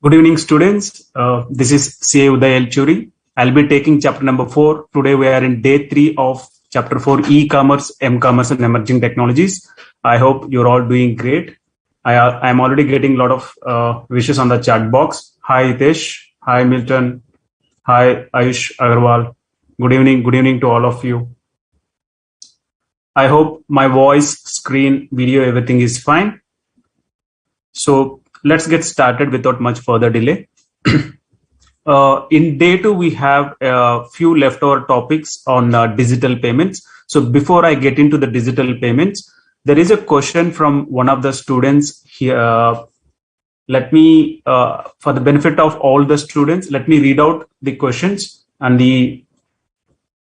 Good evening, students. This is CA Uday Elchuri. I'll be taking chapter number 4. Today we are in day 3 of chapter 4, e-commerce, m-commerce and emerging technologies. I hope you're all doing great. I'm already getting a lot of wishes on the chat box. Hi Hitesh. Hi Milton. Hi Ayush Agarwal. Good evening to all of you. I hope my voice, screen, video, everything is fine. So let's get started without much further delay. In day 2, we have a few leftover topics on digital payments. So before I get into the digital payments, there is a question from one of the students here. Let me, for the benefit of all the students, let me read out the questions. And the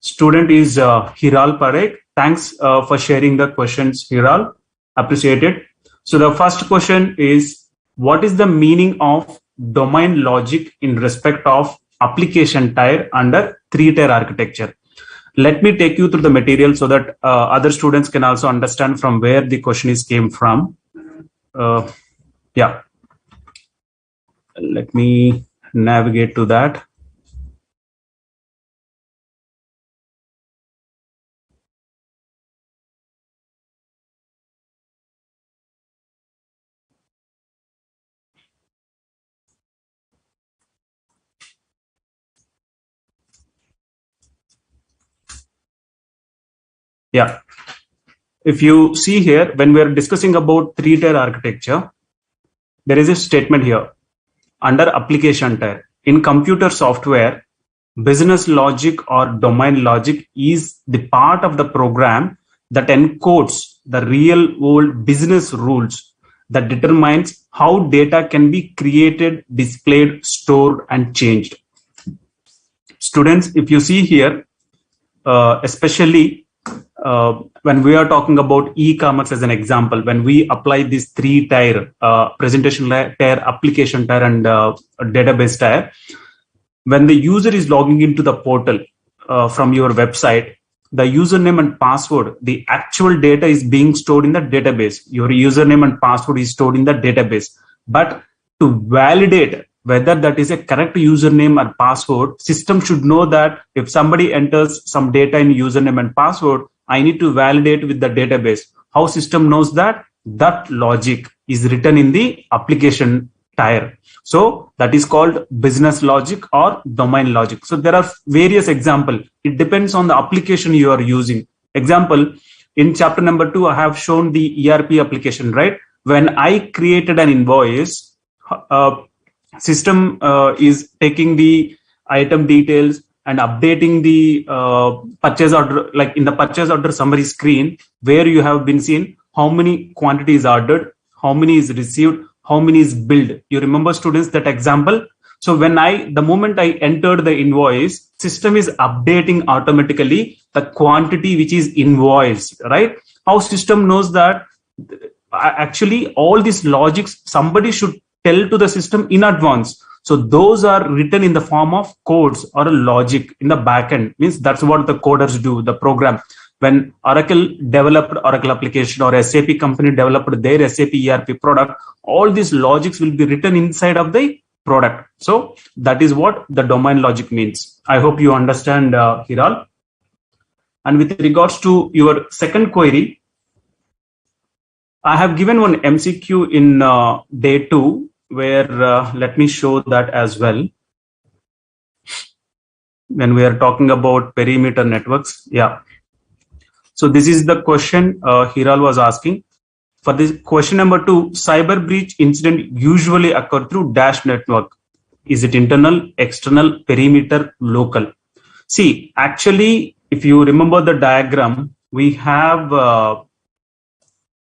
student is Hiral Parekh. Thanks for sharing the questions, Hiral. Appreciate it. So the first question is, what is the meaning of domain logic in respect of application tier under 3-tier architecture? Let me take you through the material so that other students can also understand from where the question is came from. Yeah. Let me navigate to that. Yeah. If you see here, when we are discussing about 3-tier architecture, there is a statement here under application tier. In computer software, business logic or domain logic is the part of the program that encodes the real world business rules that determines how data can be created, displayed, stored, and changed. Students, if you see here, especially when we are talking about e-commerce as an example, when we apply this 3-tier presentation tier, application tier, and database tier, when the user is logging into the portal from your website, the username and password, the actual data is being stored in the database. Your username and password is stored in the database. But to validate whether that is a correct username or password, system should know that if somebody enters some data in username and password, I need to validate with the database. How system knows that? That logic is written in the application tier. So that is called business logic or domain logic. So there are various examples. It depends on the application you are using. Example, in chapter number 2, I have shown the ERP application, right? When I created an invoice, system is taking the item details and updating the purchase order, like in the purchase order summary screen, where you have been seen how many quantities ordered, how many is received, how many is billed. You remember, students, that example? So when the moment I entered the invoice, system is updating automatically the quantity which is invoiced, right? How system knows that? Actually, all these logics, somebody should tell to the system in advance. So those are written in the form of codes or a logic in the backend. Means that's what the coders do, the program. When Oracle developed Oracle application or SAP company developed their SAP ERP product, all these logics will be written inside of the product. So that is what the domain logic means. I hope you understand, Hiral. And with regards to your second query, I have given one MCQ in day 2, where let me show that as well. When we are talking about perimeter networks, yeah. So this is the question Hiral was asking. For this question number 2, cyber breach incident usually occur through dash network. Is it internal, external, perimeter, local? See, actually, if you remember the diagram, we have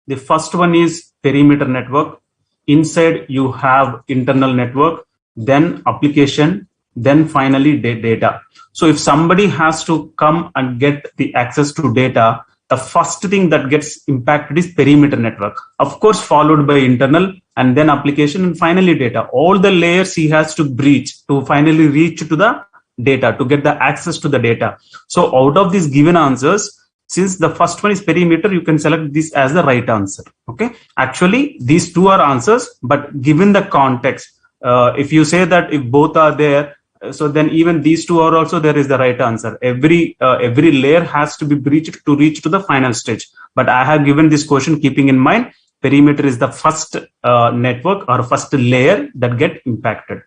the first one is perimeter network. Inside you have internal network, then application, then finally data. So if somebody has to come and get the access to data, the first thing that gets impacted is perimeter network. Of course, followed by internal and then application and finally data. All the layers he has to breach to finally reach to the data, to get the access to the data. So out of these given answers, since the first one is perimeter, you can select this as the right answer. Okay. Actually, these two are answers, but given the context, If you say that if both are there, so then even these two are also there is the right answer. Every layer has to be breached to reach to the final stage. But I have given this question keeping in mind perimeter is the first network or first layer that get impacted.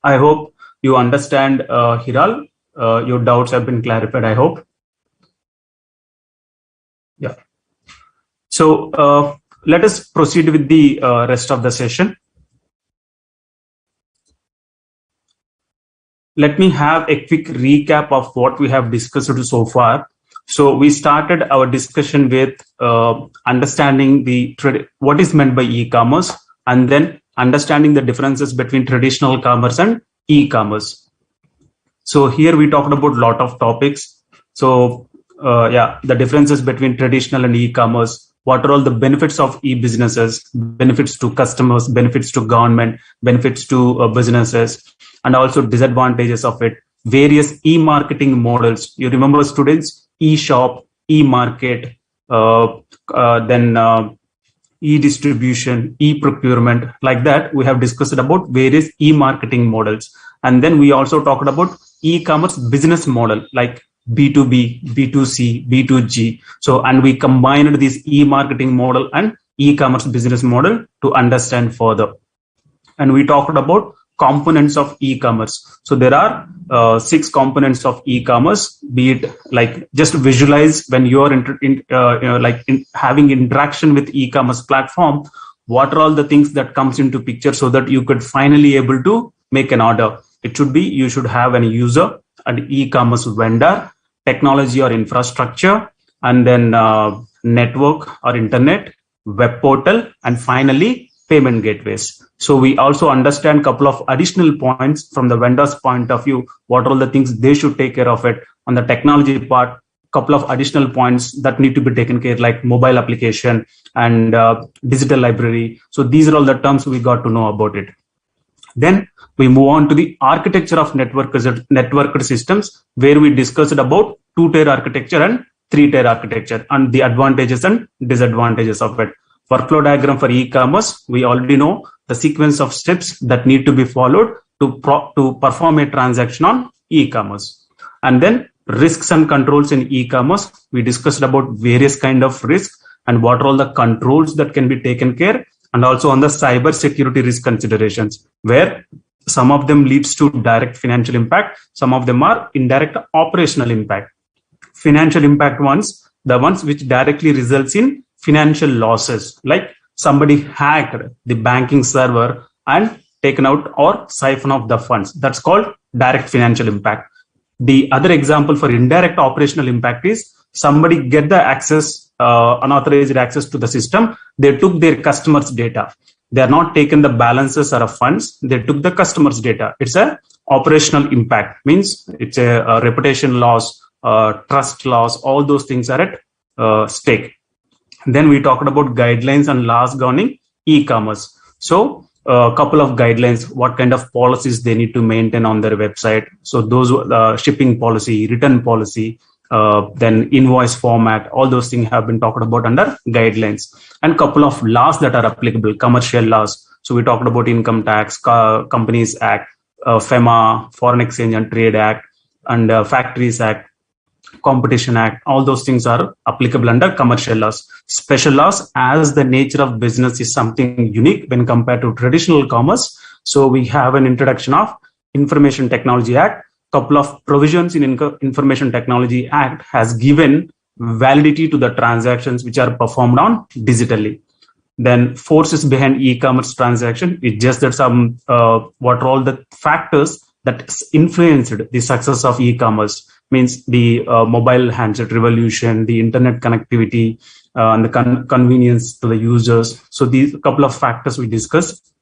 I hope you understand, Hiral. Your doubts have been clarified, I hope. Yeah. So let us proceed with the rest of the session. Let me have a quick recap of what we have discussed so far. So we started our discussion with understanding what is meant by e-commerce, and then understanding the differences between traditional commerce and e-commerce. So here we talked about a lot of topics. So the differences between traditional and e-commerce. What are all the benefits of e-businesses, benefits to customers, benefits to government, benefits to businesses, and also disadvantages of it. Various e-marketing models. You remember, students, e-shop, e-market, then e-distribution, e-procurement, like that. We have discussed about various e-marketing models. And then we also talked about e-commerce business model, like B2B, B2C, B2G. So, and we combined this e-marketing model and e-commerce business model to understand further. And we talked about components of e-commerce. So there are 6 components of e-commerce, be it like just visualize when you are having interaction with e-commerce platform, what are all the things that comes into picture so that you could finally able to make an order. It should be, you should have an user, an e-commerce vendor, technology or infrastructure, and then network or internet, web portal, and finally payment gateways. So we also understand a couple of additional points from the vendor's point of view, what are all the things they should take care of it. On the technology part, couple of additional points that need to be taken care, like mobile application and digital library. So these are all the terms we got to know about it. Then we move on to the architecture of networked systems, where we discussed about 2-tier architecture and 3-tier architecture and the advantages and disadvantages of it. Workflow diagram for e-commerce, we already know the sequence of steps that need to be followed to perform a transaction on e-commerce. And then risks and controls in e-commerce, we discussed about various kind of risks and what are all the controls that can be taken care, and also on the cyber security risk considerations, where some of them leads to direct financial impact, some of them are indirect operational impact. Financial impact ones, the ones which directly results in financial losses, like somebody hacked the banking server and taken out or siphon off the funds. That's called direct financial impact. The other example for indirect operational impact is somebody get the access, unauthorized access to the system. They took their customers' data. They are not taken the balances or funds. They took the customers' data. It's a operational impact, means it's a reputation loss, trust loss. All those things are at stake. Then we talked about guidelines and laws governing e-commerce. So a couple of guidelines, what kind of policies they need to maintain on their website. So those shipping policy, return policy, then invoice format, all those things have been talked about under guidelines. And couple of laws that are applicable, commercial laws. So we talked about Income Tax, Companies Act, FEMA, Foreign Exchange and Trade Act, and Factories Act, Competition Act. All those things are applicable under commercial laws. Special laws, as the nature of business is something unique when compared to traditional commerce. So we have an introduction of Information Technology Act. Couple of provisions in Information Technology Act has given validity to the transactions which are performed on digitally. Then forces behind e-commerce transaction is just that some what are all the factors that influenced the success of e-commerce, means the mobile handset revolution, the internet connectivity, and the convenience to the users. So these couple of factors we discussed.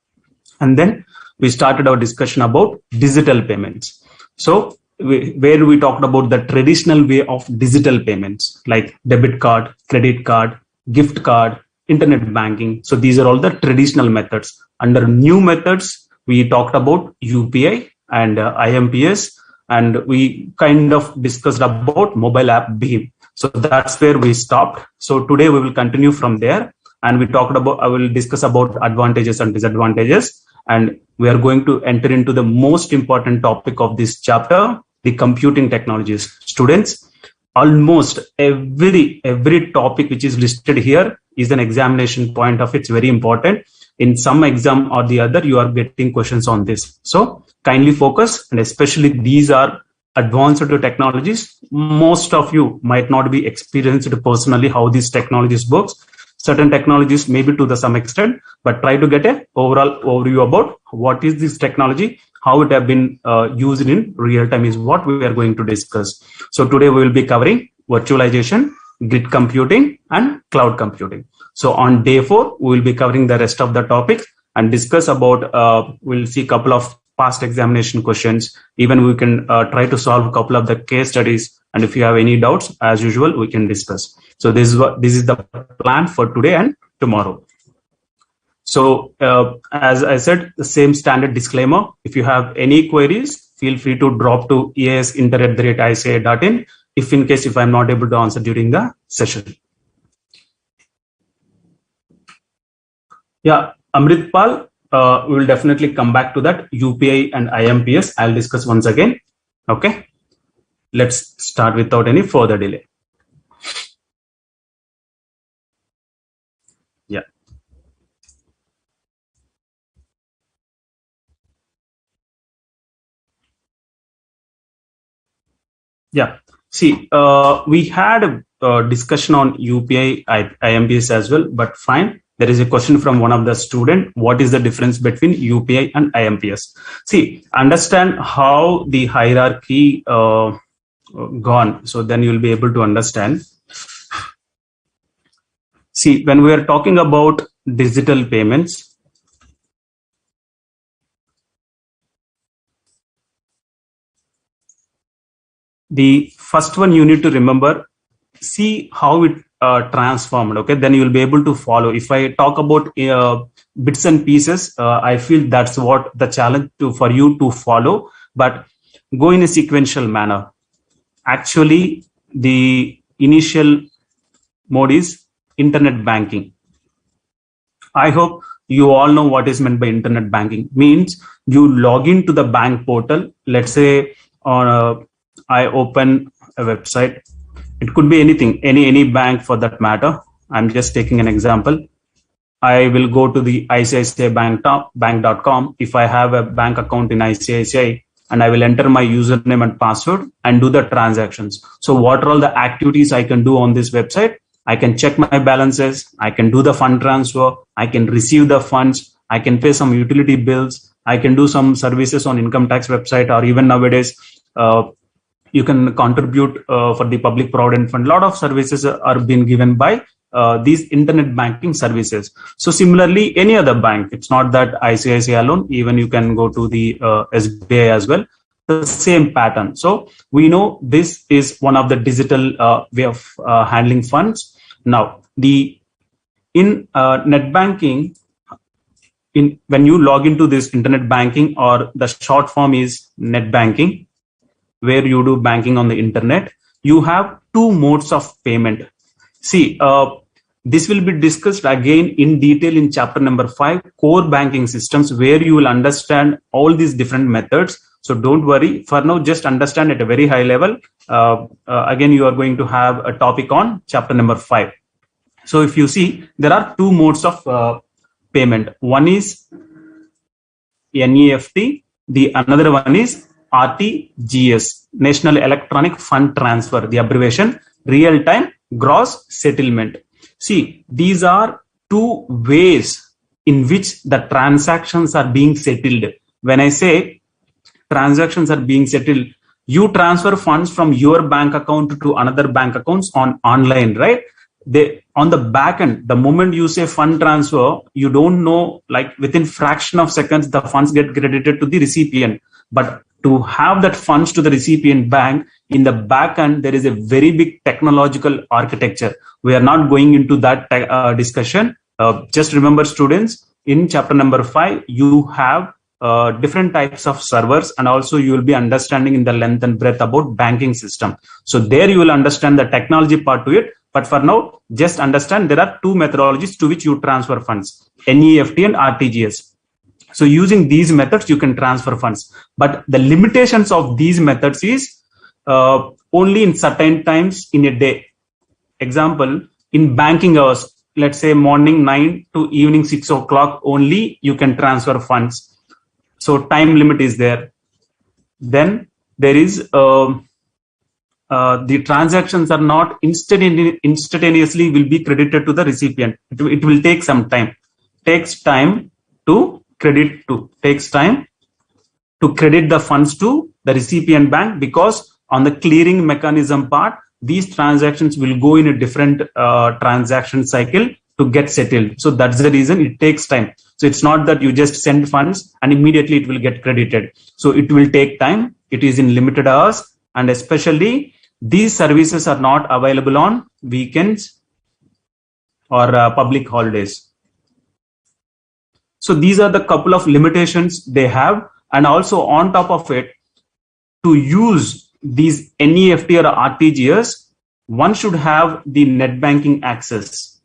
And then we started our discussion about digital payments. So where we talked about the traditional way of digital payments, like debit card, credit card, gift card, internet banking. So these are all the traditional methods. Under new methods, we talked about UPI and IMPS, and we kind of discussed about mobile app BHIM. So that's where we stopped. So today we will continue from there, and we talked about, I will discuss about advantages and disadvantages, and we are going to enter into the most important topic of this chapter, the computing technologies. Students, almost every topic which is listed here is an examination point of it's very important. In some exam or the other, you are getting questions on this. So kindly focus, and especially these are advanced technologies. Most of you might not be experienced personally how these technologies works. Certain technologies maybe to some extent, but try to get a overall overview about what is this technology, how it have been used in real time is what we are going to discuss. So today we will be covering virtualization, grid computing, and cloud computing. So on day 4, we will be covering the rest of the topics and discuss about, we'll see a couple of past examination questions. Even we can try to solve a couple of the case studies. And if you have any doubts, as usual, we can discuss. So this is the plan for today and tomorrow. So as I said, the same standard disclaimer. If you have any queries, feel free to drop to eisinter@ica.in if I'm not able to answer during the session. Yeah, Amritpal, we will definitely come back to that. UPI and IMPS, I'll discuss once again. Okay, let's start without any further delay. Yeah. Yeah. See, we had a discussion on UPI, IMPS as well, but fine. There is a question from one of the student. What is the difference between UPI and IMPS? See, understand how the hierarchy gone. So then you will be able to understand. See, when we are talking about digital payments, the first one you need to remember, see how it transformed. Okay, then you will be able to follow. If I talk about bits and pieces, I feel that's what the challenge for you to follow, but go in a sequential manner. Actually, the initial mode is internet banking. I hope you all know what is meant by internet banking. Means you log into the bank portal. Let's say I open a website. It could be anything, any bank for that matter. I'm just taking an example. I will go to the ICICIbank.com. If I have a bank account in ICICI, and I will enter my username and password and do the transactions. So what are all the activities I can do on this website? I can check my balances. I can do the fund transfer. I can receive the funds. I can pay some utility bills. I can do some services on income tax website, or even nowadays, you can contribute for the public provident fund. A lot of services are being given by these internet banking services. So similarly, any other bank, it's not that ICICI alone, even you can go to the SBI as well, the same pattern. So we know this is one of the digital way of handling funds. Now, in net banking, when you log into this internet banking, or the short form is net banking, where you do banking on the internet, you have two modes of payment. See, this will be discussed again in detail in chapter number 5, core banking systems, where you will understand all these different methods. So don't worry, for now, just understand at a very high level. Again, you are going to have a topic on chapter number 5. So if you see, there are two modes of payment. One is NEFT, the another one is RTGS, National Electronic Fund Transfer, the abbreviation, real-time gross settlement. See, these are two ways in which the transactions are being settled. When I say transactions are being settled, you transfer funds from your bank account to another bank accounts online, right? On the back end, the moment you say fund transfer, you don't know, like within fraction of seconds, the funds get credited to the recipient. But to have that funds to the recipient bank, in the back end, there is a very big technological architecture. We are not going into that discussion. Just remember, students, in chapter number 5, you have different types of servers, and also you will be understanding in the length and breadth about banking system. So there you will understand the technology part to it. But for now, just understand there are two methodologies to which you transfer funds, NEFT and RTGS. So using these methods, you can transfer funds. But the limitations of these methods is only in certain times in a day. Example, in banking hours, let's say morning 9 to evening 6 o'clock only, you can transfer funds. So time limit is there. Then there is the transactions are not instantaneously will be credited to the recipient. It will take some time. Takes time to credit the funds to the recipient bank, because on the clearing mechanism part, these transactions will go in a different transaction cycle to get settled. So that's the reason it takes time. So it's not that you just send funds and immediately it will get credited. So it will take time. It is in limited hours, and especially these services are not available on weekends or public holidays. So these are the couple of limitations they have. And also on top of it, to use these NEFT or RTGS, one should have the net banking access,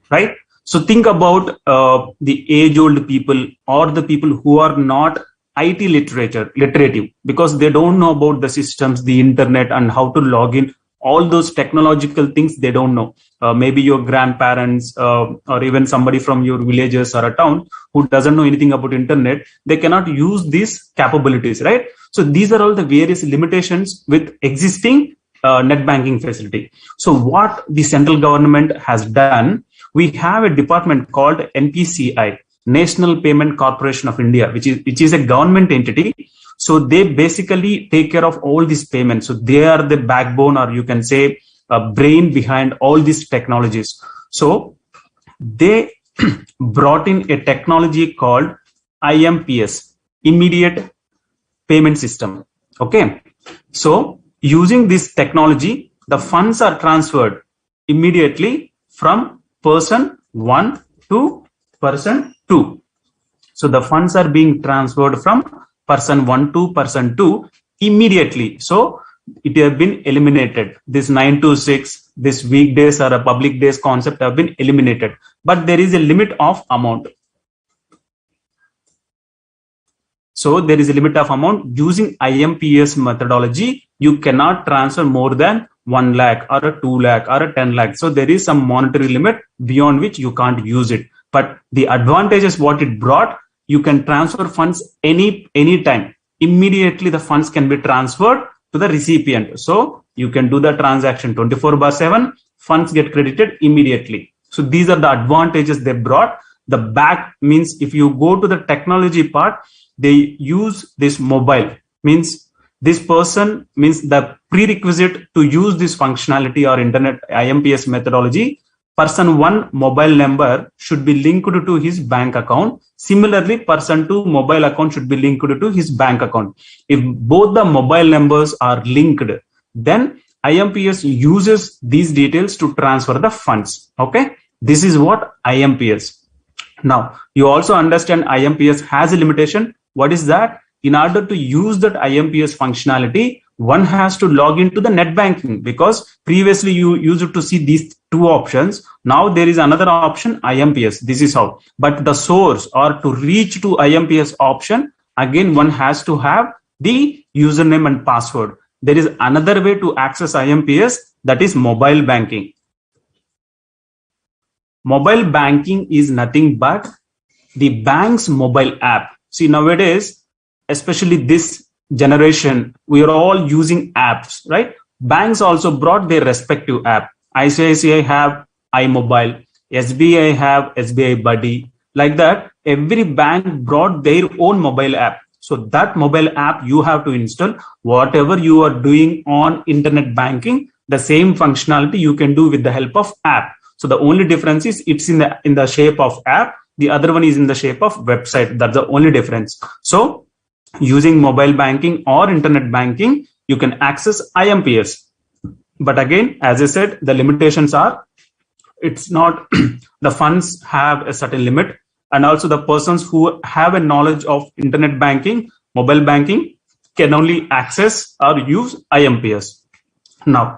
right? So think about the age-old people or the people who are not IT literative, because they don't know about the systems, the internet, and how to log in. All those technological things they don't know. Maybe your grandparents or even somebody from your villages or a town who doesn't know anything about internet, they cannot use these capabilities, right? So these are all the various limitations with existing net banking facility. So what the central government has done, we have a department called NPCI, National Payment Corporation of India, which is a government entity. So they basically take care of all these payments. So they are the backbone, or you can say a brain behind all these technologies. So they brought in a technology called IMPS, Immediate Payment System. Okay. So using this technology, the funds are transferred immediately from person 1 to person 2. So the funds are being transferred from person 1 to person 2 immediately. So it has been eliminated. This 9 to 6, this weekdays or a public days concept have been eliminated. But there is a limit of amount. So there is a limit of amount. Using IMPS methodology, you cannot transfer more than 1 lakh or a 2 lakh or a 10 lakh. So there is some monetary limit beyond which you can't use it. But the advantage is what it brought. You can transfer funds any time. Immediately the funds can be transferred to the recipient. So you can do the transaction 24/7. Funds get credited immediately. So these are the advantages they brought. The back means if you go to the technology part, they use this mobile. Means this person means the prerequisite to use this functionality or internet IMPS methodology. Person 1 mobile number should be linked to his bank account. Similarly, person 2 mobile account should be linked to his bank account. If both the mobile numbers are linked, then IMPS uses these details to transfer the funds. Okay, this is what IMPS. Now, you also understand IMPS has a limitation. What is that? In order to use that IMPS functionality, one has to log into the net banking, because previously you used to see these two options. Now there is another option, IMPS. This is how. But the source or to reach to IMPS option, again, one has to have the username and password. There is another way to access IMPS, that is mobile banking. Mobile banking is nothing but the bank's mobile app. See, nowadays, especially this generation, we are all using apps, right? Banks also brought their respective app. ICICI have iMobile, SBI have SBI Buddy. Like that, every bank brought their own mobile app. So that mobile app you have to install. Whatever you are doing on internet banking, the same functionality you can do with the help of app. So the only difference is it's in the shape of app. The other one is in the shape of website. That's the only difference. So using mobile banking or internet banking, you can access IMPS. But again, as I said, the limitations are, it's not, the funds have a certain limit. And also the persons who have a knowledge of internet banking, mobile banking, can only access or use IMPS. Now,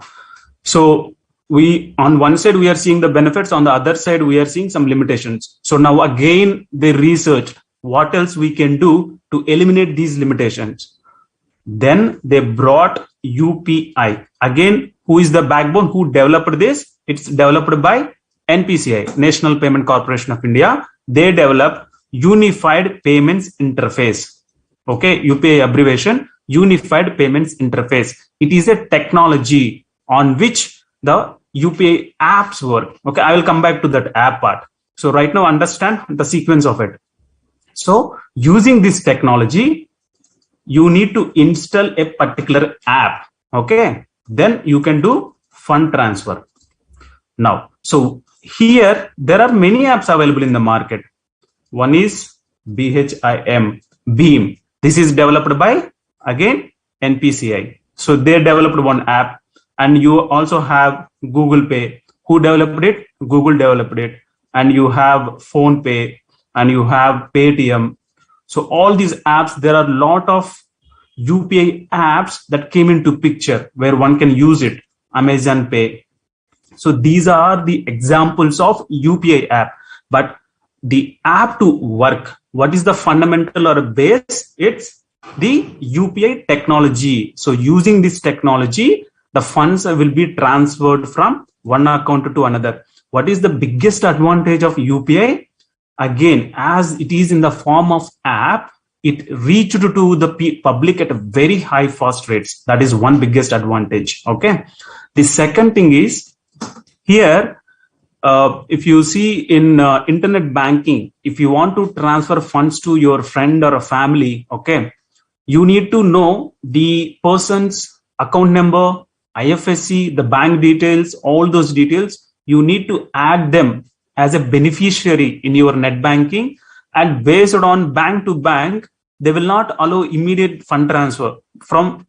so we, on one side, we are seeing the benefits. On the other side, we are seeing some limitations. So now again, they researched what else we can do to eliminate these limitations. Then they brought UPI. Again, who is the backbone? Who developed this? It's developed by NPCI, National Payment Corporation of India. They developed Unified Payments Interface. Okay, UPI abbreviation, Unified Payments Interface. It is a technology on which the UPI apps work. Okay, I will come back to that app part. So right now, understand the sequence of it. So using this technology, you need to install a particular app. Okay, then you can do fund transfer. Now, so here there are many apps available in the market. One is BHIM, Beam. This is developed by, again, NPCI. So they developed one app, and you also have Google Pay. Who developed it? Google developed it. And you have Phone Pay, and you have Paytm. So all these apps, there are a lot of UPI apps that came into picture where one can use it. Amazon Pay. So these are the examples of UPI app. But the app to work, what is the fundamental or base? It's the UPI technology. So using this technology, the funds will be transferred from one account to another. What is the biggest advantage of UPI? Again, as it is in the form of app, it reached to the public at a very high fast rates. That is one biggest advantage. Okay. The second thing is here, if you see in internet banking, if you want to transfer funds to your friend or a family, okay, you need to know the person's account number, IFSC, the bank details, all those details. You need to add them as a beneficiary in your net banking, and based on bank to bank, they will not allow immediate fund transfer. From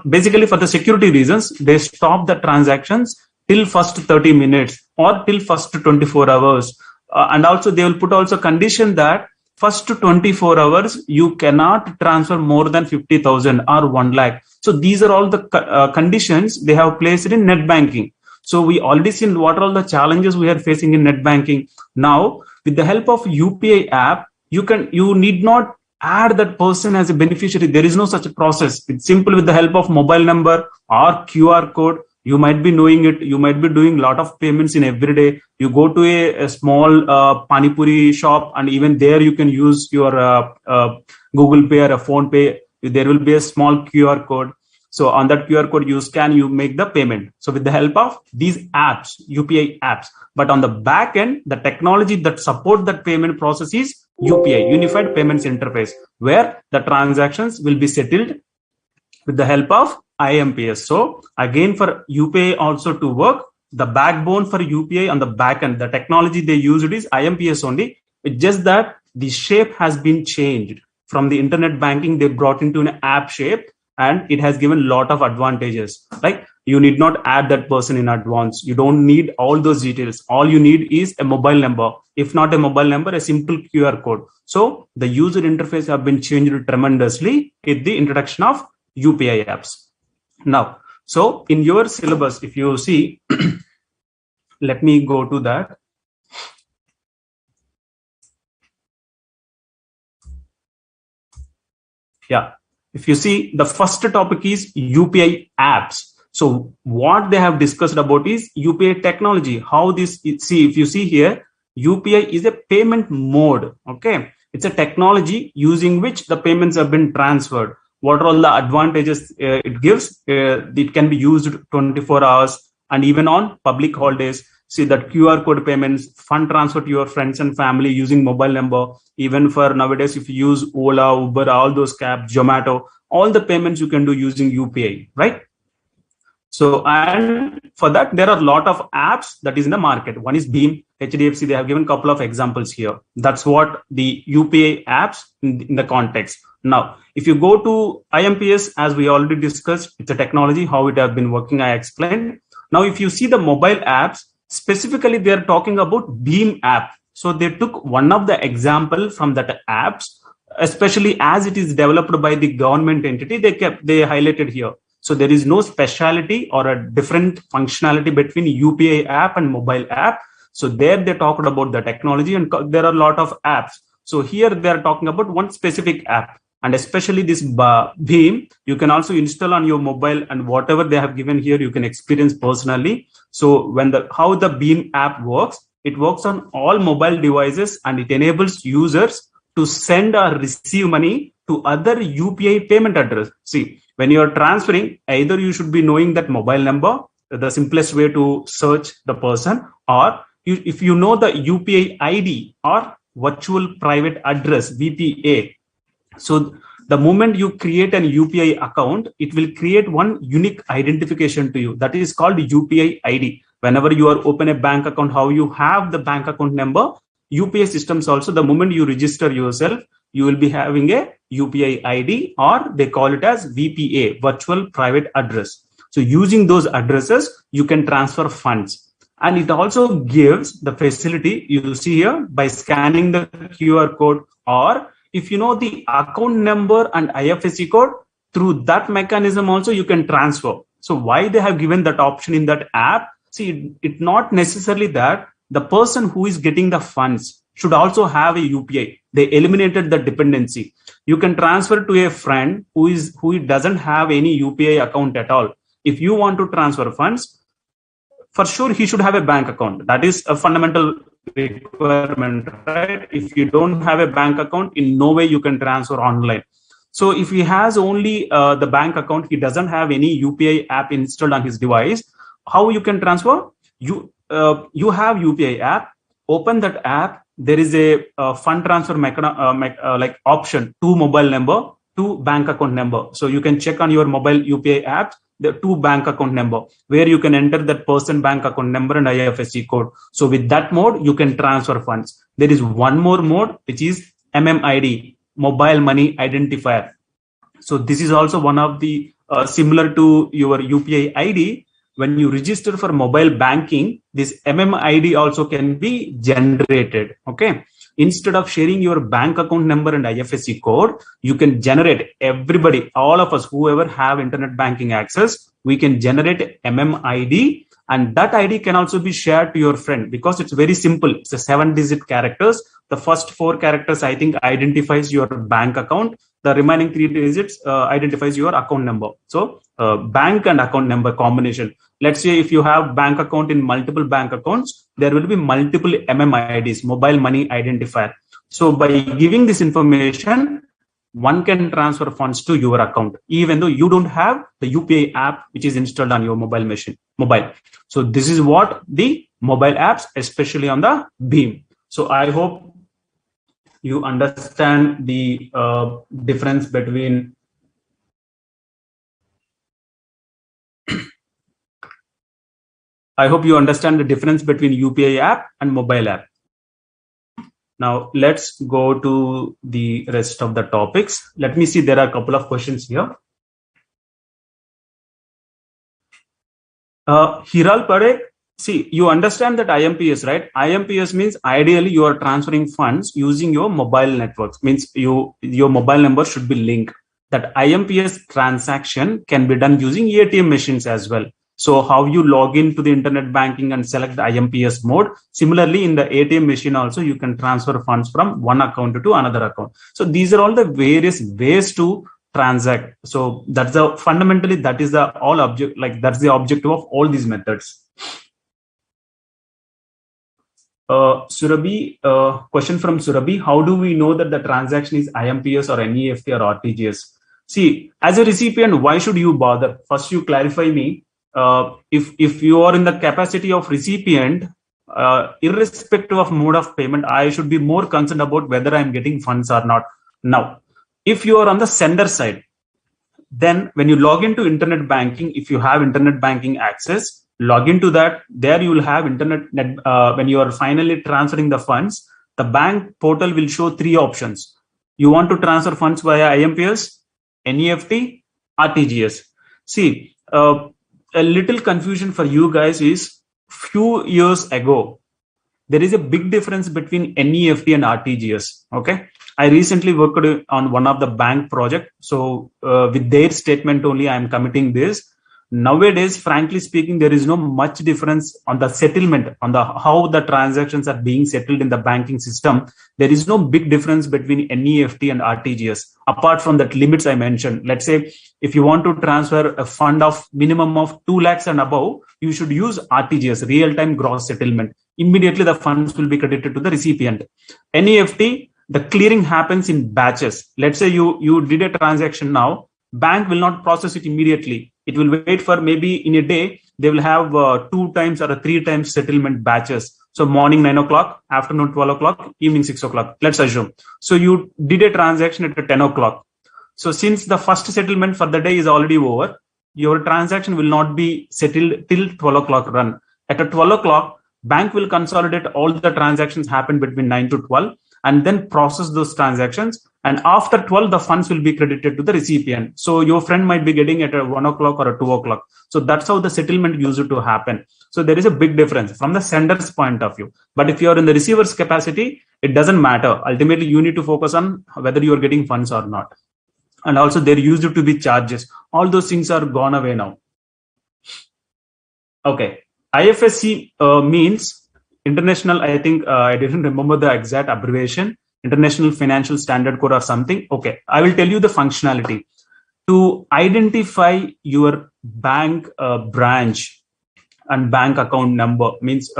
basically for the security reasons, they stop the transactions till first 30 minutes or till first 24 hours. And also they will put also condition that first 24 hours, you cannot transfer more than 50,000 or 1 lakh. So these are all the conditions they have placed in net banking. So we already seen what are all the challenges we are facing in net banking. Now, with the help of UPI app, you need not add that person as a beneficiary. There is no such a process. It's simple. With the help of mobile number or QR code, you might be knowing it. You might be doing a lot of payments in every day. You go to a small Pani Puri shop, and even there you can use your Google Pay or a Phone Pay. There will be a small QR code. So on that QR code you scan, you make the payment. So with the help of these apps, UPI apps, but on the back end, the technology that support that payment process is UPI, Unified Payments Interface, where the transactions will be settled with the help of IMPS. So again, for UPI also to work, the backbone for UPI on the back end, the technology they used is IMPS only. It's just that the shape has been changed from the internet banking. They brought into an app shape, and it has given a lot of advantages. Like you need not add that person in advance. You don't need all those details. All you need is a mobile number. If not a mobile number, a simple QR code. So the user interface have been changed tremendously with the introduction of UPI apps. Now, so in your syllabus, if you see, let me go to that. Yeah. If you see, the first topic is UPI apps. So what they have discussed about is UPI technology. How this, see, if you see here, UPI is a payment mode. Okay. It's a technology using which the payments have been transferred. What are all the advantages it gives? It can be used 24 hours and even on public holidays. See that QR code payments, fund transfer to your friends and family using mobile number. Even for nowadays, if you use Ola, Uber, all those cabs, Zomato, all the payments you can do using UPI, right? So, and for that, there are a lot of apps that is in the market. One is Beam, HDFC. They have given a couple of examples here. That's what the UPI apps in the context. Now, if you go to IMPS, as we already discussed, it's a technology, how it has been working, I explained. Now, if you see the mobile apps, specifically, they're talking about Beam app. So they took one of the example from that apps, especially as it is developed by the government entity, they highlighted here. So there is no speciality or a different functionality between UPI app and mobile app. So there they talked about the technology, and there are a lot of apps. So here they are talking about one specific app, and especially this Beam, you can also install on your mobile, and whatever they have given here, you can experience personally. So how the Beam app works, it works on all mobile devices, and it enables users to send or receive money to other UPI payment address. See, when you are transferring, either you should be knowing that mobile number, the simplest way to search the person, or if you know the UPI ID or virtual private address, VPA. So the moment you create an UPI account, it will create one unique identification to you. That is called UPI ID. Whenever you are open a bank account, how you have the bank account number, UPI systems also, the moment you register yourself, you will be having a UPI ID, or they call it as VPA, virtual private address. So using those addresses, you can transfer funds. And it also gives the facility, you see here, by scanning the QR code, or if you know the account number and IFSC code, through that mechanism also you can transfer. So why they have given that option in that app? See, it's not necessarily that the person who is getting the funds should also have a UPI. They eliminated the dependency. You can transfer to a friend who doesn't have any UPI account at all. If you want to transfer funds, for sure he should have a bank account. That is a fundamental requirement, right? If you don't have a bank account, in no way you can transfer online. So if he has only the bank account, he doesn't have any UPI app installed on his device, how you can transfer? You have UPI app, open that app, there is a fund transfer like option to mobile number to bank account number. So you can check on your mobile UPI app the two bank account number, where you can enter that person bank account number and IFSC code. So with that mode, you can transfer funds. There is one more mode, which is MMID, mobile money identifier. So this is also one of the similar to your UPI ID. When you register for mobile banking, this MMID also can be generated. Okay. Instead of sharing your bank account number and IFSC code, you can generate, everybody, all of us, whoever have internet banking access, we can generate MMID, and that ID can also be shared to your friend, because it's very simple. It's a 7-digit characters. The first 4 characters, I think, identifies your bank account. The remaining 3 digits identifies your account number. So bank and account number combination. Let's say if you have bank account in multiple bank accounts, there will be multiple MMIDs, mobile money identifier. So by giving this information, one can transfer funds to your account, even though you don't have the UPI app, which is installed on your mobile. So this is what the mobile apps, especially on the Beam. So I hope you understand the difference between UPI app and mobile app. Now let's go to the rest of the topics. Let me see, there are a couple of questions here. Hiral Parekh, see, you understand that IMPS, right? IMPS means ideally you are transferring funds using your mobile networks, means your mobile number should be linked. That IMPS transaction can be done using ATM machines as well. So how you log into the internet banking and select the IMPS mode. Similarly, in the ATM machine also, you can transfer funds from one account to another account. So these are all the various ways to transact. So that's the fundamentally, that is the all object, like that's the objective of all these methods. Surabhi, question from Surabhi: how do we know that the transaction is IMPS or NEFT or RTGS? See, as a recipient, why should you bother? First, you clarify me. If you are in the capacity of recipient, irrespective of mode of payment, I should be more concerned about whether I'm getting funds or not. Now, if you are on the sender side, then when you log into internet banking, if you have internet banking access, log into that. There you will have when you are finally transferring the funds, the bank portal will show 3 options. You want to transfer funds via IMPS, NEFT, RTGS. See, a little confusion for you guys is, few years ago, there is a big difference between NEFT and RTGS. Okay. I recently worked on one of the bank project. So with their statement only, I'm committing this. Nowadays, frankly speaking, there is no much difference on the settlement, on the how the transactions are being settled in the banking system. There is no big difference between NEFT and RTGS, apart from that limits I mentioned. Let's say if you want to transfer a fund of minimum of 2 lakhs and above, you should use RTGS, real-time gross settlement. Immediately the funds will be credited to the recipient. NEFT, the clearing happens in batches. Let's say you did a transaction now, bank will not process it immediately. It will wait for maybe in a day, they will have 2 times or 3 times settlement batches. So morning 9 o'clock, afternoon 12 o'clock, evening 6 o'clock, let's assume. So you did a transaction at 10 o'clock. So since the first settlement for the day is already over, your transaction will not be settled till 12 o'clock run. At 12 o'clock, bank will consolidate all the transactions happen between 9 to 12 and then process those transactions. And after 12, the funds will be credited to the recipient. So your friend might be getting at 1 o'clock or 2 o'clock. So that's how the settlement used to happen. So there is a big difference from the sender's point of view. But if you're in the receiver's capacity, it doesn't matter. Ultimately, you need to focus on whether you're getting funds or not. And also there used to be charges. All those things are gone away now. Okay. IFSC means international, I think I didn't remember the exact abbreviation, International Financial Standard Code or something. Okay, I will tell you the functionality. To identify your bank branch and bank account number means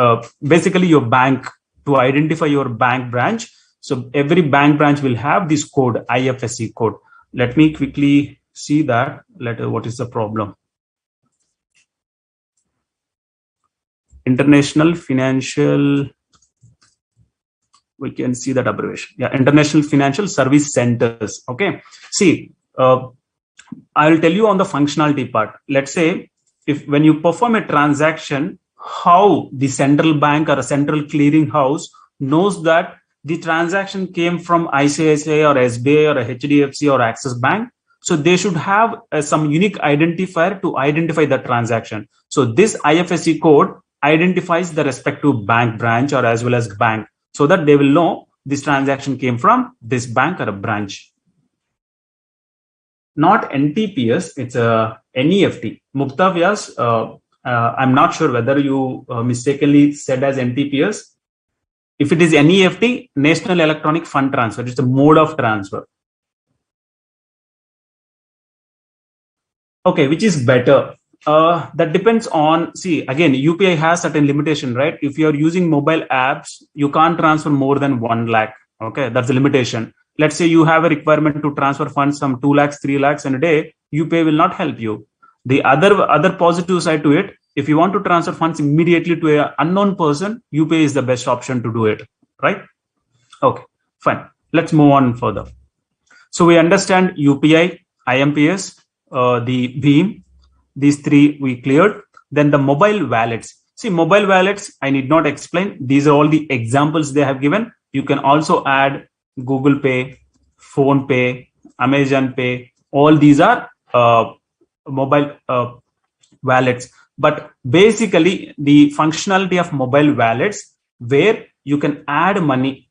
basically your bank, to identify your bank branch. So every bank branch will have this code, IFSC code. Let me quickly see that. What is the problem? International Financial, we can see that abbreviation. Yeah, International Financial Service Centers. Okay. See, I'll tell you on the functionality part. Let's say if when you perform a transaction, how the central bank or a central clearing house knows that the transaction came from ICICI or SBI or a HDFC or Axis Bank. So they should have some unique identifier to identify the transaction. So this IFSC code identifies the respective bank branch or as well as bank, so that they will know this transaction came from this bank or a branch. Not NTPS, it's a NEFT. Mukta Vyas, I'm not sure whether you mistakenly said as NTPS. If it is NEFT, National Electronic Fund Transfer, it's a mode of transfer. Okay, which is better? That depends on, see, again, UPI has certain limitation, right? If you're using mobile apps, you can't transfer more than 1 lakh. Okay, that's the limitation. Let's say you have a requirement to transfer funds from 2 lakhs, 3 lakhs in a day, UPI will not help you. The other positive side to it, if you want to transfer funds immediately to an unknown person, UPI is the best option to do it, right? Okay, fine. Let's move on further. So we understand UPI, IMPS, the BEAM, these three we cleared. Then the mobile wallets. See, mobile wallets, I need not explain. These are all the examples they have given. You can also add Google Pay, Phone Pay, Amazon Pay. All these are mobile wallets. But basically, the functionality of mobile wallets where you can add money.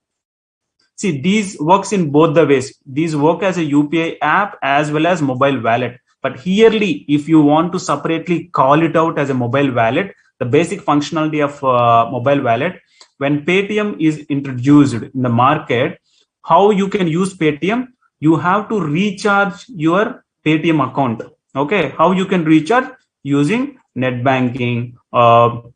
See, these works in both the ways. These work as a UPI app as well as mobile wallet. But herely, if you want to separately call it out as a mobile wallet, the basic functionality of mobile wallet, when Paytm is introduced in the market, how you can use Paytm? You have to recharge your Paytm account. Okay, how you can recharge? Using net banking, or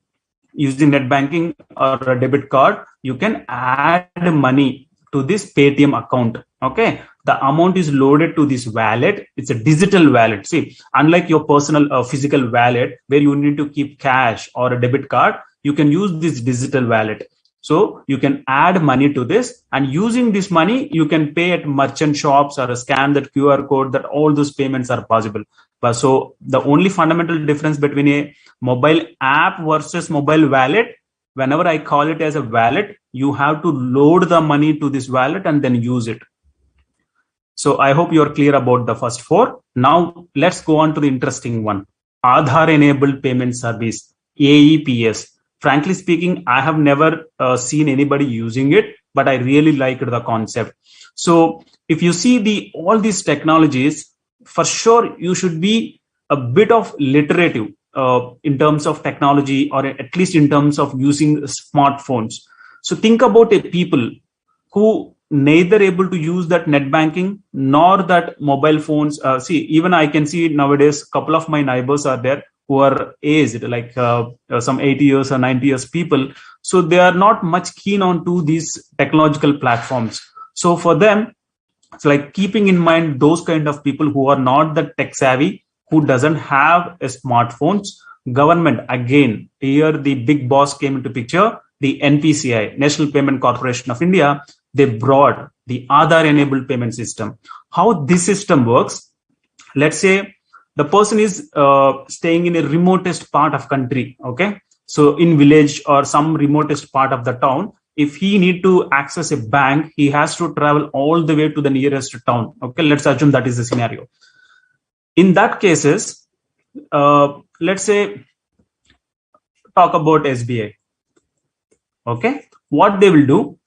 a debit card. You can add money to this Paytm account. Okay, the amount is loaded to this wallet. It's a digital wallet. See, unlike your personal physical wallet where you need to keep cash or a debit card, you can use this digital wallet. So you can add money to this, and using this money, you can pay at merchant shops or scan that QR code, that all those payments are possible. But so the only fundamental difference between a mobile app versus mobile wallet, whenever I call it as a wallet, you have to load the money to this wallet and then use it. So I hope you're clear about the first four. Now let's go on to the interesting one. Aadhaar enabled payment service, AEPS. Frankly speaking, I have never seen anybody using it, but I really liked the concept. So if you see all these technologies, for sure you should be a bit of literative in terms of technology, or at least in terms of using smartphones. So think about a people who neither able to use that net banking nor that mobile phones. See, even I can see nowadays, a couple of my neighbors are there who are aged, like some 80 years or 90 years people. So they are not much keen on to these technological platforms. So for them, it's like keeping in mind those kind of people who are not the tech savvy, who doesn't have a smartphones. Government, again, here the big boss came into picture, the NPCI, National Payment Corporation of India. They brought the Aadhaar enabled payment system. How this system works, let's say the person is staying in a remotest part of country, okay? So in village or some remotest part of the town, if he need to access a bank, he has to travel all the way to the nearest town. Okay, let's assume that is the scenario. In that cases, let's say, talk about SBI. Okay, what they will do,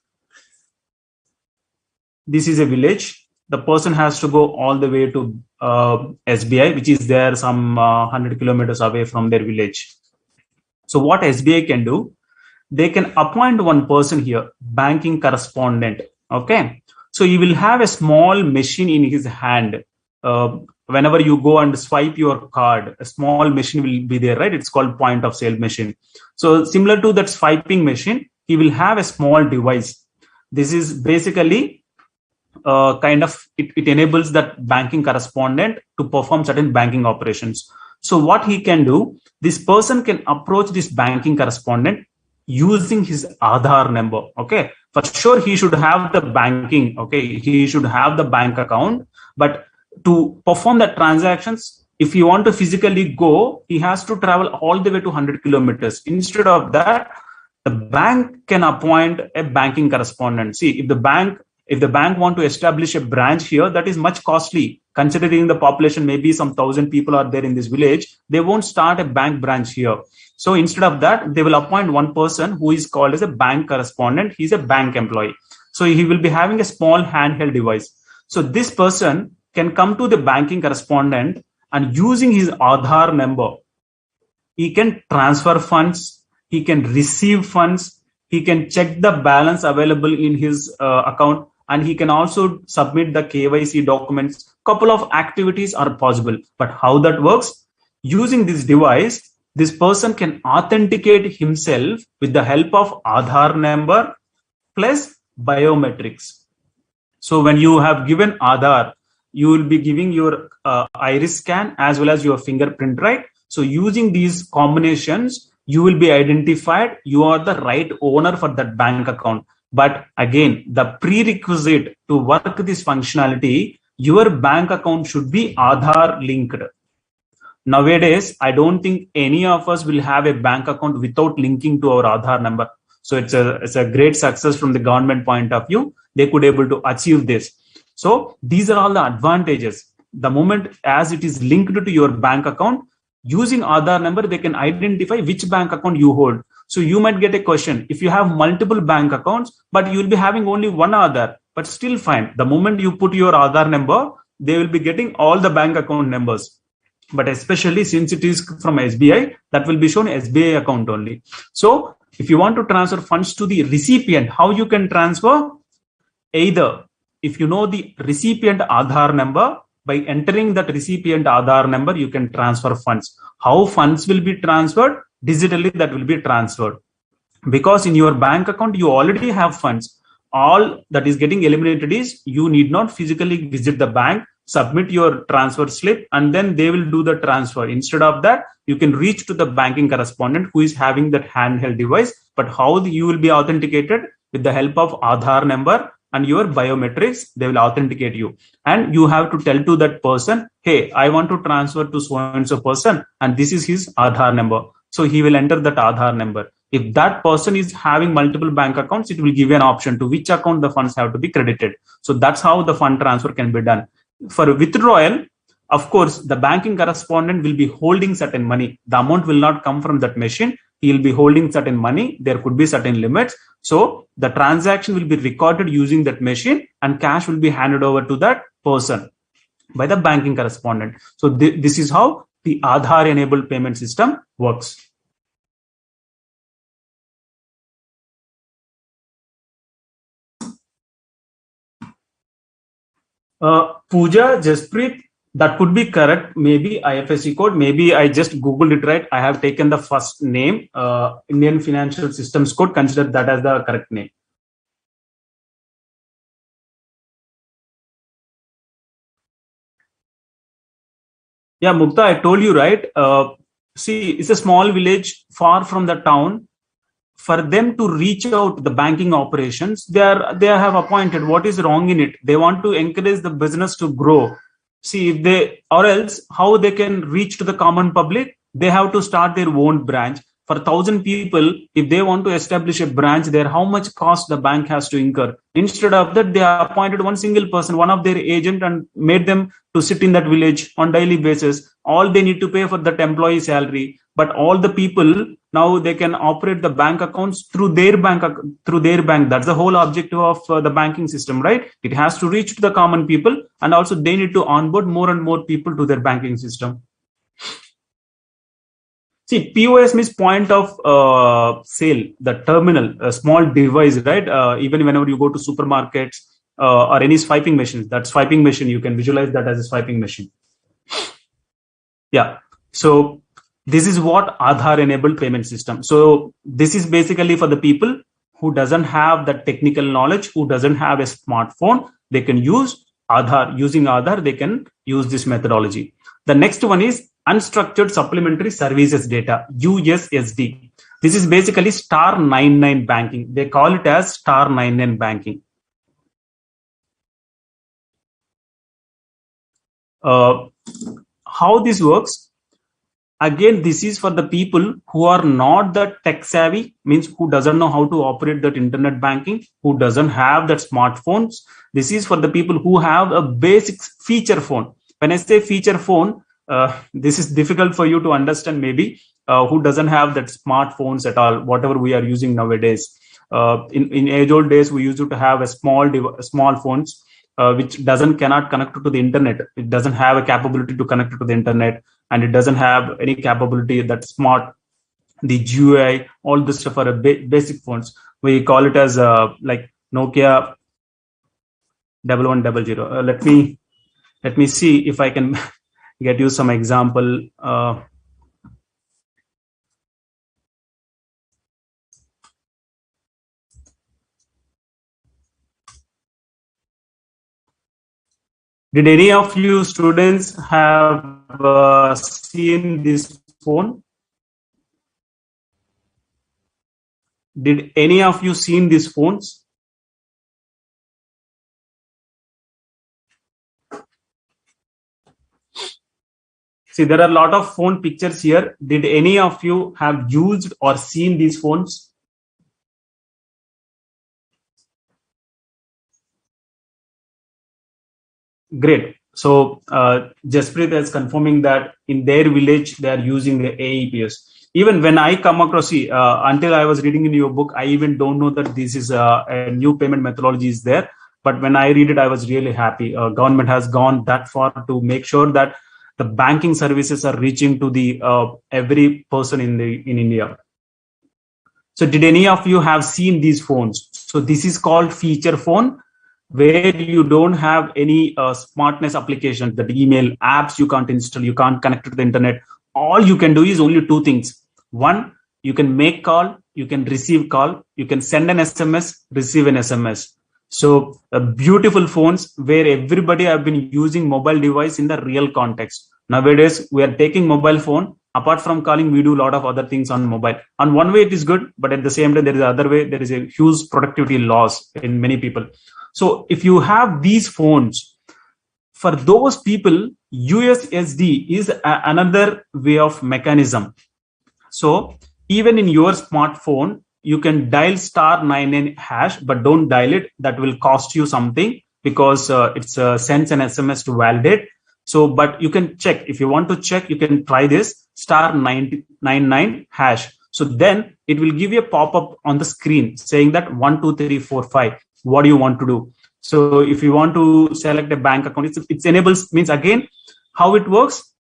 this is a village. The person has to go all the way to SBI, which is there some 100 kilometers away from their village. So what SBI can do, they can appoint one person here, banking correspondent. Okay, so you will have a small machine in his hand. Whenever you go and swipe your card, a small machine will be there, right? It's called point of sale machine. So similar to that swiping machine, he will have a small device. This is basically kind of, it enables that banking correspondent to perform certain banking operations. So what he can do, this person can approach this banking correspondent using his Aadhaar number. Okay, for sure he should have the banking. Okay, he should have the bank account, but to perform the transactions, if you want to physically go, he has to travel all the way to 100 kilometers. Instead of that, the bank can appoint a banking correspondent. See, if the bank want to establish a branch here, that is much costly. Considering the population, maybe some 1,000 people are there in this village, they won't start a bank branch here. So instead of that, they will appoint one person who is called as a bank correspondent. He's a bank employee. So he will be having a small handheld device. So this person can come to the banking correspondent, and using his Aadhaar number, he can transfer funds, he can receive funds, he can check the balance available in his account, and he can also submit the KYC documents. Couple of activities are possible. But how that works? Using this device, this person can authenticate himself with the help of Aadhaar number plus biometrics. So when you have given Aadhaar, you will be giving your iris scan as well as your fingerprint, right? So using these combinations, you will be identified. You are the right owner for that bank account. But again, the prerequisite to work this functionality, your bank account should be Aadhaar linked. Nowadays, I don't think any of us will have a bank account without linking to our Aadhaar number. So it's a great success from the government point of view. They could able to achieve this. So these are all the advantages. The moment as it is linked to your bank account, using Aadhaar number, they can identify which bank account you hold. So you might get a question, if you have multiple bank accounts, but you will be having only one Aadhaar, but still fine. The moment you put your Aadhaar number, they will be getting all the bank account numbers. But especially since it is from SBI, that will be shown SBI account only. So if you want to transfer funds to the recipient, how you can transfer? Either if you know the recipient Aadhaar number, by entering that recipient Aadhaar number, you can transfer funds. How funds will be transferred? Digitally, that will be transferred. Because in your bank account, you already have funds. All that is getting eliminated is you need not physically visit the bank, submit your transfer slip, and then they will do the transfer. Instead of that, you can reach to the banking correspondent who is having that handheld device. But how you will be authenticated? With the help of Aadhaar number and your biometrics, they will authenticate you. And you have to tell to that person, hey, I want to transfer to so-and-so person, and this is his Aadhaar number. So he will enter that Aadhaar number. If that person is having multiple bank accounts, it will give you an option to which account the funds have to be credited. So that's how the fund transfer can be done. For withdrawal, of course, the banking correspondent will be holding certain money. The amount will not come from that machine. He will be holding certain money. There could be certain limits. So the transaction will be recorded using that machine, and cash will be handed over to that person by the banking correspondent. So this is how the Aadhaar enabled payment system works. Pooja, Jasprit, that could be correct. Maybe IFSC code. Maybe I just Googled it right. I have taken the first name, Indian Financial Systems Code. Consider that as the correct name. Yeah, Mukta, I told you right. See, it's a small village far from the town. For them to reach out the banking operations, they have appointed. What is wrong in it? They want to encourage the business to grow. See, if they, or else how they can reach to the common public? They have to start their own branch. For 1,000 people, if they want to establish a branch there, how much cost the bank has to incur? Instead of that, they appointed one single person, one of their agent, and made them to sit in that village on daily basis. All they need to pay for that employee salary, but all the people now they can operate the bank accounts through their bank. That's the whole objective of the banking system, right? It has to reach to the common people, and also they need to onboard more and more people to their banking system. See, POS means point of sale, the terminal, a small device, right? Even whenever you go to supermarkets or any swiping machines, that swiping machine, you can visualize that as a swiping machine. Yeah. So this is what Aadhaar enabled payment system. So this is basically for the people who doesn't have the technical knowledge, who doesn't have a smartphone. They can use Aadhaar. Using Aadhaar, they can use this methodology. The next one is unstructured supplementary services data, USSD. This is basically star 99 banking. They call it as star 99 banking. How this works? Again, this is for the people who are not the tech savvy, means who doesn't know how to operate that internet banking, who doesn't have that smartphones. This is for the people who have a basic feature phone. When I say feature phone, this is difficult for you to understand, maybe who doesn't have that smartphones at all, whatever we are using nowadays. In age old days, we used to have a small phones which cannot connect to the internet. It doesn't have a capability to connect to the internet, and it doesn't have any capability that smart, the GUI, all this stuff are a basic phones. We call it as like Nokia 1100. Let me see if I can get you some example. Did any of you students have seen this phone? Did any of you seen these phones? See, there are a lot of phone pictures here. Did any of you have used or seen these phones? Great. So Jasprit is confirming that in their village, they are using the AEPS. Even when I come across, until I was reading in your book, I even don't know that this is a new payment methodology is there. But when I read it, I was really happy. Government has gone that far to make sure that the banking services are reaching to the every person in India. So did any of you have seen these phones? So this is called feature phone, where you don't have any smartness application, the email apps you can't install, you can't connect to the internet. All you can do is only two things. One, you can make call, you can receive call, you can send an SMS, receive an SMS. So beautiful phones where everybody have been using mobile device in the real context. Nowadays, we are taking mobile phone. Apart from calling, we do a lot of other things on mobile. On one way, it is good, but at the same time, there is another way. There is a huge productivity loss in many people. So if you have these phones, for those people, USSD is another way of mechanism. So even in your smartphone, you can dial star 99 hash, but don't dial it. That will cost you something because it's sends an SMS to validate. So, but you can check. If you want to check, you can try this star 999 hash. So then it will give you a pop-up on the screen saying that 1, 2, 3, 4, 5. What do you want to do? So if you want to select a bank account, it's enables, means again, how it works.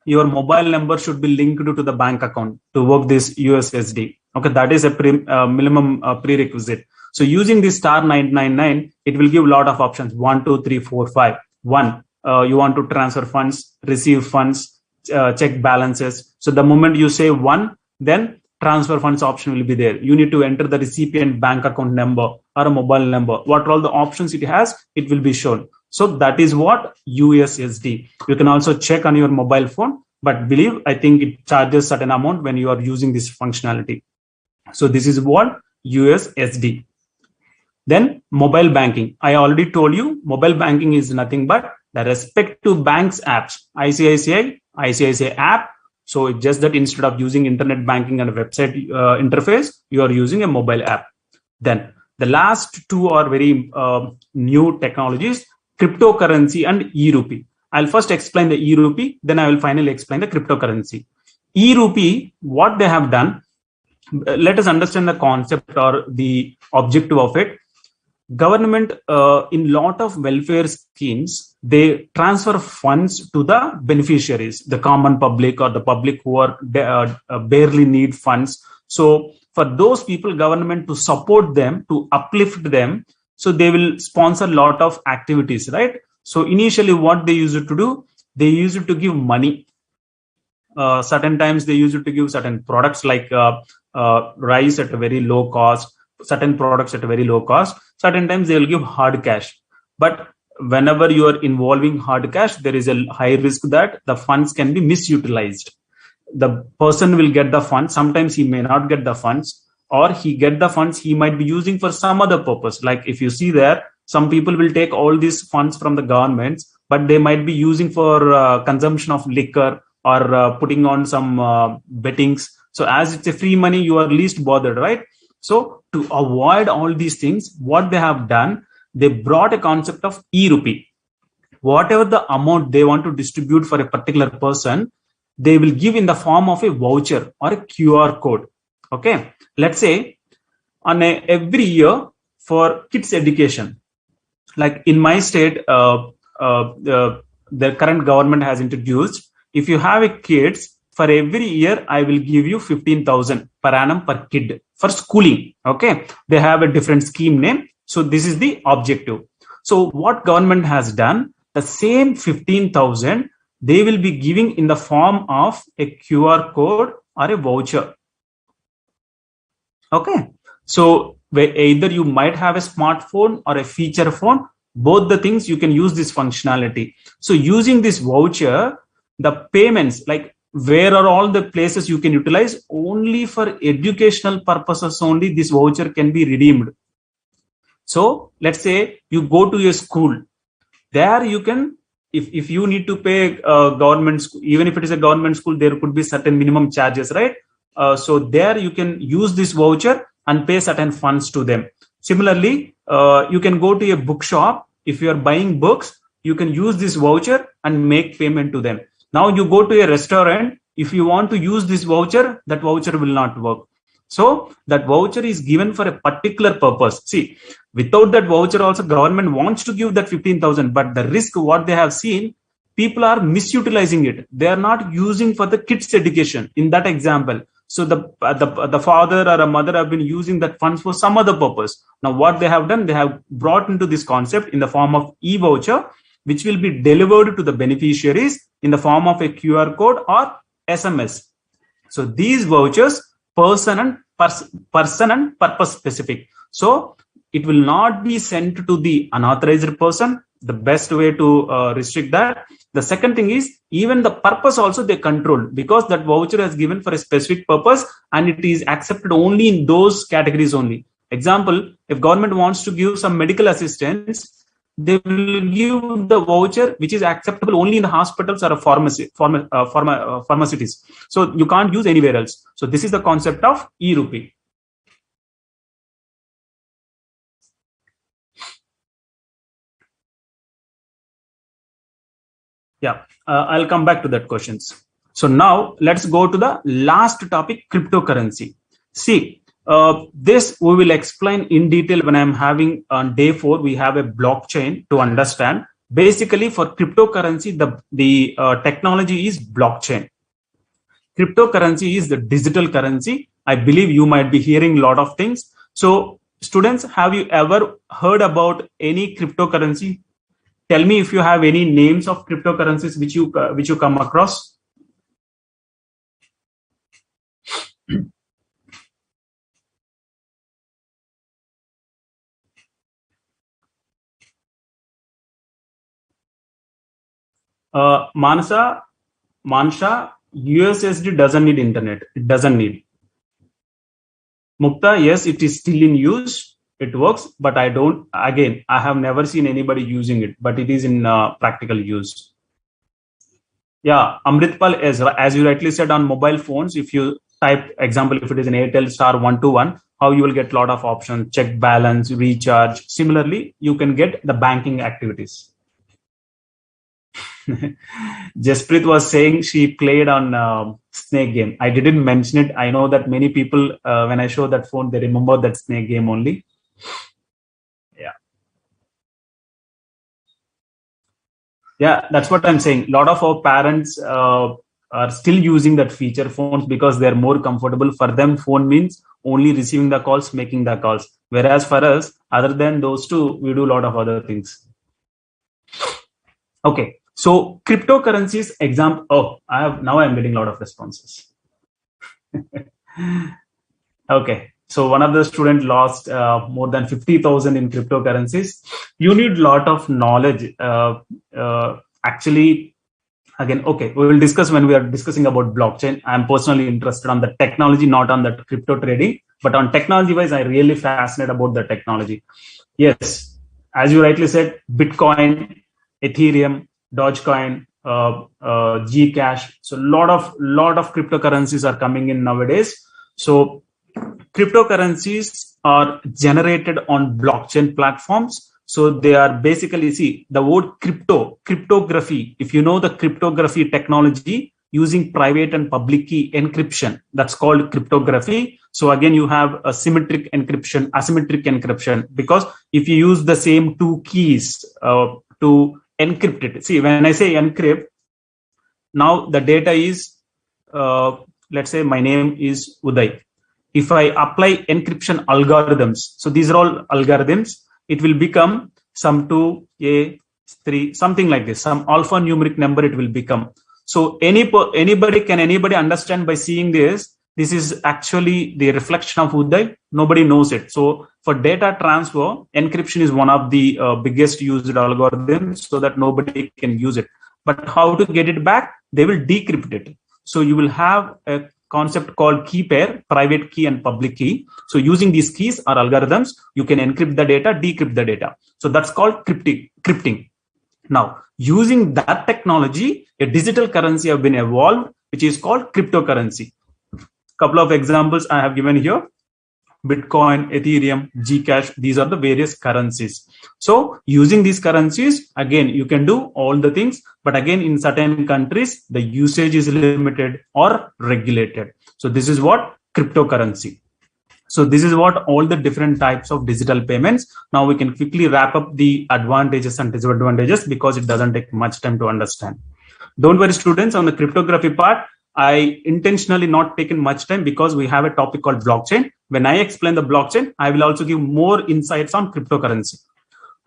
your mobile number should be linked to the bank account to work this USSD. Okay, that is a minimum prerequisite. So using this star 999, it will give a lot of options: 1, 2, 3, 4, 5. 1, you want to transfer funds, receive funds, check balances. So the moment you say 1, then transfer funds option will be there. You need to enter the recipient bank account number or a mobile number. What are all the options it has, it will be shown. So that is what USSD. You can also check on your mobile phone, but I think it charges certain amount when you are using this functionality. So this is what USSD. Then mobile banking. I already told you mobile banking is nothing but the respective bank's apps. ICICI app. So it's just that instead of using internet banking and a website interface, you are using a mobile app. Then the last two are very new technologies: cryptocurrency and e-rupee. I'll first explain the e-rupee, then I will finally explain the cryptocurrency. E-rupee, what they have done, let us understand the concept or the objective of it. Government, in lot of welfare schemes, they transfer funds to the beneficiaries, the common public or the public who are barely need funds. So for those people, government to support them, to uplift them, so they will sponsor a lot of activities, right? So initially what they used to do, they used to give money. Certain times they used to give certain products like rice at a very low cost, certain products at a very low cost. Certain times they will give hard cash. But whenever you are involving hard cash, there is a high risk that the funds can be misutilized. The person will get the funds. Sometimes he may not get the funds, or he get the funds he might be using for some other purpose. Like if you see there, some people will take all these funds from the governments, but they might be using for consumption of liquor or putting on some bettings. So as it's a free money, you are least bothered, right? So to avoid all these things, what they have done, they brought a concept of e-rupee. Whatever the amount they want to distribute for a particular person, they will give in the form of a voucher or a QR code. Okay, let's say on every year for kids education, like in my state, the current government has introduced, if you have a kids, for every year, I will give you 15,000 per annum per kid for schooling. Okay, they have a different scheme name. So this is the objective. So what government has done, the same 15,000, they will be giving in the form of a QR code or a voucher. Okay, so either you might have a smartphone or a feature phone, both the things you can use this functionality. So using this voucher, the payments, like where are all the places you can utilize, only for educational purposes only this voucher can be redeemed. So let's say you go to a school, there you can, if you need to pay government school, even if it is a government school, there could be certain minimum charges, right? So there you can use this voucher and pay certain funds to them. Similarly, you can go to a bookshop. If you are buying books, you can use this voucher and make payment to them. Now you go to a restaurant. If you want to use this voucher, that voucher will not work. So that voucher is given for a particular purpose. See, without that voucher also, government wants to give that 15,000, but the risk what they have seen, people are misutilizing it. They are not using for the kids' education in that example. So the father or a mother have been using that funds for some other purpose. Now what they have done, they have brought into this concept in the form of e-voucher, which will be delivered to the beneficiaries in the form of a QR code or SMS. So these vouchers, person and purpose specific. So it will not be sent to the unauthorized person. The best way to restrict that. The second thing is, even the purpose also they control, because that voucher is given for a specific purpose and it is accepted only in those categories only. Example, if government wants to give some medical assistance, they will give the voucher which is acceptable only in the hospitals or a pharmacies. So you can't use anywhere else. So this is the concept of e-rupee. Yeah, I'll come back to that questions. So now let's go to the last topic, cryptocurrency. See, this we will explain in detail when I'm having on day 4, we have a blockchain to understand. Basically, for cryptocurrency, the technology is blockchain. Cryptocurrency is the digital currency. I believe you might be hearing a lot of things. So, students, have you ever heard about any cryptocurrency? Tell me if you have any names of cryptocurrencies which you come across. Mansha, USSD doesn't need internet. It doesn't need. Mukta, yes, it is still in use. It works, but I have never seen anybody using it, but it is in practical use. Yeah, Amritpal, as you rightly said, on mobile phones, if you type, example, if it is an Airtel star 121, how you will get a lot of options, check balance, recharge. Similarly, you can get the banking activities. Jasprit was saying she played on Snake game. I didn't mention it. I know that many people, when I show that phone, they remember that Snake game only. Yeah, that's what I'm saying. A lot of our parents are still using that feature phones because they're more comfortable. For them, phone means only receiving the calls, making the calls. Whereas for us, other than those two, we do a lot of other things. Okay, so cryptocurrencies example. Oh, I'm getting a lot of responses. Okay, so one of the students lost more than 50,000 in cryptocurrencies. You need a lot of knowledge. Actually, again, okay, we will discuss when we are discussing about blockchain. I'm personally interested on the technology, not on the crypto trading, but on technology wise, I really fascinated about the technology. Yes, as you rightly said, Bitcoin, Ethereum, Dogecoin, Gcash. So lot of cryptocurrencies are coming in nowadays. So cryptocurrencies are generated on blockchain platforms. So they are basically, see, the word cryptography. If you know the cryptography technology using private and public key encryption, that's called cryptography. So again, you have a symmetric encryption, asymmetric encryption, because if you use the same two keys to encrypt it. See, when I say encrypt, now the data is, let's say my name is Uday. If I apply encryption algorithms, so these are all algorithms, it will become some 2A3, something like this, some alphanumeric number it will become. So anybody understand by seeing this? This is actually the reflection of Uday. Nobody knows it. So for data transfer, encryption is one of the biggest used algorithms so that nobody can use it. But how to get it back? They will decrypt it. So you will have a concept called key pair, private key and public key. So using these keys or algorithms, you can encrypt the data, decrypt the data. So that's called crypting. Now, using that technology, a digital currency have been evolved, which is called cryptocurrency. Couple of examples I have given here. Bitcoin, Ethereum, Gcash, these are the various currencies. So using these currencies, again, you can do all the things, but again, in certain countries, the usage is limited or regulated. So this is what cryptocurrency. So this is what all the different types of digital payments. Now we can quickly wrap up the advantages and disadvantages because it doesn't take much time to understand. Don't worry, students, on the cryptography part, I intentionally not taken much time because we have a topic called blockchain. When I explain the blockchain, I will also give more insights on cryptocurrency.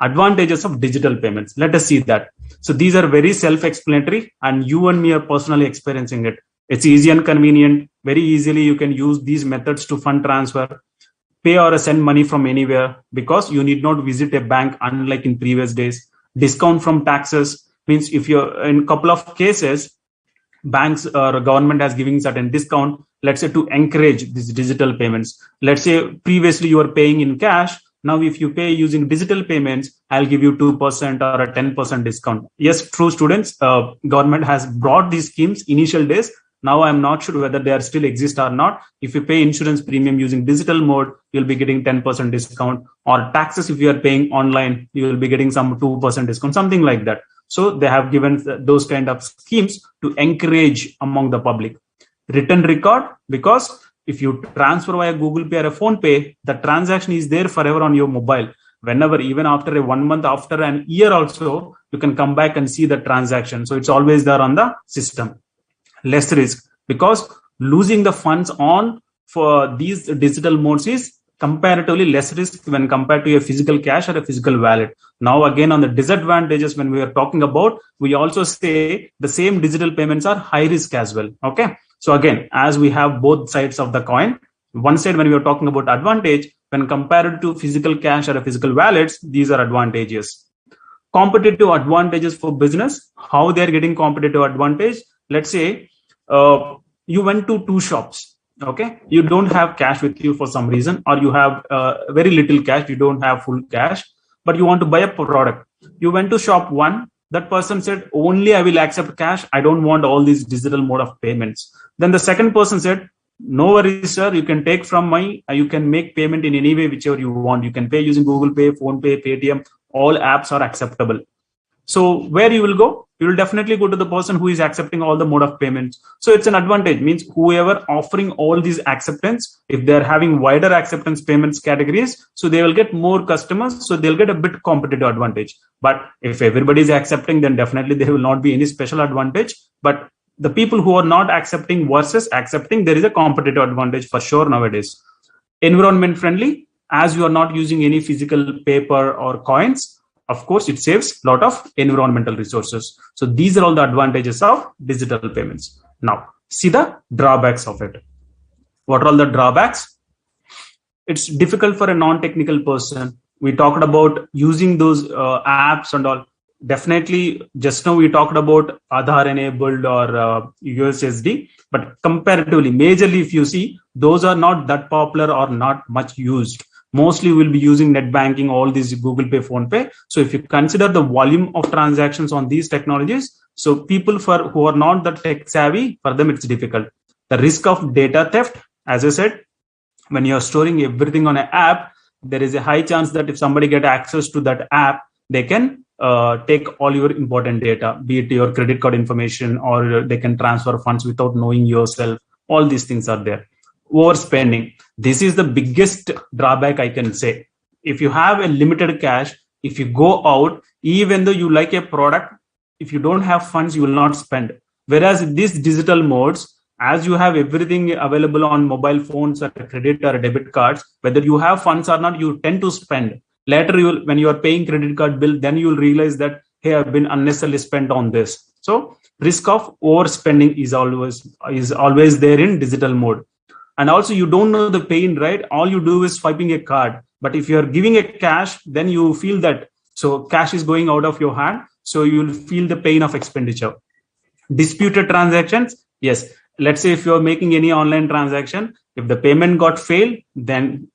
Advantages of digital payments. Let us see that. So these are very self-explanatory and you and me are personally experiencing it. It's easy and convenient. Very easily you can use these methods to fund transfer, pay or send money from anywhere because you need not visit a bank unlike in previous days. Discount from taxes means if you're in a couple of cases, banks or government has giving certain discount, let's say to encourage these digital payments. Let's say previously you were paying in cash. Now, if you pay using digital payments, I'll give you 2% or a 10% discount. Yes, true, students. Government has brought these schemes initial days. Now, I'm not sure whether they are still exist or not. If you pay insurance premium using digital mode, you'll be getting 10% discount, or taxes if you are paying online, you will be getting some 2% discount, something like that. So they have given those kind of schemes to encourage among the public. Written record, because if you transfer via Google Pay or a Phone Pay, the transaction is there forever on your mobile. whenever, even after a 1 month, after an year also, you can come back and see the transaction. So it's always there on the system. Less risk, because losing the funds on for these digital modes is comparatively less risk when compared to a physical cash or a physical wallet. Now again, on the disadvantages, when we are talking about, we also say the same digital payments are high risk as well. Okay, so again, as we have both sides of the coin, one side when we are talking about advantage, when compared to physical cash or a physical wallets, these are advantages. Competitive advantages for business, how they're getting competitive advantage. Let's say you went to two shops. Okay, you don't have cash with you for some reason, or you have very little cash, you don't have full cash, but you want to buy a product. You went to shop one, that person said, only I will accept cash, I don't want all these digital mode of payments. Then the second person said, no worries sir, you can take from my, you can make payment in any way whichever you want, you can pay using Google Pay, Phone Pay, Paytm, all apps are acceptable. So where you will go? You will definitely go to the person who is accepting all the mode of payments. So it's an advantage, means whoever offering all these acceptance, if they're having wider acceptance payments categories, so they will get more customers, so they'll get a bit competitive advantage. But if everybody is accepting, then definitely there will not be any special advantage. But the people who are not accepting versus accepting, there is a competitive advantage for sure nowadays. Environment friendly, as you are not using any physical paper or coins, of course, it saves a lot of environmental resources. So these are all the advantages of digital payments. Now, see the drawbacks of it. What are all the drawbacks? It's difficult for a non-technical person. We talked about using those apps and all. Definitely, just now we talked about Aadhaar enabled or USSD, but comparatively, majorly, if you see, those are not that popular or not much used. Mostly we'll be using net banking, all these Google Pay, Phone Pay. So if you consider the volume of transactions on these technologies, so people who are not that tech savvy, for them it's difficult. The risk of data theft, as I said, when you're storing everything on an app, there is a high chance that if somebody get access to that app, they can take all your important data, be it your credit card information, or they can transfer funds without knowing yourself. All these things are there. Overspending. This is the biggest drawback I can say. If you have a limited cash, if you go out, even though you like a product, if you don't have funds, you will not spend. Whereas these digital modes, as you have everything available on mobile phones or credit or debit cards, whether you have funds or not, you tend to spend. Later, when you are paying credit card bill, then you will realize that, hey, I've been unnecessarily spent on this. So risk of overspending is always there in digital mode. And also you don't know the pain, right? All you do is swiping a card. But if you're giving a cash, then you feel that, so cash is going out of your hand. So you'll feel the pain of expenditure. Disputed transactions. Yes. Let's say if you're making any online transaction, if the payment got failed, then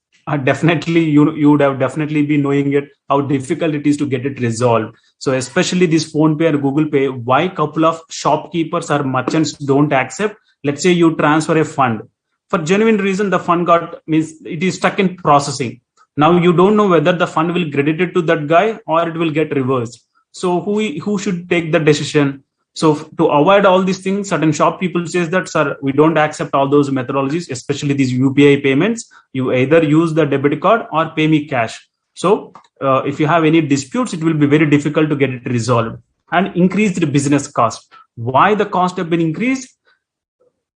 definitely you would have definitely been knowing it, how difficult it is to get it resolved. So especially this Phone Pay or Google Pay, why couple of shopkeepers or merchants don't accept? Let's say you transfer a fund. For genuine reason, the fund means it is stuck in processing. Now you don't know whether the fund will credit it to that guy or it will get reversed. So who should take the decision? So to avoid all these things, certain shop people says that, sir, we don't accept all those methodologies, especially these UPI payments. You either use the debit card or pay me cash. So if you have any disputes, it will be very difficult to get it resolved. And increased business cost. Why the cost have been increased?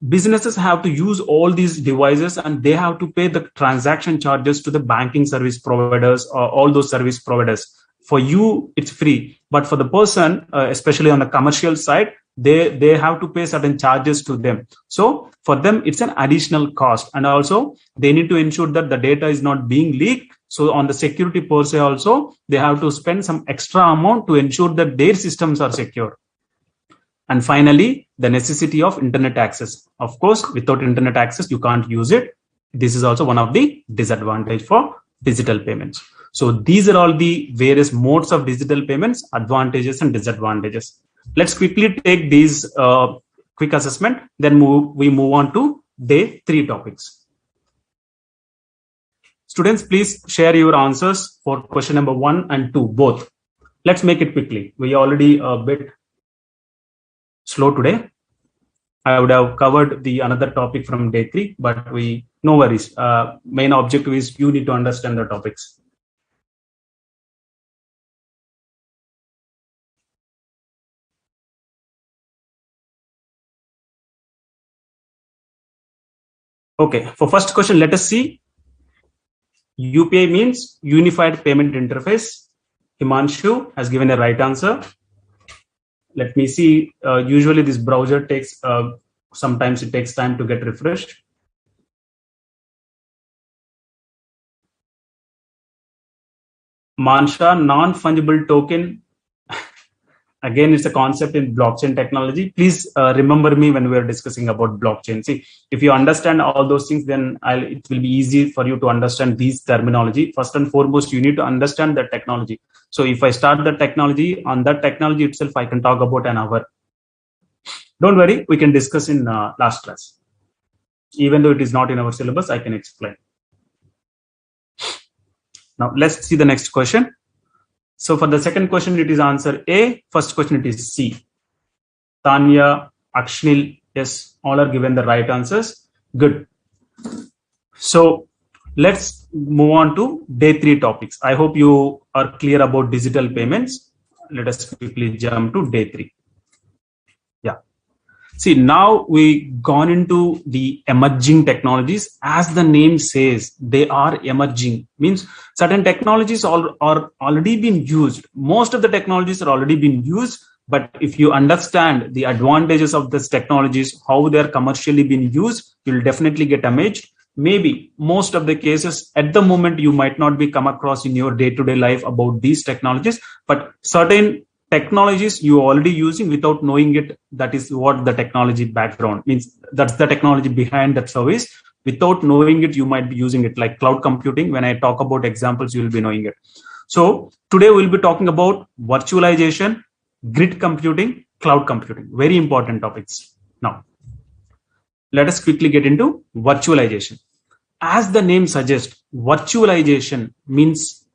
Businesses have to use all these devices and they have to pay the transaction charges to the banking service providers or all those service providers. For you, it's free. But for the person, especially on the commercial side, they have to pay certain charges to them. So for them, it's an additional cost. And also, they need to ensure that the data is not being leaked. So on the security per se also, they have to spend some extra amount to ensure that their systems are secure. And finally, the necessity of internet access. Of course, without internet access, you can't use it. This is also one of the disadvantages for digital payments. So these are all the various modes of digital payments, advantages and disadvantages. Let's quickly take these quick assessment. Then we move on to day 3 topics. Students, please share your answers for question number 1 and 2, both. Let's make it quickly. We are already a bit slow today. I would have covered the another topic from day 3, but no worries. Main objective is you need to understand the topics. Okay, for first question, let us see. UPI means Unified Payment Interface. Himanshu has given a right answer. Let me see. Usually this browser takes, sometimes it takes time to get refreshed. Mansha, non-fungible token. Again, it's a concept in blockchain technology. Please remember me when we're discussing about blockchain. See, if you understand all those things, then it will be easy for you to understand these terminology. First and foremost, you need to understand the technology. So if I start the technology, on that technology itself, I can talk about an hour. Don't worry, we can discuss in last class. Even though it is not in our syllabus, I can explain. Now, let's see the next question. So for the second question, it is answer A. First question, it is C. Tanya, Akshnil, yes, all are given the right answers. Good. So let's move on to day 3 topics. I hope you are clear about digital payments. Let us quickly jump to day 3. Yeah. See, now we gone into the emerging technologies. As the name says, they are emerging. Means certain technologies are already been used. Most of the technologies are already been used. But if you understand the advantages of these technologies, how they're commercially being used, you'll definitely get amazed. Maybe most of the cases at the moment you might not be come across in your day-to-day life about these technologies, but certain technologies you already using without knowing it. That is what the technology background means. That's the technology behind that service. Without knowing it, you might be using it, like cloud computing. When I talk about examples, you will be knowing it. So today we'll be talking about virtualization, grid computing, cloud computing. Very important topics. Now, let us quickly get into virtualization. As the name suggests, virtualization means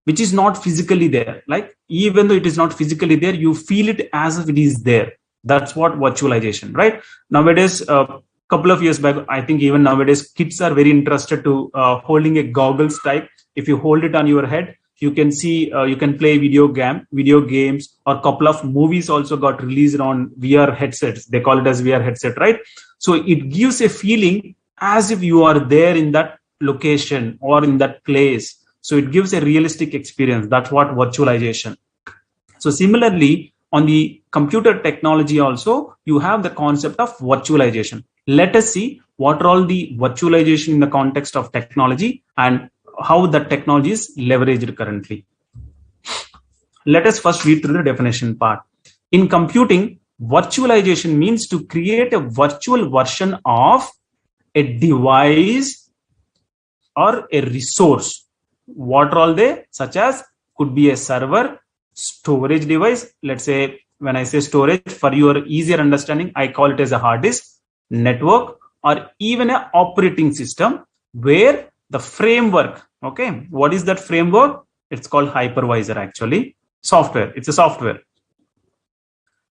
which is not physically there. Like, even though it is not physically there, you feel it as if it is there. That's what virtualization, right? Nowadays, a couple of years back, I think even nowadays, kids are very interested to holding a goggles type. If you hold it on your head, you can see, you can play video games, or a couple of movies also got released on VR headsets. They call it as VR headset, right? So it gives a feeling as if you are there in that location or in that place. So it gives a realistic experience. That's what virtualization. So similarly, on the computer technology also, you have the concept of virtualization. Let us see what are all the virtualization in the context of technology and how the technology is leveraged currently. Let us first read through the definition part. In computing, virtualization means to create a virtual version of a device or a resource. What are all they? Such as could be a server, storage device. Let's say when I say storage, for your easier understanding, I call it as a hard disk, network, or even an operating system where the framework. Okay, what is that framework? It's called hypervisor, actually. Software. It's a software.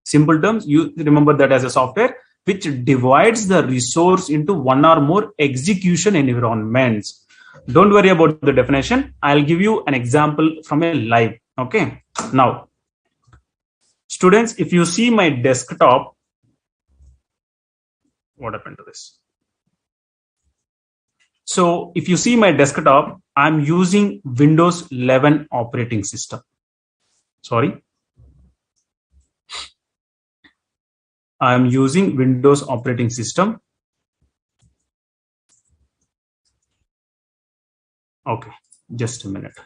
Simple terms, you remember that as a software which divides the resource into one or more execution environments. Don't worry about the definition. I'll give you an example from a live. Okay. Now, students, if you see my desktop, what happened to this? So if you see my desktop, I'm using Windows 11 operating system. Sorry. I'm using Windows operating system. Okay, just a minute.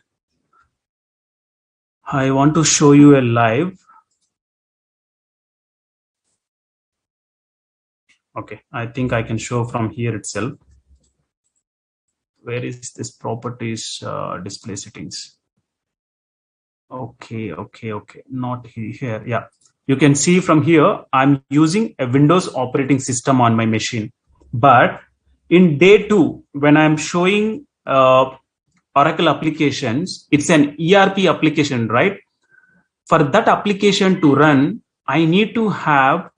I want to show you a live. Okay, I think I can show from here itself. Where is this properties display settings? Okay. Not here. Yeah, you can see from here, I'm using a Windows operating system on my machine. But in day 2, when I'm showing Oracle applications, it's an ERP application, right? For that application to run, I need to have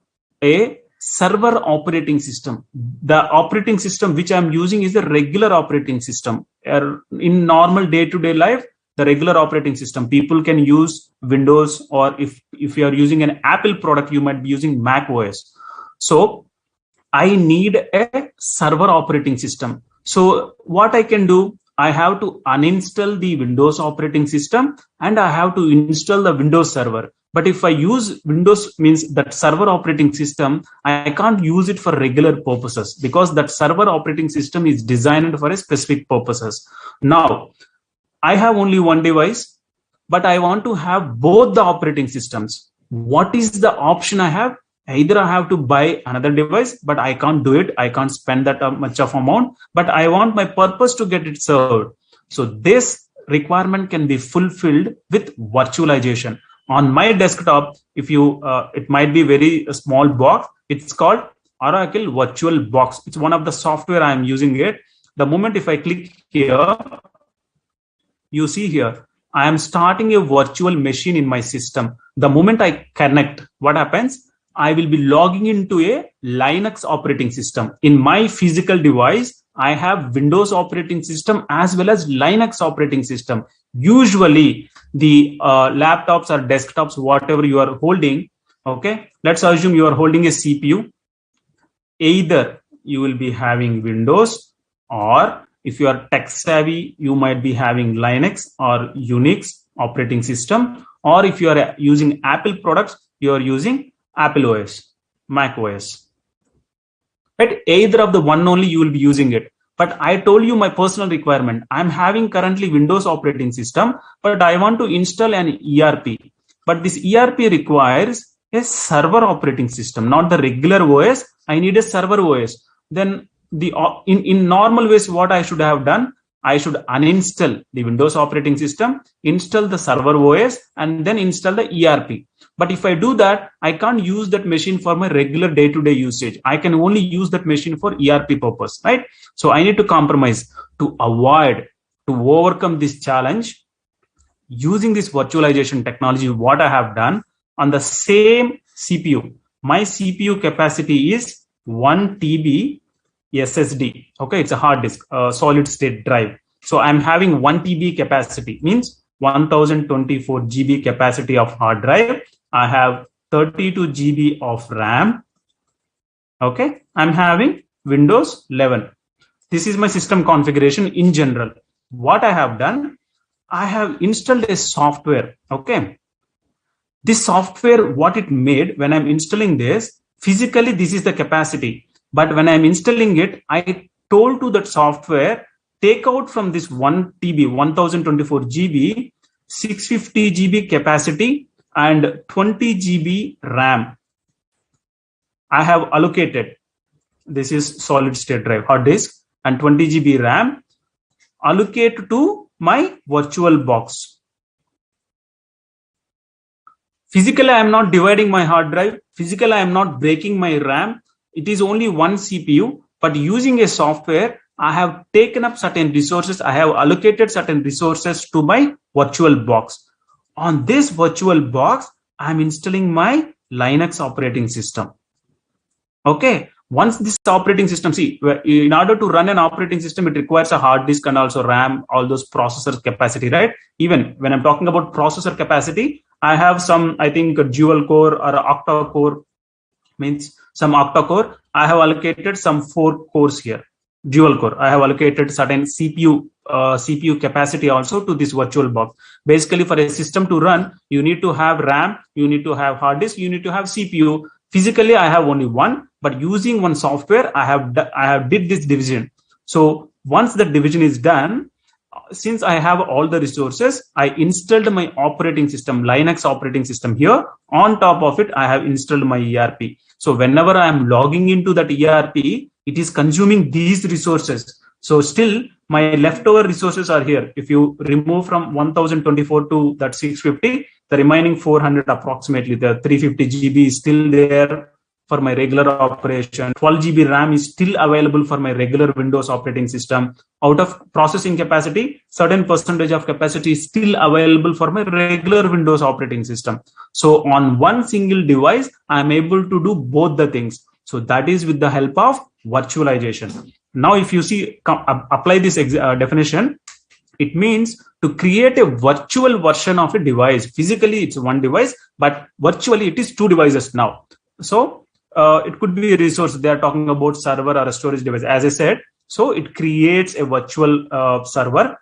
a server operating system. The operating system which I'm using is a regular operating system. In normal day-to-day life, the regular operating system, people can use Windows, or if you are using an Apple product, you might be using Mac OS. So I need a server operating system. So what I can do, I have to uninstall the Windows operating system and I have to install the Windows server. But if I use Windows, means that server operating system, I can't use it for regular purposes because that server operating system is designed for a specific purposes. Now, I have only one device, but I want to have both the operating systems. What is the option I have? Either I have to buy another device, but I can't do it. I can't spend that much of amount, but I want my purpose to get it served. So this requirement can be fulfilled with virtualization. On my desktop, if you, it might be very small box. It's called Oracle Virtual Box. It's one of the software I am using it. The moment if I click here, you see here, I am starting a virtual machine in my system. The moment I connect, what happens? I will be logging into a Linux operating system. In my physical device, I have Windows operating system as well as Linux operating system. Usually the laptops or desktops, whatever you are holding, okay, let's assume you are holding a CPU. Either you will be having Windows, or if you are tech savvy, you might be having Linux or Unix operating system, or if you are using Apple products, you are using Apple OS, Mac OS. Right? Either of the one only you will be using it. But I told you my personal requirement. I'm having currently Windows operating system, but I want to install an ERP. But this ERP requires a server operating system, not the regular OS. I need a server OS. Then the in normal ways, what I should have done, I should uninstall the Windows operating system, install the server OS, and then install the ERP. But if I do that, I can't use that machine for my regular day-to-day usage. I can only use that machine for ERP purpose, right? So I need to compromise to overcome this challenge. Using this virtualization technology, what I have done on the same CPU, my CPU capacity is 1 TB SSD. Okay, it's a hard disk, solid state drive. So I'm having 1 TB capacity, means 1024 GB capacity of hard drive. I have 32 GB of RAM. Okay, I'm having Windows 11. This is my system configuration in general. What I have done, I have installed a software. Okay, this software, what it made when I'm installing this, physically this is the capacity. But when I'm installing it, I told to that software, take out from this 1 TB, 1024 GB, 650 GB capacity and 20 GB RAM. I have allocated, this is solid state drive, hard disk, and 20 GB RAM, allocate to my virtual box. Physically, I am not dividing my hard drive. Physically, I am not breaking my RAM. It is only one CPU, but using a software, I have taken up certain resources. I have allocated certain resources to my virtual box. On this virtual box, I'm installing my Linux operating system. Okay. Once this operating system, see, in order to run an operating system, it requires a hard disk and also RAM, all those processor capacity, right? Even when I'm talking about processor capacity, I have some, I think, a dual core or a octa core, means some octa core. I have allocated some 4 cores here, dual core. I have allocated certain CPU capacity also to this virtual box. Basically, for a system to run, you need to have RAM, you need to have hard disk, you need to have CPU. Physically, I have only one, but using one software, I have did this division. So once the division is done, since I have all the resources, I installed my operating system, Linux operating system here. On top of it, I have installed my ERP. So whenever I am logging into that ERP, it is consuming these resources. So still my leftover resources are here. If you remove from 1024 to that 650, the remaining 400 approximately, the 350 GB is still there for my regular operation. 12 GB RAM is still available for my regular Windows operating system. Out of processing capacity, certain percentage of capacity is still available for my regular Windows operating system. So on one single device, I'm able to do both the things. So that is with the help of virtualization. Now, if you see, apply this definition, it means to create a virtual version of a device. Physically, it's one device, but virtually it is 2 devices now. So it could be a resource. They are talking about server or a storage device. As I said, so it creates a virtual server,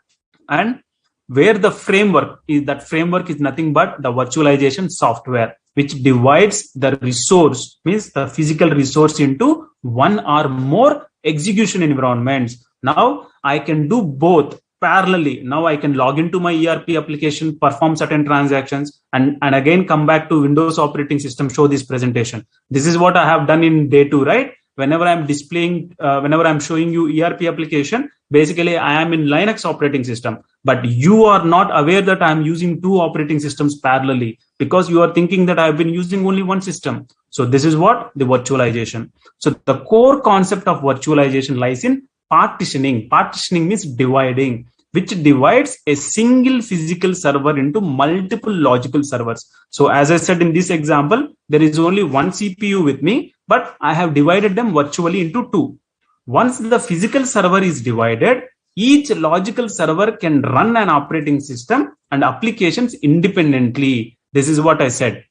and where the framework is, that framework is nothing but the virtualization software, which divides the resource, means the physical resource, into one or more execution environments. Now I can do both parallelly. Now I can log into my ERP application, perform certain transactions, and again come back to Windows operating system, show this presentation. This is what I have done in day 2, right? Whenever I'm displaying, whenever I'm showing you ERP application, basically I am in Linux operating system, but you are not aware that I'm using 2 operating systems parallelly, because you are thinking that I've been using only one system. So this is what the virtualization. So the core concept of virtualization lies in partitioning. Partitioning means dividing, which divides a single physical server into multiple logical servers. So as I said in this example, there is only one CPU with me, but I have divided them virtually into 2. Once the physical server is divided, each logical server can run an operating system and applications independently. This is what I said.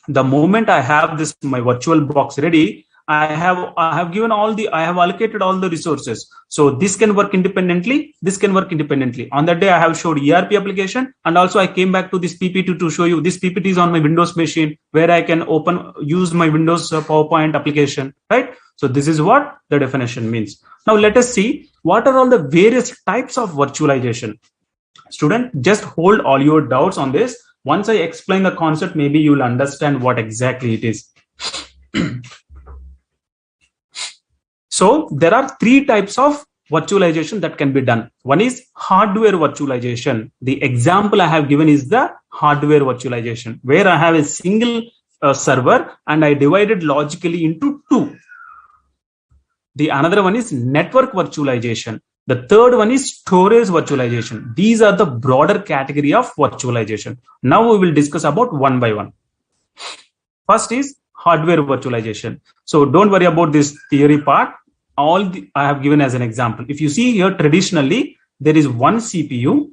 The moment I have this, my virtual box ready, I have allocated all the resources. So this can work independently, this can work independently. On that day, I have showed ERP application, and also I came back to this PPT to show you this PPT is on my Windows machine, where I can use my Windows PowerPoint application, right? So this is what the definition means. Now let us see what are all the various types of virtualization. Student, just hold all your doubts on this. Once I explain the concept, maybe you will understand what exactly it is. So there are 3 types of virtualization that can be done. One is hardware virtualization. The example I have given is the hardware virtualization, where I have a single server and I divided logically into 2. The another one is network virtualization. The third one is storage virtualization. These are the broader category of virtualization. Now we will discuss about one by one. First is hardware virtualization. So don't worry about this theory part. I have given as an example. If you see here, traditionally, there is one CPU.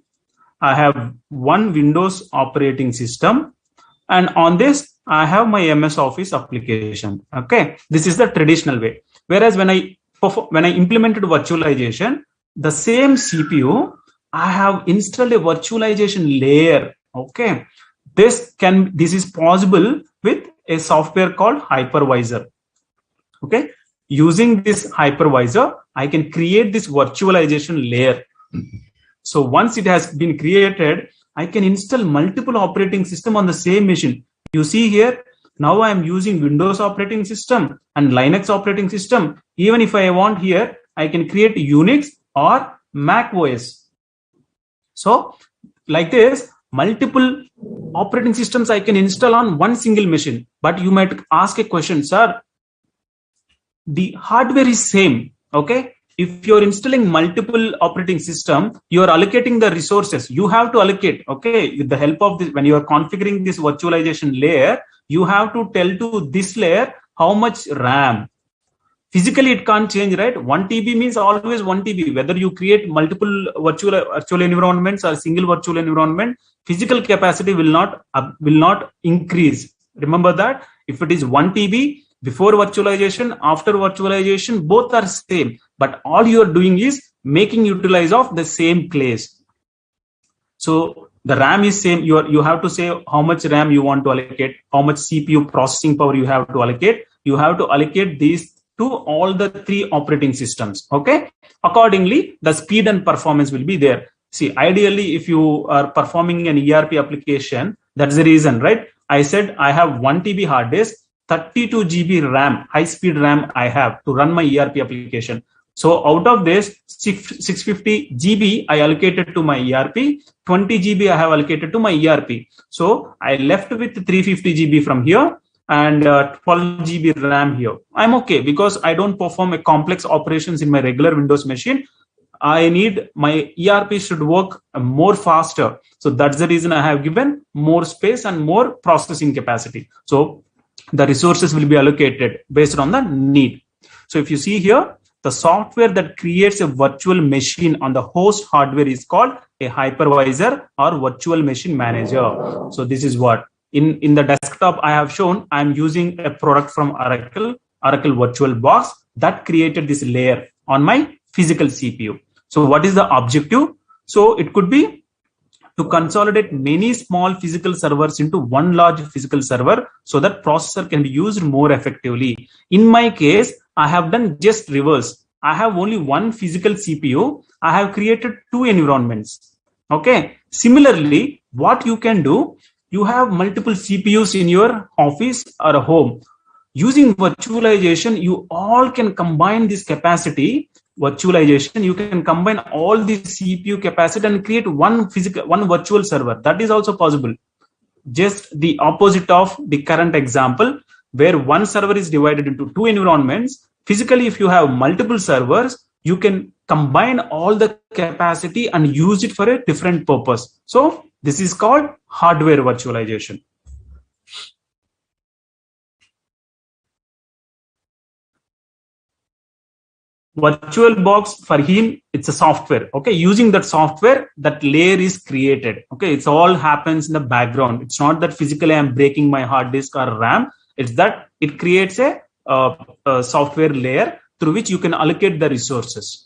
I have one Windows operating system. And on this, I have my MS Office application. Okay. This is the traditional way. Whereas when I implemented virtualization, the same CPU, I have installed a virtualization layer. Okay. This is possible with a software called hypervisor. Okay. Using this hypervisor, I can create this virtualization layer. So once it has been created, I can install multiple operating systems on the same machine. You see here, now I am using Windows operating system and Linux operating system. Even if I want here, I can create Unix or Mac OS. So like this, multiple operating systems I can install on one single machine. But you might ask a question, sir, the hardware is same. Okay. If you're installing multiple operating system, you're allocating the resources. You have to allocate. Okay. With the help of this, when you are configuring this virtualization layer, you have to tell to this layer how much RAM. Physically, it can't change, right? 1 TB means always 1 TB. Whether you create multiple virtual environments or single virtual environment, physical capacity will not increase. Remember that if it is 1 TB, before virtualization, after virtualization, both are same. But all you are doing is making utilize of the same place. So the RAM is same. You have to say how much RAM you want to allocate, how much CPU processing power you have to allocate. You have to allocate these to all the 3 operating systems. Okay. Accordingly, the speed and performance will be there. See, ideally, if you are performing an ERP application, that's the reason, right? I said I have 1 TB hard disk, 32 GB RAM, high speed RAM I have to run my ERP application. So out of this, 650 GB I allocated to my ERP, 20 GB I have allocated to my ERP. So I left with 350 GB from here and 12 GB RAM here. I'm okay because I don't perform a complex operations in my regular Windows machine. I need my ERP should work more faster. So that's the reason I have given more space and more processing capacity. So the resources will be allocated based on the need. So if you see here, the software that creates a virtual machine on the host hardware is called a hypervisor or virtual machine manager. So this is what in the desktop I have shown. I'm using a product from Oracle, Oracle VirtualBox that created this layer on my physical CPU. So what is the objective? So it could be to consolidate many small physical servers into one large physical server so that processor can be used more effectively. In my case, I have done just reverse. I have only one physical CPU. I have created two environments. Okay. Similarly, what you can do, you have multiple CPUs in your office or a home. Using virtualization, you all can combine this capacity. Virtualization, you can combine all the CPU capacity and create one virtual server. That is also possible. Just the opposite of the current example, where one server is divided into two environments. Physically, if you have multiple servers, you can combine all the capacity and use it for a different purpose. So this is called hardware virtualization. VirtualBox, for him, it's a software. Okay, using that software, that layer is created. Okay, it's all happens in the background. It's not that physically I'm breaking my hard disk or RAM. It's that it creates a software layer through which you can allocate the resources.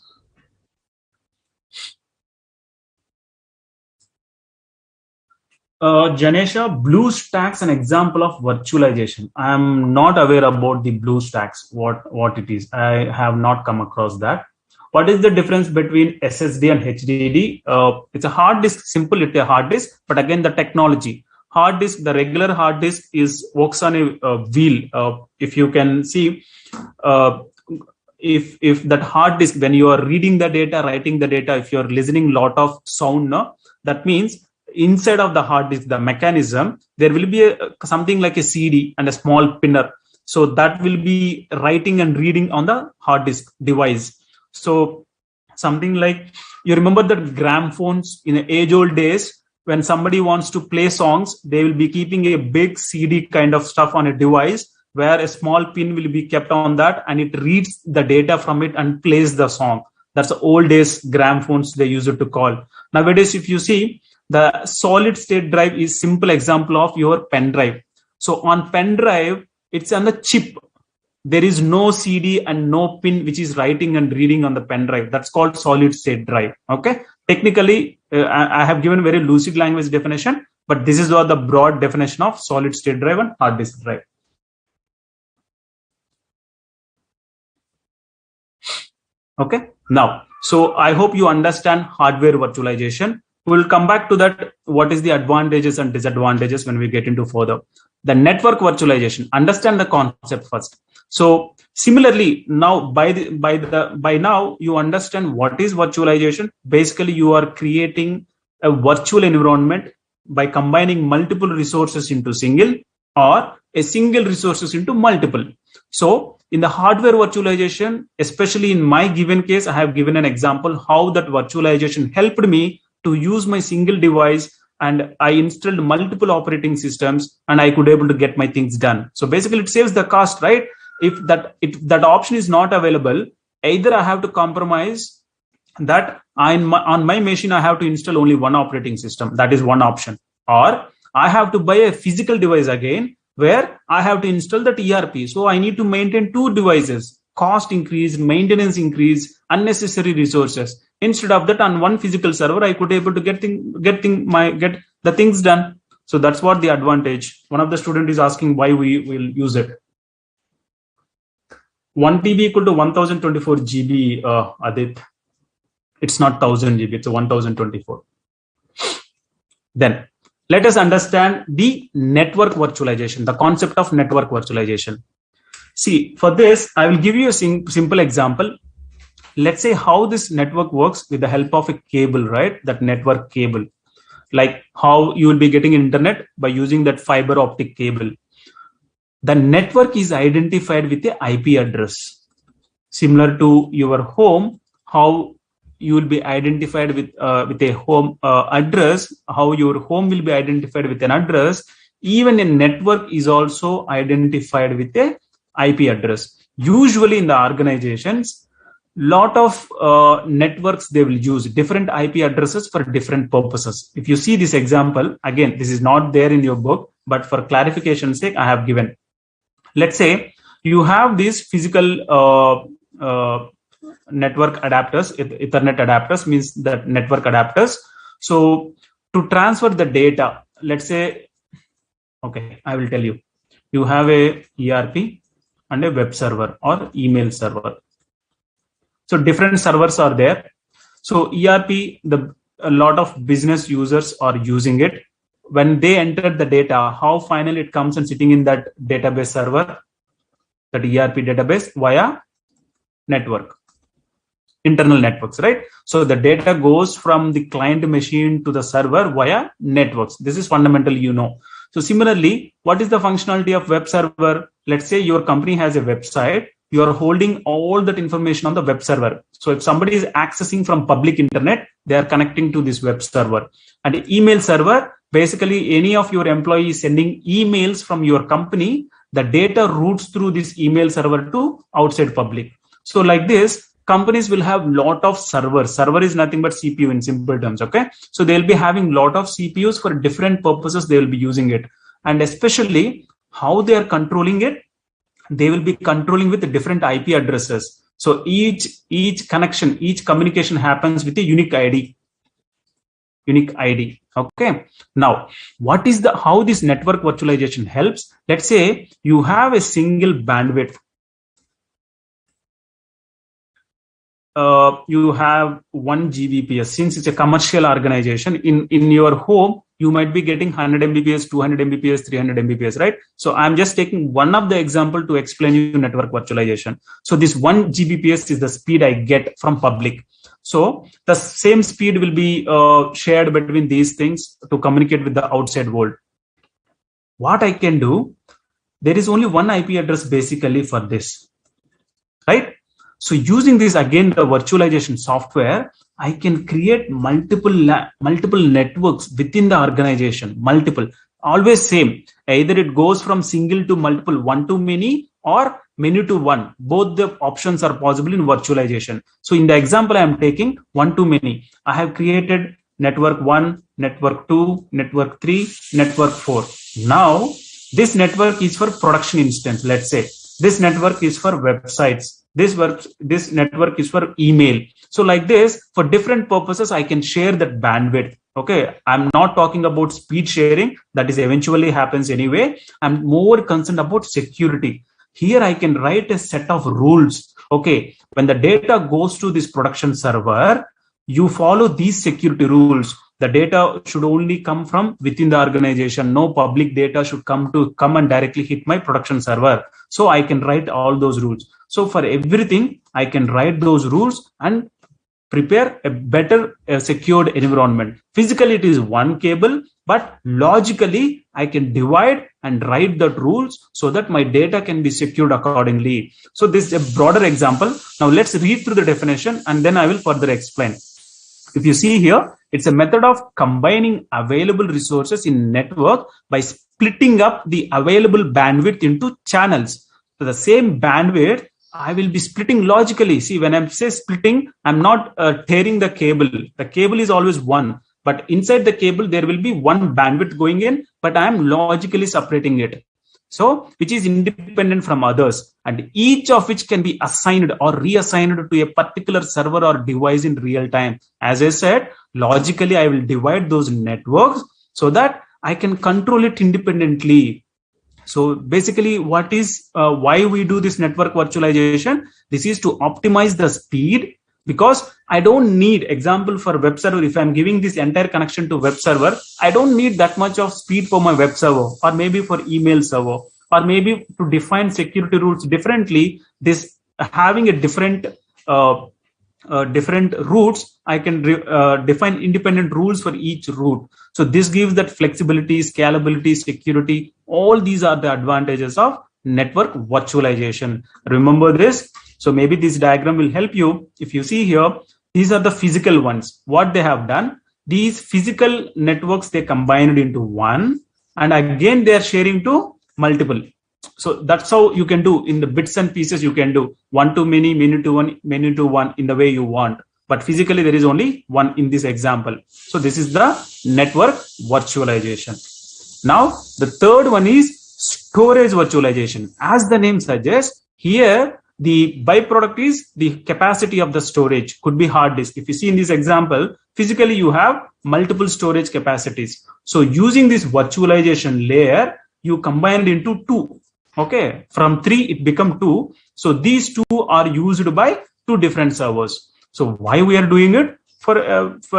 Janesha, BlueStacks an example of virtualization. I am not aware about the BlueStacks, what it is. I have not come across that. What is the difference between SSD and HDD? It's a hard disk, simple, it's a hard disk, but again, the technology. Hard disk, the regular hard disk works on a wheel. If you can see, if that hard disk, when you are reading the data, writing the data, if you're listening lot of sound, that means inside of the hard disk, the mechanism, there will be something like a CD and a small pinner. So that will be writing and reading on the hard disk device. So something like, you remember that gramophones in the age-old days, when somebody wants to play songs, they will be keeping a big CD kind of stuff on a device where a small pin will be kept on that and it reads the data from it and plays the song. That's the old days gramophones they used to call. Nowadays, if you see, the solid state drive is simple example of your pen drive. So on pen drive, it's on the chip. There is no CD and no pin which is writing and reading on the pen drive. That's called solid state drive. Okay. Technically, I have given very lucid language definition, but this is what the broad definition of solid state drive and hard disk drive. Okay. Now, so I hope you understand hardware virtualization. We'll come back to that. What is the advantages and disadvantages when we get into further. The network virtualization, understand the concept first. So similarly, now by now you understand what is virtualization. Basically, you are creating a virtual environment by combining multiple resources into single or a single resources into multiple. So in the hardware virtualization, especially in my given case, I have given an example how that virtualization helped me to use my single device, and I installed multiple operating systems and I could able to get my things done. So basically it saves the cost, right? If that option is not available, either I have to compromise that on my machine, I have to install only one operating system. That is one option. Or I have to buy a physical device again, where I have to install that ERP. So I need to maintain two devices, cost increase, maintenance increase, unnecessary resources. Instead of that, on one physical server, I could able to get the things done. So that's what the advantage. One of the student is asking why we will use it. 1 TB equal to 1024 GB, Adit. It's not 1000 GB, it's a 1024. Then let us understand the network virtualization, the concept of network virtualization. See, for this, I will give you a simple example. Let's say how this network works with the help of a cable, right? That network cable, like how you will be getting internet by using that fiber optic cable. The network is identified with the IP address. Similar to your home, how you will be identified with a home address, how your home will be identified with an address. Even a network is also identified with a IP address. Usually in the organizations, lot of networks, they will use different IP addresses for different purposes. If you see this example, again, this is not there in your book, but for clarification's sake, I have given. Let's say you have these physical network adapters. Ethernet adapters means that network adapters. So to transfer the data, let's say, okay, I will tell you, you have a ERP and a web server or email server. So different servers are there. So ERP, a lot of business users are using it. When they enter the data, how finally it comes and sitting in that database server, that ERP database via network, internal networks, right? So the data goes from the client machine to the server via networks. This is fundamental, you know. So similarly, what is the functionality of web server? Let's say your company has a website. You are holding all that information on the web server. So if somebody is accessing from public internet, they are connecting to this web server. And email server, basically any of your employees sending emails from your company, the data routes through this email server to outside public. So like this, companies will have lot of servers. Server is nothing but CPU in simple terms, okay? So they'll be having lot of CPUs for different purposes. They will be using it. And especially how they are controlling it, they will be controlling with the different IP addresses. So each connection, each communication happens with a unique ID. Okay. Now, what is how this network virtualization helps? Let's say you have a single bandwidth. You have 1 Gbps. Since it's a commercial organization, in your home, you might be getting 100 Mbps, 200 Mbps, 300 Mbps, right? So I'm just taking one of the example to explain you network virtualization. So this 1 Gbps is the speed I get from public. So the same speed will be shared between these things to communicate with the outside world. What I can do, there is only one IP address basically for this, right? So using this, again, the virtualization software, I can create multiple networks within the organization, multiple, always same. Either it goes from single to multiple, one to many, or many to one. Both the options are possible in virtualization. So in the example I am taking, one to many, I have created network 1, network 2, network 3, network 4. Now, this network is for production instance, let's say. This network is for websites. This network is for email. So like this, for different purposes, I can share that bandwidth. Okay, I'm not talking about speed sharing. That is eventually happens anyway. I'm more concerned about security. Here I can write a set of rules. Okay, when the data goes to this production server, you follow these security rules. The data should only come from within the organization. No public data should come and directly hit my production server. So I can write all those rules. So for everything, I can write those rules and prepare a better secured environment. Physically, it is one cable, but logically, I can divide and write the rules so that my data can be secured accordingly. So this is a broader example. Now let's read through the definition and then I will further explain. If you see here, it's a method of combining available resources in network by splitting up the available bandwidth into channels. So the same bandwidth, I will be splitting logically. See, when I say splitting, I'm not tearing the cable. The cable is always one, but inside the cable, there will be one bandwidth going in, but I'm logically separating it. So, which is independent from others, and each of which can be assigned or reassigned to a particular server or device in real time. As I said, logically, I will divide those networks so that I can control it independently. So basically, what is why we do this network virtualization? This is to optimize the speed, because I don't need, example for web server, if I'm giving this entire connection to web server, I don't need that much of speed for my web server, or maybe for email server, or maybe to define security rules differently. This having a different routes, I can define independent rules for each route. So this gives that flexibility, scalability, security. All these are the advantages of network virtualization. Remember this. So maybe this diagram will help you. If you see here, these are the physical ones. What they have done, these physical networks, they combined into one, and again, they are sharing to multiple. So that's how you can do in the bits and pieces. You can do one to many, many to one, many to one in the way you want. But physically, there is only one in this example. So this is the network virtualization. Now, the third one is storage virtualization. As the name suggests, here the byproduct is the capacity of the storage. Could be hard disk. If you see in this example, physically you have multiple storage capacities. So using this virtualization layer, you combine it into two. Okay, from 3 it become 2. So these two are used by two different servers. So why we are doing it? For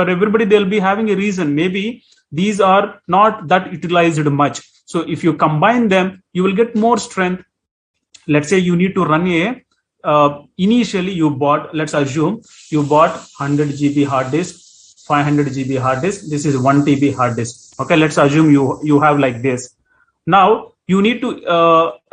everybody, they'll be having a reason. Maybe these are not that utilized much. So if you combine them, you will get more strength. Let's say you need to run a initially you bought, let's assume you bought 100 GB hard disk, 500 GB hard disk. This is 1 TB hard disk. Okay, let's assume you have like this. Now you need to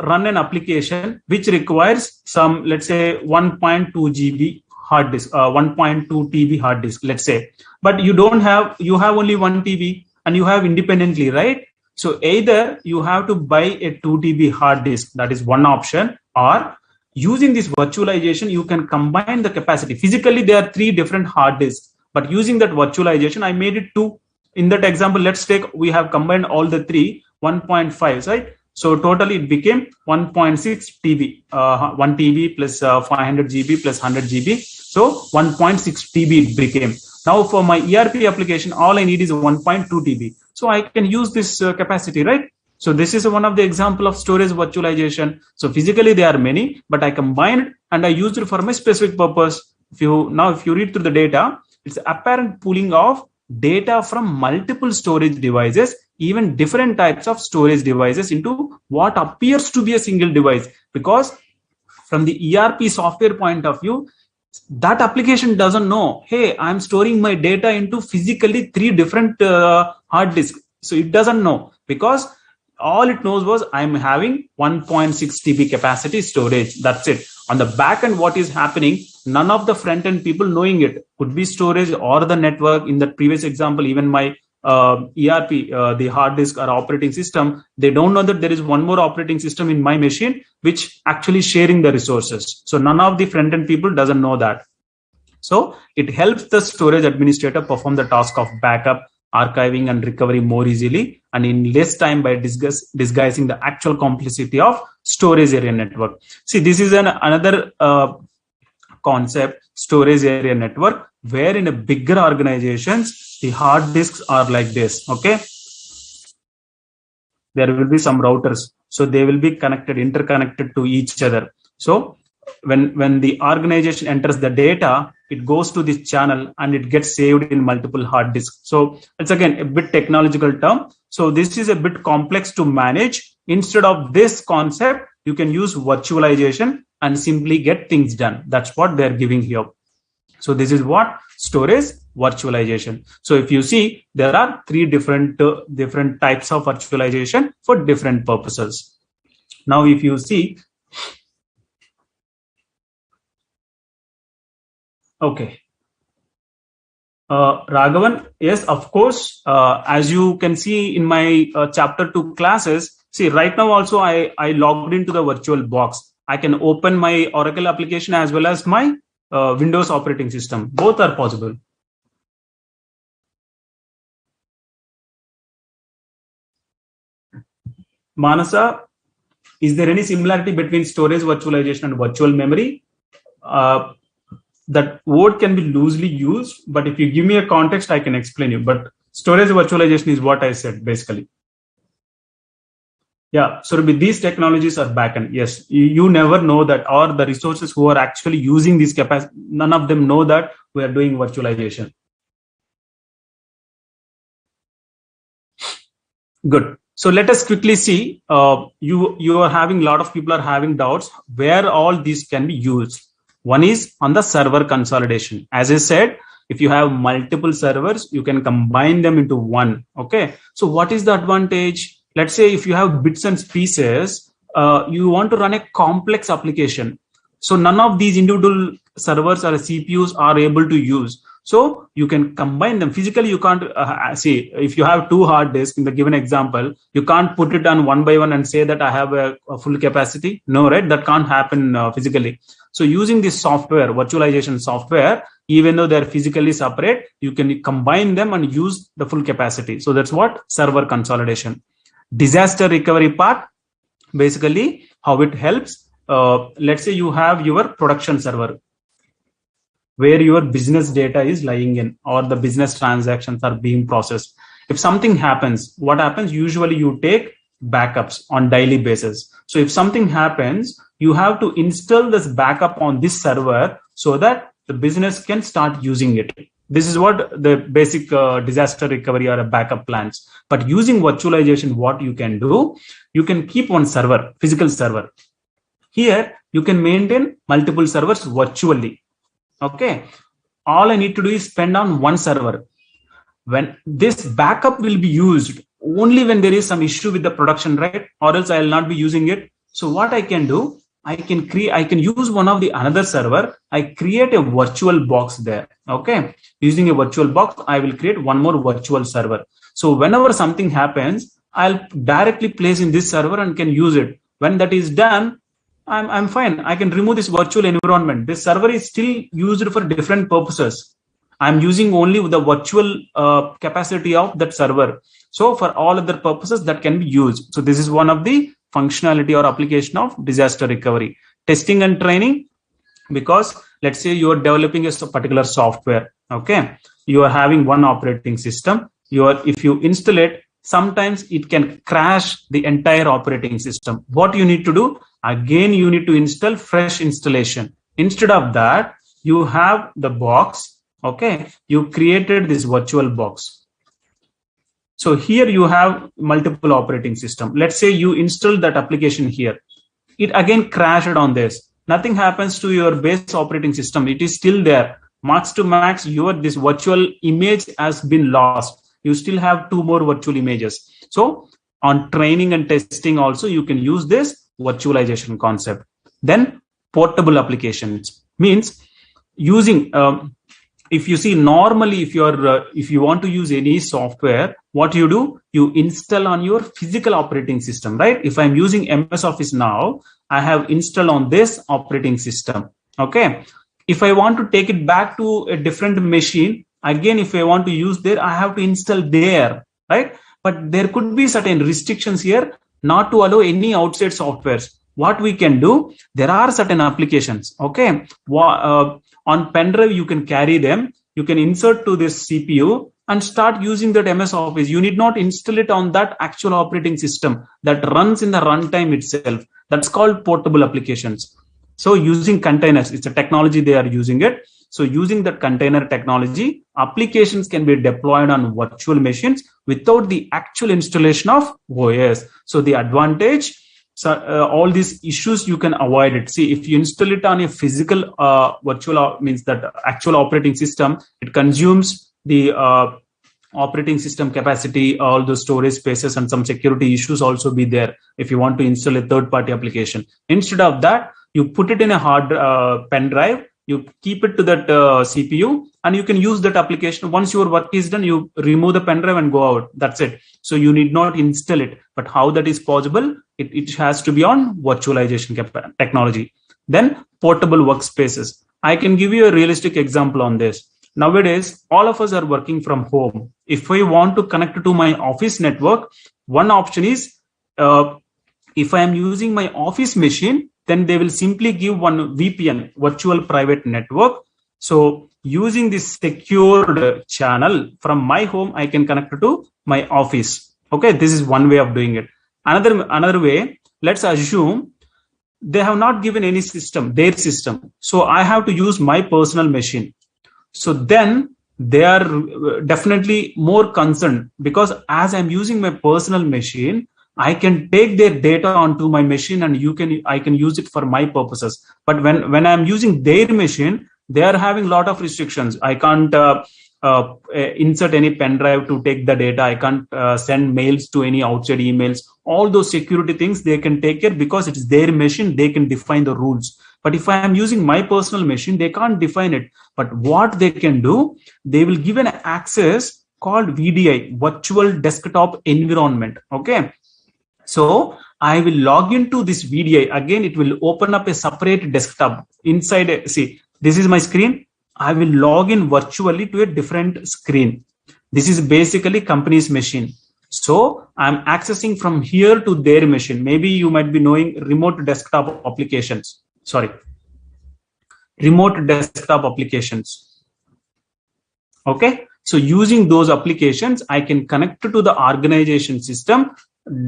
run an application which requires some, let's say 1.2 GB hard disk, 1.2 TB hard disk, let's say. But you have only 1 TB and you have independently, right? So either you have to buy a 2 TB hard disk, that is one option, or using this virtualization, you can combine the capacity. Physically, there are 3 different hard disks, but using that virtualization, I made it 2. In that example, let's take, we have combined all the 3, 1.5, right? So totally it became 1.6 TB, 1 TB plus 500 GB plus 100 GB. So 1.6 TB it became. Now for my ERP application, all I need is 1.2 TB. So I can use this capacity, right? So this is one of the example of storage virtualization. So physically there are many, but I combined and I used it for my specific purpose. If you read through the data, it's apparent pooling of data from multiple storage devices, even different types of storage devices, into what appears to be a single device. Because from the ERP software point of view, that application doesn't know, hey, I'm storing my data into physically 3 different hard disks. So it doesn't know, because all it knows was I'm having 1.6 TB capacity storage. That's it. On the back end, what is happening, none of the front end people knowing it. Could be storage or the network. In the previous example, even my ERP, the hard disk or operating system, they don't know that there is one more operating system in my machine which actually sharing the resources. So none of the front end people doesn't know that. So it helps the storage administrator perform the task of backup, archiving and recovery more easily and in less time by disguising the actual complexity of storage area network. See, this is another concept, storage area network, where in a bigger organizations, the hard disks are like this. Okay, there will be some routers, so they will be interconnected to each other. So when the organization enters the data, it goes to this channel and it gets saved in multiple hard disks. So it's again a bit technological term. So this is a bit complex to manage. Instead of this concept, you can use virtualization and simply get things done. That's what they're giving here. So this is what storage virtualization. So if you see, there are 3 different types of virtualization for different purposes. Now, if you see, okay, Raghavan, yes, of course, as you can see in my chapter 2 classes, see right now also I logged into the virtual box. I can open my Oracle application as well as my Windows operating system. Both are possible. Manasa, is there any similarity between storage virtualization and virtual memory? That word can be loosely used, but if you give me a context, I can explain you. But storage virtualization is what I said, basically. Yeah, so with these technologies are backend. Yes, you never know that, or the resources who are actually using these capacity, none of them know that we are doing virtualization. Good. So let us quickly see. You are having, a lot of people are having doubts where all these can be used. One is on the server consolidation. As I said, if you have multiple servers, you can combine them into one. Okay. So what is the advantage? Let's say if you have bits and pieces, you want to run a complex application. So none of these individual servers or CPUs are able to use. So you can combine them. Physically, you can't see, if you have 2 hard disks in the given example, you can't put it on one by one and say that I have a full capacity. No, right? That can't happen physically. So using this software, virtualization software, even though they're physically separate, you can combine them and use the full capacity. So that's what server consolidation. Disaster recovery part, Basically, how it helps, let's say you have your production server where your business data is lying in, or the business transactions are being processed. If something happens, what happens? Usually you take backups on daily basis. So if something happens, you have to install this backup on this server so that the business can start using it. This is what the basic disaster recovery or a backup plans. But using virtualization, what you can do, you can keep one server, physical server. Here, you can maintain multiple servers virtually. Okay. All I need to do is spend on one server. When this backup will be used only when there is some issue with the production, right? Or else I will not be using it. So what I can do, I can use one of the another server. I create a virtual box there. Okay. Using a virtual box, I will create one more virtual server. So whenever something happens, I'll directly place in this server and can use it. When that is done, I'm fine. I can remove this virtual environment. This server is still used for different purposes. I'm using only the virtual capacity of that server. So for all other purposes that can be used. So this is one of the functionality or application of disaster recovery. Testing and training, because let's say you are developing a particular software. Okay. You are having one operating system. If you install it, sometimes it can crash the entire operating system. What you need to do? Again, you need to install fresh installation. Instead of that, you have the box. Okay. You created this virtual box. So here you have multiple operating system. Let's say you install that application here. It again crashed on this. Nothing happens to your base operating system. It is still there. Max to max, this virtual image has been lost. You still have two more virtual images. So on training and testing also, you can use this virtualization concept. Then portable applications means using, if you see normally, if you want to use any software, what you do, you install on your physical operating system, right? If I'm using MS Office now, I have installed on this operating system. Okay. If I want to take it back to a different machine, again, if I want to use there, I have to install there, right? But there could be certain restrictions here not to allow any outside softwares. What we can do, there are certain applications. Okay. On pen drive, you can carry them. You can insert to this CPU and start using that MS Office. You need not install it on that actual operating system that runs in the runtime itself. That's called portable applications. So using containers, it's a technology they are using it. So using that container technology, applications can be deployed on virtual machines without the actual installation of OS. So the advantage, all these issues you can avoid it. See, if you install it on a physical virtual, means that actual operating system, it consumes the operating system capacity, all the storage spaces, and some security issues also be there if you want to install a third-party application. Instead of that, you put it in a hard pen drive, you keep it to that CPU, and you can use that application. Once your work is done, you remove the pen drive and go out. That's it. So you need not install it. But how that is possible? It has to be on virtualization technology. Then portable workspaces. I can give you a realistic example on this. Nowadays, all of us are working from home. If I want to connect to my office network, one option is if I am using my office machine, then they will simply give one VPN, virtual private network. So using this secured channel from my home, I can connect to my office. Okay, this is one way of doing it. Another way, let's assume they have not given any system, their system. So I have to use my personal machine. So then they are definitely more concerned, because as I'm using my personal machine, I can take their data onto my machine and I can use it for my purposes. But when I'm using their machine, they are having a lot of restrictions. I can't insert any pen drive to take the data. I can't send mails to any outside emails. All those security things they can take care, because it is their machine. They can define the rules. But if I am using my personal machine, they can't define it. But what they can do, they will give an access called VDI, Virtual Desktop Environment. Okay. So I will log into this VDI. Again, it will open up a separate desktop inside. See, this is my screen. I will log in virtually to a different screen. This is basically company's machine. So I'm accessing from here to their machine. Maybe you might be knowing remote desktop applications. Sorry, remote desktop applications. Okay. So using those applications, I can connect to the organization system,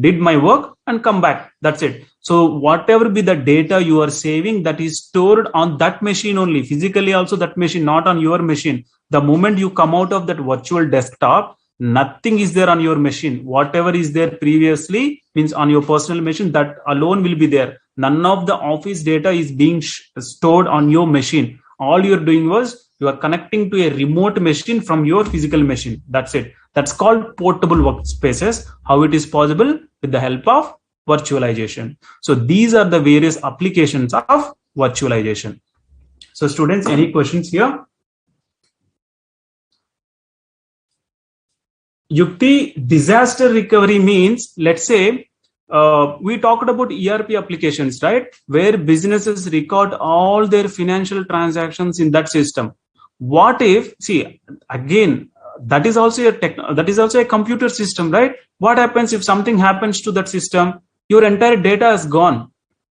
did my work and come back. That's it. So whatever be the data you are saving, that is stored on that machine only, physically also that machine, not on your machine. The moment you come out of that virtual desktop, nothing is there on your machine. Whatever is there previously, means on your personal machine, that alone will be there. None of the office data is being stored on your machine. All you're doing was you are connecting to a remote machine from your physical machine. That's it. That's called portable workspaces. How it is possible? With the help of virtualization. So these are the various applications of virtualization. So students, any questions here? Yukti, disaster recovery means, let's say, we talked about ERP applications, right? Where businesses record all their financial transactions in that system. What if, see, again, that is also a computer system, right? What happens if something happens to that system? Your entire data is gone,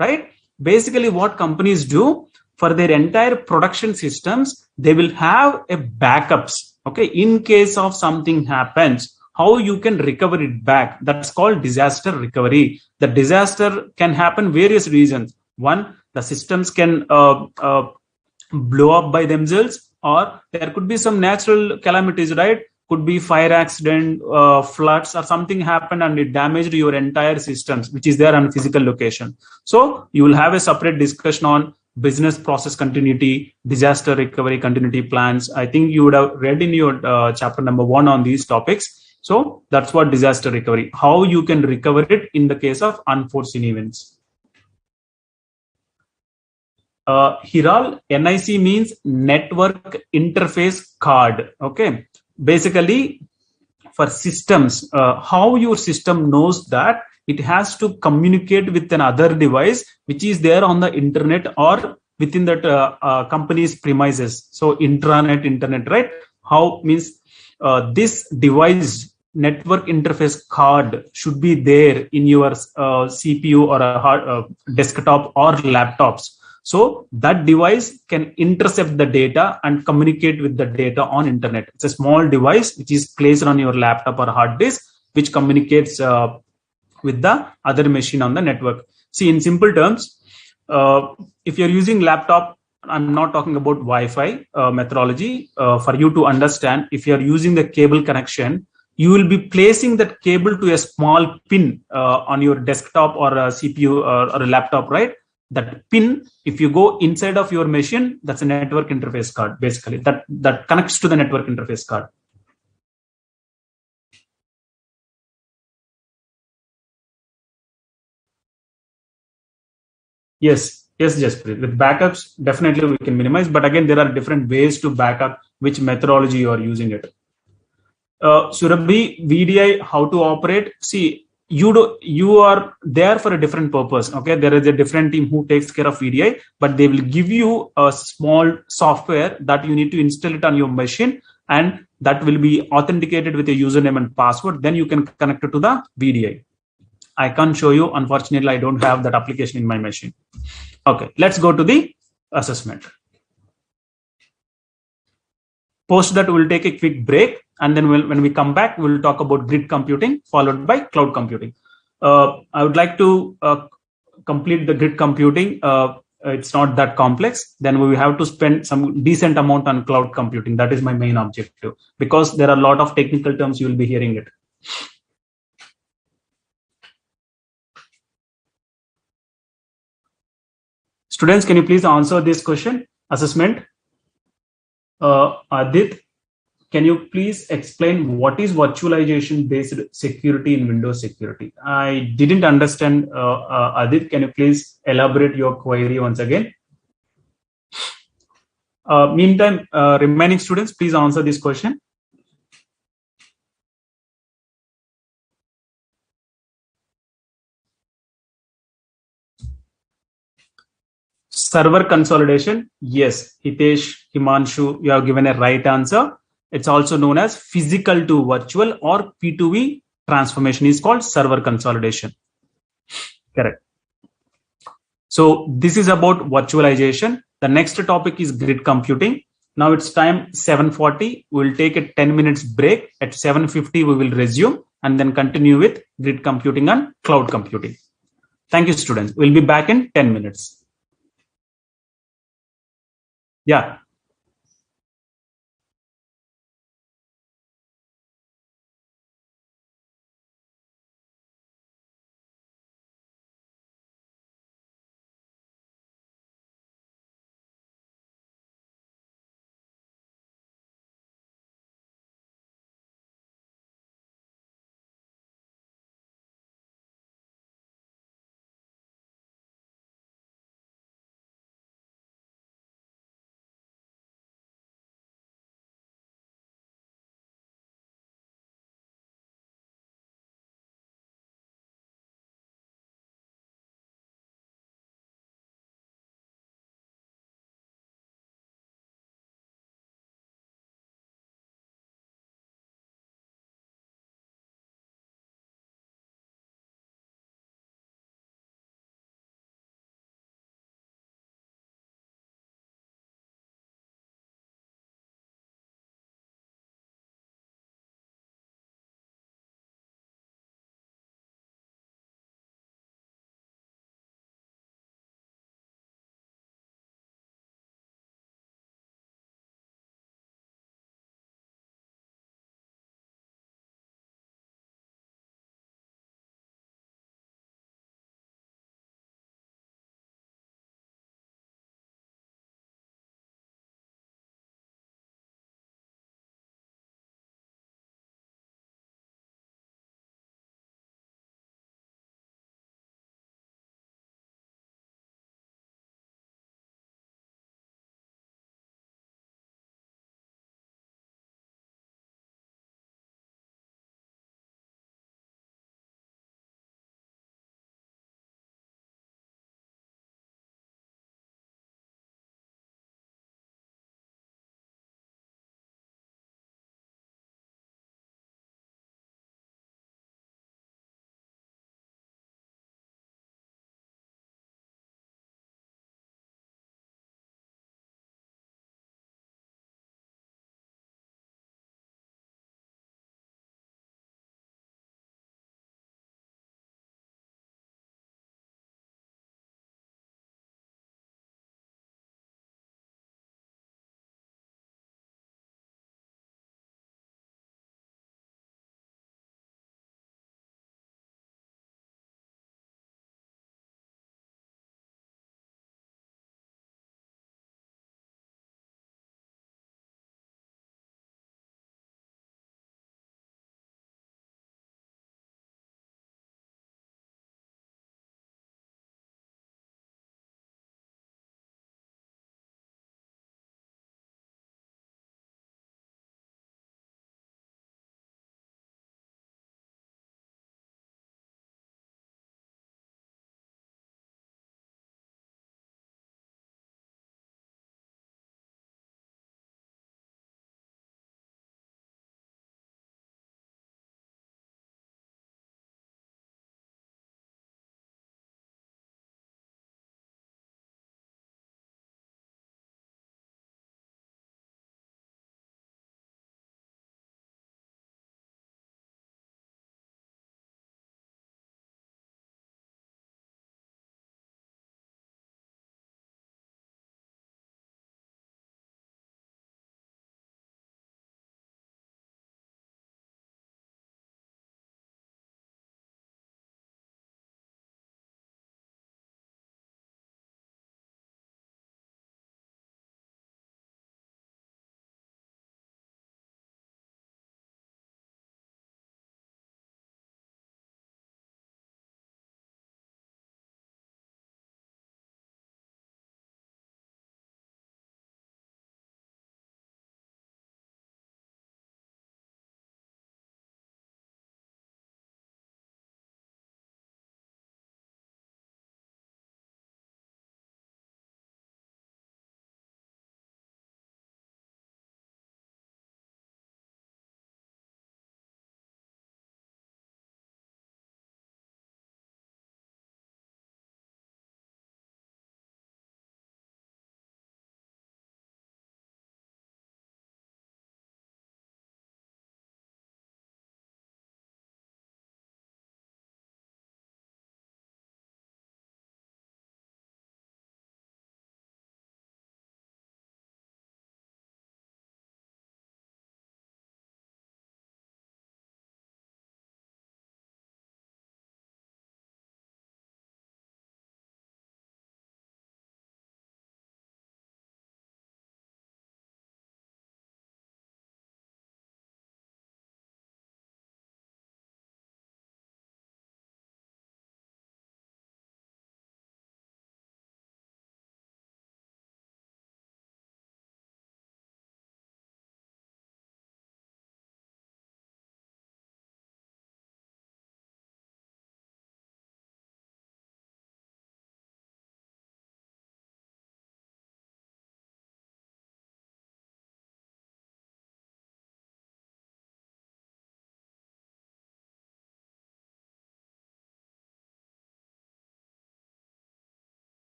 right? Basically, what companies do for their entire production systems, they will have a backups. Okay, in case of something happens, how you can recover it back. That's called disaster recovery. The disaster can happen various reasons. One, the systems can blow up by themselves, or there could be some natural calamities, right? Could be fire accident, floods, or something happened and it damaged your entire systems, which is there on physical location. So you will have a separate discussion on business process continuity, disaster recovery continuity plans. I think you would have read in your chapter number 1 on these topics. So that's what disaster recovery, how you can recover it in the case of unforeseen events. Hiral, NIC means network interface card. Okay. Basically, for systems, how your system knows that it has to communicate with another device which is there on the internet or within that company's premises. So intranet, internet, right? How means this device network interface card should be there in your CPU or a desktop or laptops. So that device can intercept the data and communicate with the data on internet. It's a small device which is placed on your laptop or hard disk, which communicates with the other machine on the network. See, in simple terms, if you're using laptop, I'm not talking about Wi-Fi methodology. For you to understand, if you're using the cable connection, you will be placing that cable to a small pin on your desktop or a CPU or a laptop, right? That pin, if you go inside of your machine, that's a network interface card, basically, that connects to the network interface card. Yes, Jasprit. With backups, definitely we can minimize, but again, there are different ways to backup, which methodology you are using it. Surabhi, VDI, how to operate? See, you are there for a different purpose. Okay, there is a different team who takes care of VDI, but they will give you a small software that you need to install it on your machine, and that will be authenticated with a username and password. Then you can connect it to the VDI. I can't show you. Unfortunately, I don't have that application in my machine. Okay, let's go to the assessment. Post that, we'll take a quick break. And then when we come back, we'll talk about grid computing followed by cloud computing. I would like to complete the grid computing. It's not that complex. Then we will have to spend some decent amount on cloud computing. That is my main objective, because there are a lot of technical terms you will be hearing it. Students, can you please answer this question? Assessment. Adit, can you please explain what is virtualization based security in Windows security? I didn't understand. Adit, can you please elaborate your query once again? Meantime, remaining students, please answer this question. Server consolidation. Yes, Hitesh, Himanshu, you have given a right answer. It's also known as physical to virtual or P2V transformation is called server consolidation. Correct. So this is about virtualization. The next topic is grid computing. Now it's time 7:40. We'll take a 10 minutes break. At 7:50, we will resume and then continue with grid computing and cloud computing. Thank you, students. We'll be back in 10 minutes. Yeah.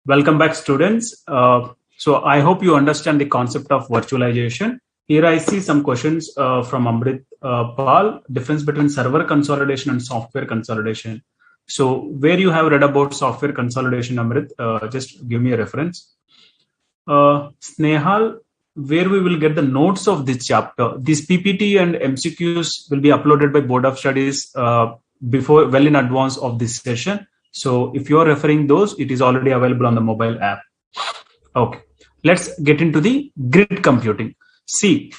Welcome back, students. So I hope you understand the concept of virtualization. Here I see some questions from Amrit Pal, difference between server consolidation and software consolidation. So where you have read about software consolidation, Amrit, just give me a reference. Snehal, where we will get the notes of this chapter. This PPT and MCQs will be uploaded by Board of Studies well in advance of this session. So if you're referring those, it is already available on the mobile app. Okay, let's get into the grid computing. See,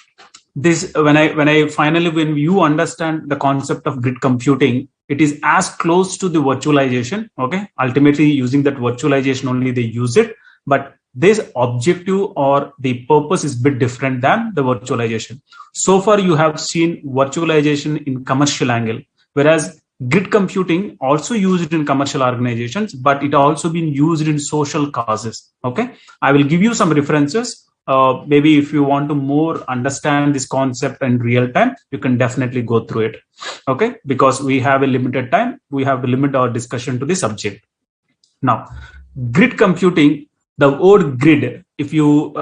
this when you understand the concept of grid computing, it is as close to the virtualization. Okay, ultimately using that virtualization only they use it, but this objective or the purpose is a bit different than the virtualization. So far you have seen virtualization in commercial angle, whereas grid computing also used in commercial organizations, but it also been used in social causes. Okay, I will give you some references. Maybe if you want to more understand this concept in real time, you can definitely go through it. Okay, because we have a limited time, we have to limit our discussion to the subject. Now, grid computing, the word grid, if you,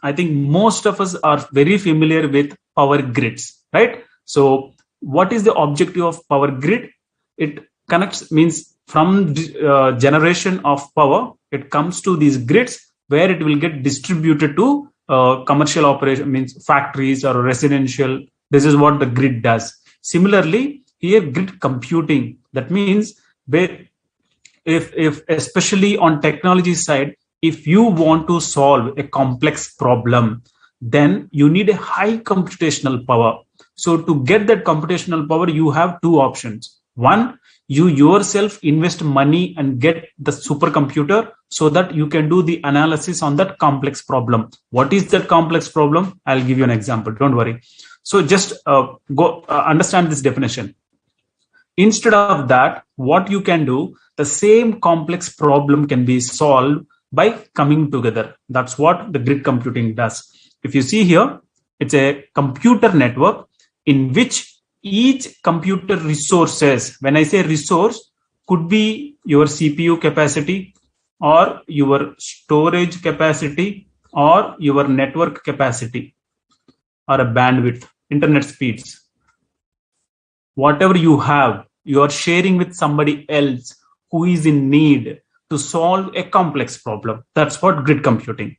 I think most of us are very familiar with power grids, right? So what is the objective of power grid? It connects, means from generation of power, it comes to these grids where it will get distributed to commercial operation, means factories or residential. This is what the grid does. Similarly, here grid computing, that means if especially on technology side, if you want to solve a complex problem, then you need a high computational power. So to get that computational power, you have two options. One, you yourself invest money and get the supercomputer so that you can do the analysis on that complex problem. What is that complex problem? I'll give you an example. Don't worry. So just understand this definition. Instead of that, what you can do, the same complex problem can be solved by coming together. That's what the grid computing does. If you see here, it's a computer network in which each computer resources, when I say resource, could be your CPU capacity or your storage capacity or your network capacity or a bandwidth, internet speeds. Whatever you have, you are sharing with somebody else who is in need to solve a complex problem. That's what grid computing.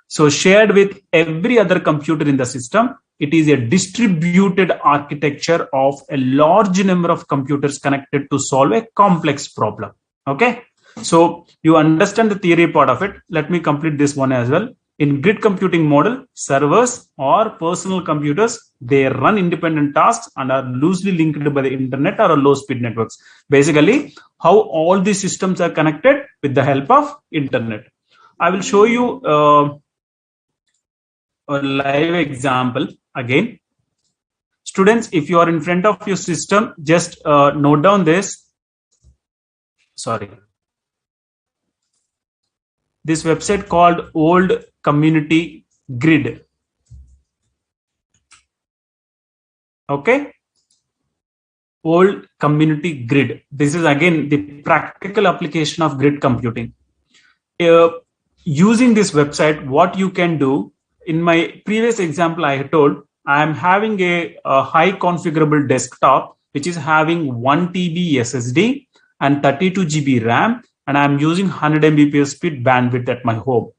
So shared with every other computer in the system, it is a distributed architecture of a large number of computers connected to solve a complex problem. Okay, so you understand the theory part of it. Let me complete this one as well. In grid computing model, servers or personal computers, they run independent tasks and are loosely linked by the internet or low speed networks. Basically, how all these systems are connected with the help of internet. I will show you a live example again. Students, if you are in front of your system, just note down this. Sorry. This website called Old Community Grid. Okay. Old Community Grid. This is again the practical application of grid computing. Using this website, what you can do, in my previous example, I told I am having a high configurable desktop, which is having 1 TB SSD and 32 GB RAM, and I'm using 100 Mbps speed bandwidth at my home.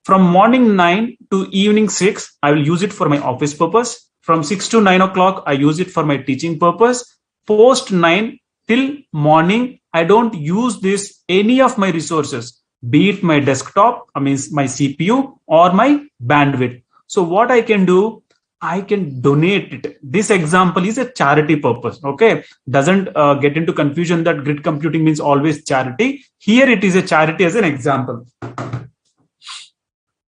From morning 9 to evening 6, I will use it for my office purpose. From 6 to 9 o'clock, I use it for my teaching purpose. Post 9 till morning, I don't use any of my resources, be it my desktop, I mean my CPU or my bandwidth. So what I can do, I can donate it. This example is a charity purpose. Okay, doesn't get into confusion that grid computing means always charity. Here it is a charity as an example.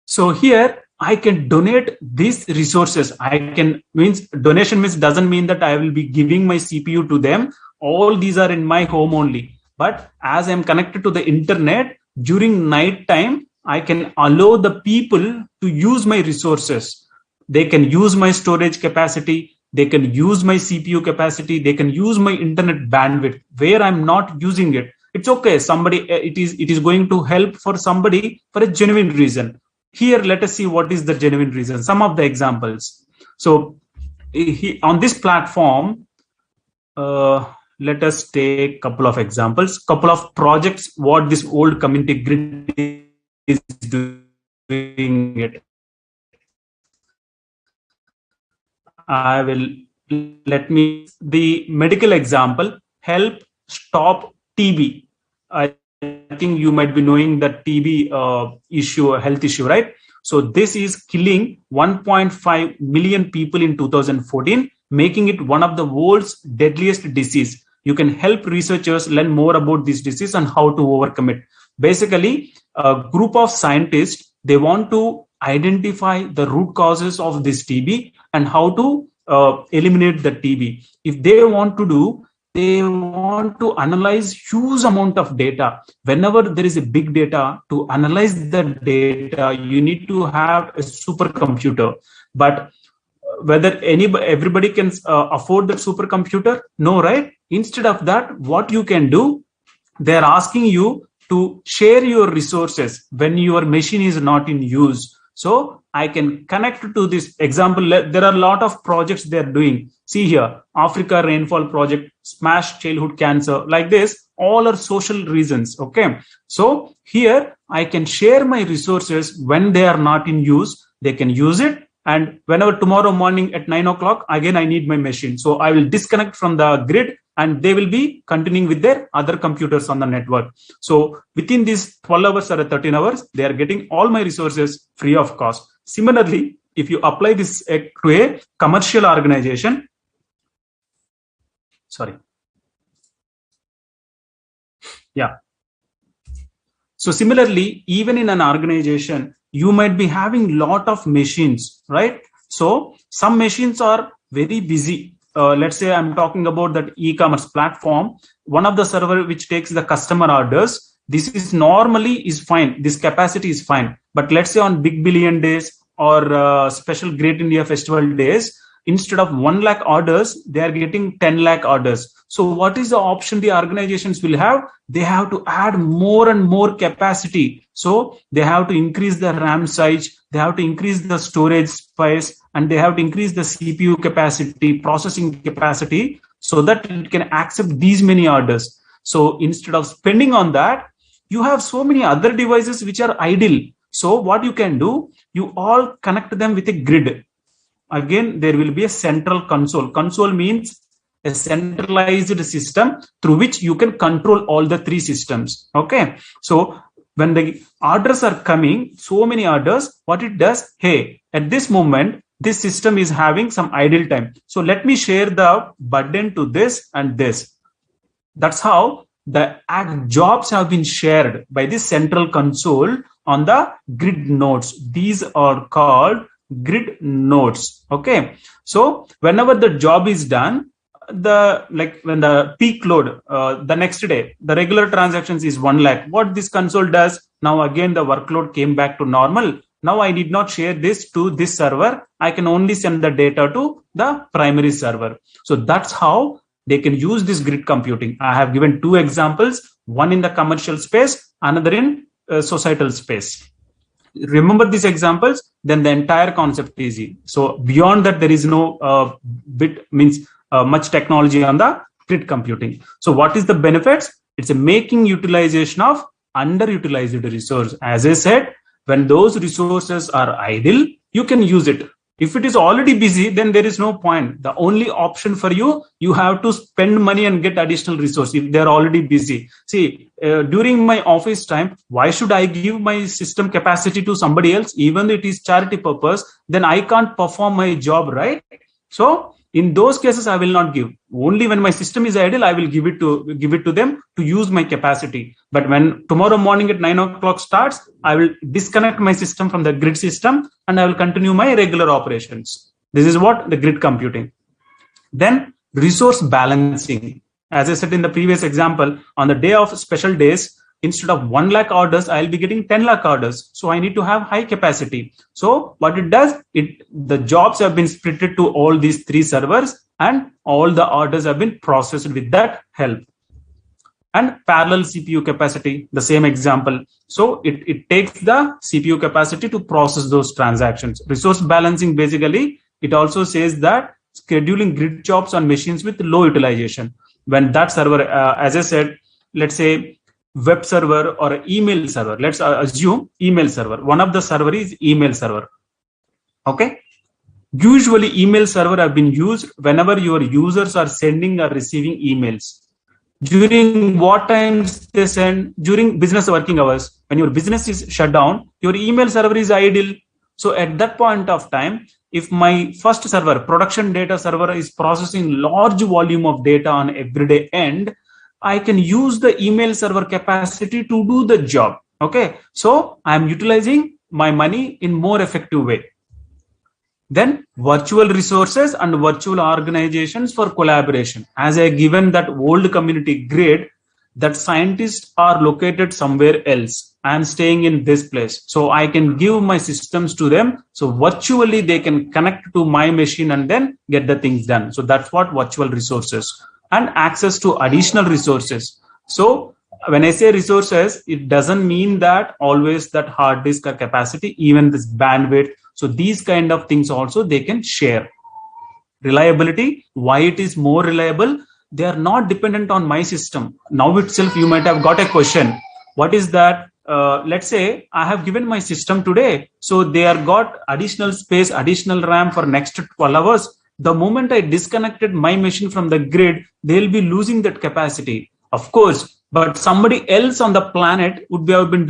So here I can donate these resources. Donation means doesn't mean that I will be giving my CPU to them. All these are in my home only. But as I'm connected to the internet during night time, I can allow the people to use my resources. They can use my storage capacity. They can use my CPU capacity. They can use my internet bandwidth where I'm not using it. It's okay. Somebody, it is going to help for somebody for a genuine reason. Here, let us see what is the genuine reason. Some of the examples. So on this platform, let us take a couple of examples, couple of projects, what this old community grid is doing it. The medical example, help stop TB. I think you might be knowing that TB issue, a health issue, right? So this is killing 1.5 million people in 2014, making it one of the world's deadliest disease. You can help researchers learn more about this disease and how to overcome it. Basically, a group of scientists, they want to identify the root causes of this TB and how to eliminate the TB. If they want to do, they want to analyze huge amount of data. Whenever there is a big data, to analyze the data, you need to have a supercomputer. But whether everybody can afford that supercomputer? No, right? Instead of that, what you can do, they're asking you to share your resources when your machine is not in use. So I can connect to this example. There are a lot of projects they're doing. See here, Africa Rainfall Project, Smash Childhood Cancer, like this, all are social reasons. Okay. So here I can share my resources when they are not in use. They can use it. And whenever tomorrow morning at 9 o'clock, again, I need my machine. So I will disconnect from the grid and they will be continuing with their other computers on the network. So within these 12 hours or 13 hours, they are getting all my resources free of cost. Similarly, if you apply this to a commercial organization, sorry. Yeah. So similarly, even in an organization, you might be having lot of machines, right? So some machines are very busy. Let's say I'm talking about that e-commerce platform, one of the server which takes the customer orders. This is normally is fine. This capacity is fine. But let's say on Big Billion Days or special Great India Festival days, instead of 1 lakh orders, they are getting 10 lakh orders. So what is the option the organizations will have? They have to add more and more capacity. So they have to increase the RAM size, they have to increase the storage space, and they have to increase the CPU capacity, processing capacity, so that it can accept these many orders. So instead of spending on that, you have so many other devices which are idle. So what you can do, you all connect them with a grid. Again, there will be a central console. Console means a centralized system through which you can control all the three systems. Okay. So when the orders are coming, so many orders, what it does, hey, at this moment, this system is having some idle time. So let me share the burden to this and this. That's how the jobs have been shared by this central console on the grid nodes. These are called grid nodes. Okay. So whenever the job is done, when the peak load, the next day, the regular transactions is 1 lakh. What this console does, now again the workload came back to normal. Now I need not share this to this server. I can only send the data to the primary server. So that's how they can use this grid computing. I have given two examples, one in the commercial space, another in societal space. Remember these examples, then the entire concept is easy. So beyond that, there is no much technology on the grid computing. So what is the benefits? It's a making utilization of underutilized resource. As I said, when those resources are idle, you can use it. If it is already busy, then there is no point. The only option for you, you have to spend money and get additional resource if they're already busy. See, during my office time, why should I give my system capacity to somebody else? Even though it is charity purpose, then I can't perform my job, right? So in those cases, I will not give. Only when my system is idle, I will give it to them to use my capacity. But when tomorrow morning at 9 o'clock starts, I will disconnect my system from the grid system and I will continue my regular operations. This is what the grid computing. Then resource balancing. As I said in the previous example, on the day of special days, instead of 1 lakh orders, I'll be getting 10 lakh orders. So I need to have high capacity. So what it does, the jobs have been split to all these three servers and all the orders have been processed with that help. And parallel CPU capacity, the same example. So it takes the CPU capacity to process those transactions. Resource balancing, basically, it also says that scheduling grid jobs on machines with low utilization. When that server, as I said, let's say web server or email server, let's assume email server. One of the server is email server. Okay. Usually email server have been used whenever your users are sending or receiving emails. During what times they send? During business working hours. When your business is shut down, your email server is idle. So at that point of time, if my first server, production data server, is processing large volume of data on everyday end, I can use the email server capacity to do the job. Okay. So I'm utilizing my money in more effective way. Then virtual resources and virtual organizations for collaboration. As I given that old community grid, that scientists are located somewhere else. I am staying in this place. So I can give my systems to them. So virtually they can connect to my machine and then get the things done. So that's what virtual resources. And access to additional resources. So when I say resources, it doesn't mean that always that hard disk or capacity, even this bandwidth. So these kind of things also they can share. Reliability, why it is more reliable? They are not dependent on my system. Now itself, you might have got a question. What is that? Let's say I have given my system today. So they are got additional space, additional RAM for next 12 hours. The moment I disconnected my machine from the grid, they'll be losing that capacity. Of course, but somebody else on the planet would be have been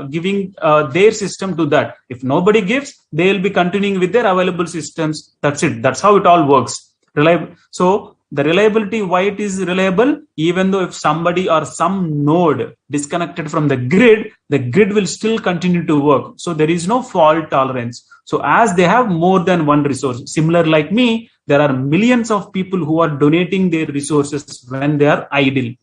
giving their system to that. If nobody gives, they'll be continuing with their available systems. That's it. That's how it all works. Reliable. So the reliability, why it is reliable, even though if somebody or some node disconnected from the grid will still continue to work. So there is no fault tolerance. So as they have more than one resource, similar like me, there are millions of people who are donating their resources when they are idle.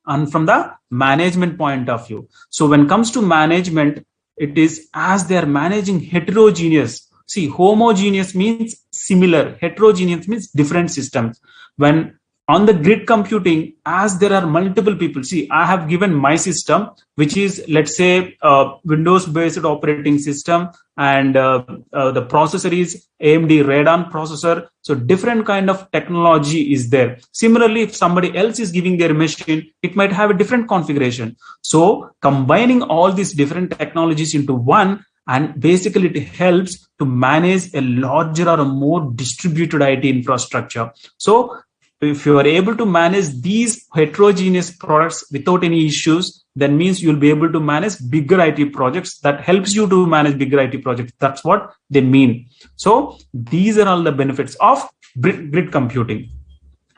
And from the management point of view. So when it comes to management, it is as they are managing heterogeneous. See, homogeneous means similar. Heterogeneous means different systems. When on the grid computing, as there are multiple people, see, I have given my system, which is, let's say, Windows-based operating system, and the processor is AMD Radeon processor. So different kind of technology is there. Similarly, if somebody else is giving their machine, it might have a different configuration. So combining all these different technologies into one, and basically it helps to manage a larger or a more distributed IT infrastructure. So if you are able to manage these heterogeneous products without any issues, then means you'll be able to manage bigger IT projects. That helps you to manage bigger IT projects. That's what they mean. So these are all the benefits of grid computing.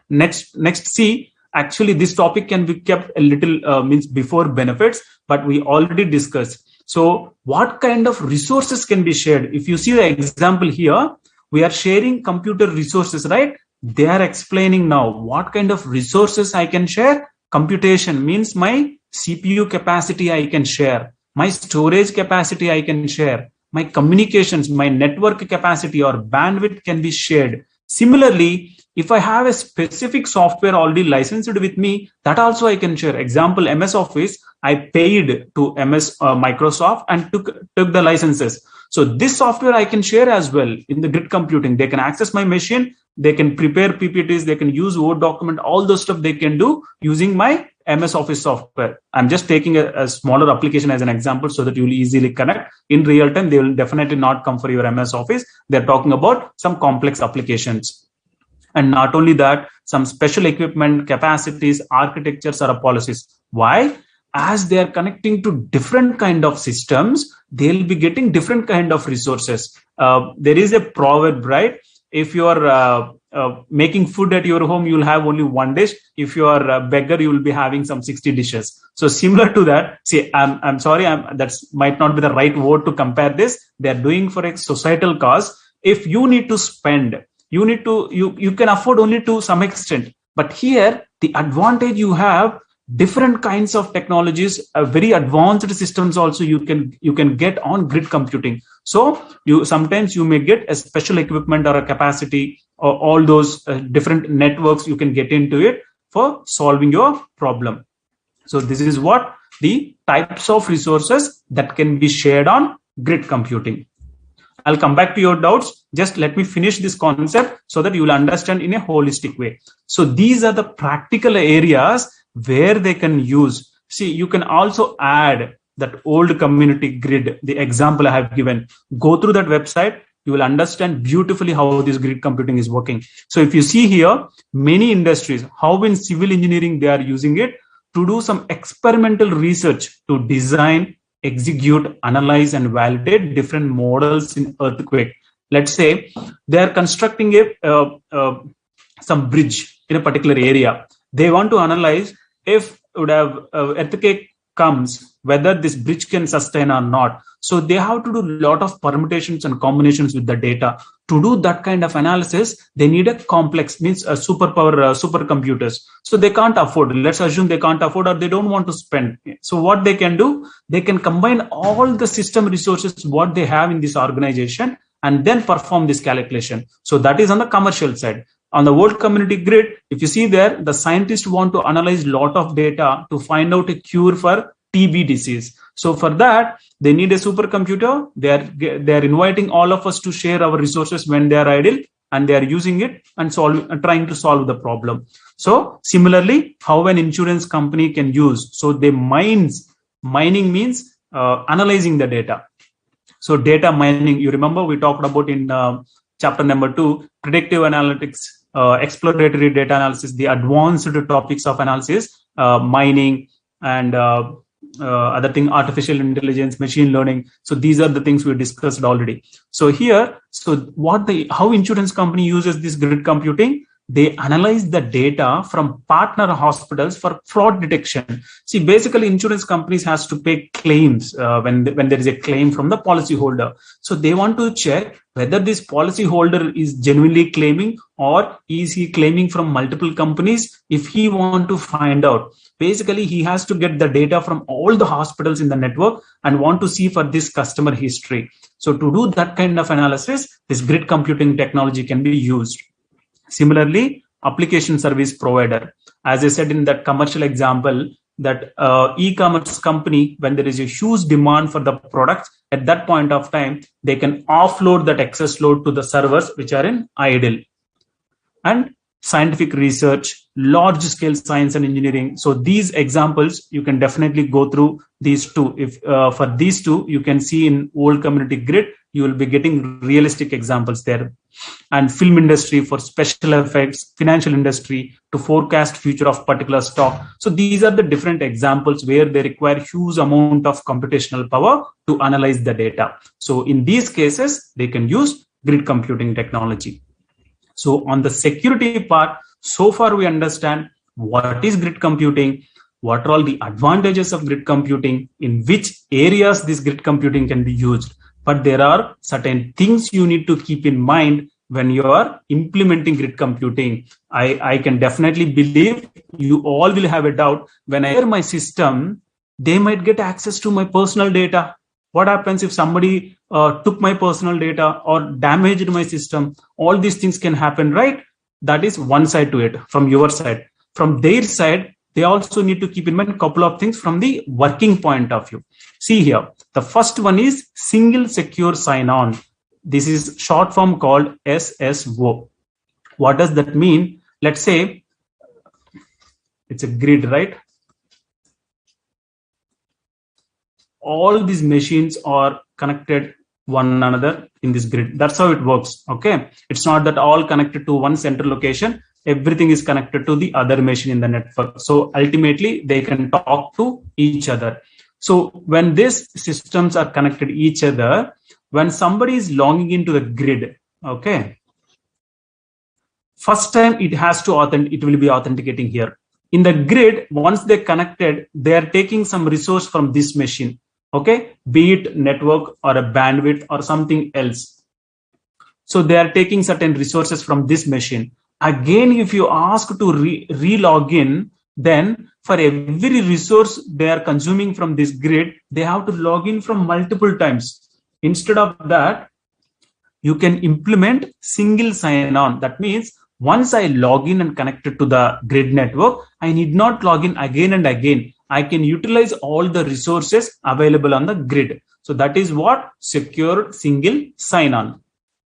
Next, see, actually this topic can be kept a little means before benefits, but we already discussed. So what kind of resources can be shared? If you see the example here, we are sharing computer resources, right? They are explaining now what kind of resources I can share. Computation means my CPU capacity I can share, my storage capacity I can share, my communications, my network capacity or bandwidth can be shared. Similarly, if I have a specific software already licensed with me, that also I can share. Example, MS Office, I paid to MS Microsoft and took the licenses. So this software I can share as well in the grid computing. They can access my machine, they can prepare PPTs, they can use Word document, all those stuff they can do using my MS Office software. I'm just taking a smaller application as an example so that you will easily connect. In real time, they will definitely not come for your MS Office. They're talking about some complex applications. And not only that, some special equipment, capacities, architectures, or policies. Why? As they are connecting to different kind of systems, they'll be getting different kind of resources. There is a proverb, right? If you are making food at your home, you'll have only one dish. If you are a beggar, you will be having some 60 dishes. So similar to that, see, I'm sorry, that's might not be the right word to compare this. They're doing for a societal cause. If you need to spend, you can afford only to some extent. But here, the advantage you have, different kinds of technologies, very advanced systems also you can get on grid computing. So sometimes you may get a special equipment or a capacity or all those different networks you can get into it for solving your problem. So this is what the types of resources that can be shared on grid computing. I'll come back to your doubts. Just let me finish this concept so that you will understand in a holistic way. So these are the practical areas where they can use. See, you can also add that old community grid, the example I have given. Go through that website. You will understand beautifully how this grid computing is working. So if you see here, many industries, how in civil engineering they are using it to do some experimental research to design, execute, analyze, and validate different models in earthquake. Let's say they are constructing some bridge in a particular area. They want to analyze if would have earthquake comes, whether this bridge can sustain or not. So they have to do a lot of permutations and combinations with the data. To do that kind of analysis, they need a complex, means a supercomputers. So they can't afford, let's assume they can't afford or they don't want to spend. So what they can do, they can combine all the system resources what they have in this organization and then perform this calculation. So that is on the commercial side. On the world community grid, if you see there, the scientists want to analyze a lot of data to find out a cure for TB disease. So for that, they need a supercomputer. They are inviting all of us to share our resources when they are idle, and they are using it and trying to solve the problem. So similarly, how an insurance company can use. So they mining means analyzing the data. So data mining, you remember we talked about in chapter number 2, predictive analytics, exploratory data analysis, the advanced topics of analysis, mining, and other thing, artificial intelligence, machine learning. So these are the things we discussed already. So here, so how insurance company uses this grid computing? They analyze the data from partner hospitals for fraud detection. See, basically insurance companies has to pay claims when there is a claim from the policyholder. So they want to check whether this policyholder is genuinely claiming or is he claiming from multiple companies. If he want to find out, basically he has to get the data from all the hospitals in the network and want to see for this customer history. So to do that kind of analysis, this grid computing technology can be used. Similarly, application service provider. As I said in that commercial example, that e-commerce company, when there is a huge demand for the products, at that point of time, they can offload that excess load to the servers which are in idle. And scientific research, large scale science and engineering. So these examples, you can definitely go through these two. If for these two, you can see in old community grid, you will be getting realistic examples there. And film industry for special effects, financial industry to forecast future of particular stock. So these are the different examples where they require huge amount of computational power to analyze the data. So in these cases, they can use grid computing technology. So on the security part, so far we understand what is grid computing, what are all the advantages of grid computing, in which areas this grid computing can be used. But there are certain things you need to keep in mind when you are implementing grid computing. I can definitely believe you all will have a doubt. When I hear my system, they might get access to my personal data. What happens if somebody took my personal data or damaged my system? All these things can happen, right? That is one side to it from your side. From their side, they also need to keep in mind a couple of things from the working point of view. See here, the first one is single secure sign-on. This is short form called SSO. What does that mean? Let's say it's a grid, right? All these machines are connected one another in this grid. That's how it works. Okay. It's not that all connected to one central location. Everything is connected to the other machine in the network. So ultimately they can talk to each other. So when these systems are connected each other, when somebody is logging into the grid, okay, first time it will be authenticating here. In the grid, once they're connected, they are taking some resource from this machine, okay, be it network or a bandwidth or something else. So they are taking certain resources from this machine. Again, if you ask to re-log in, then for every resource they are consuming from this grid, they have to log in from multiple times. Instead of that, you can implement single sign-on. That means Once I log in and connected to the grid network, I need not log in again and again. I can utilize all the resources available on the grid. So that is what secure single sign-on.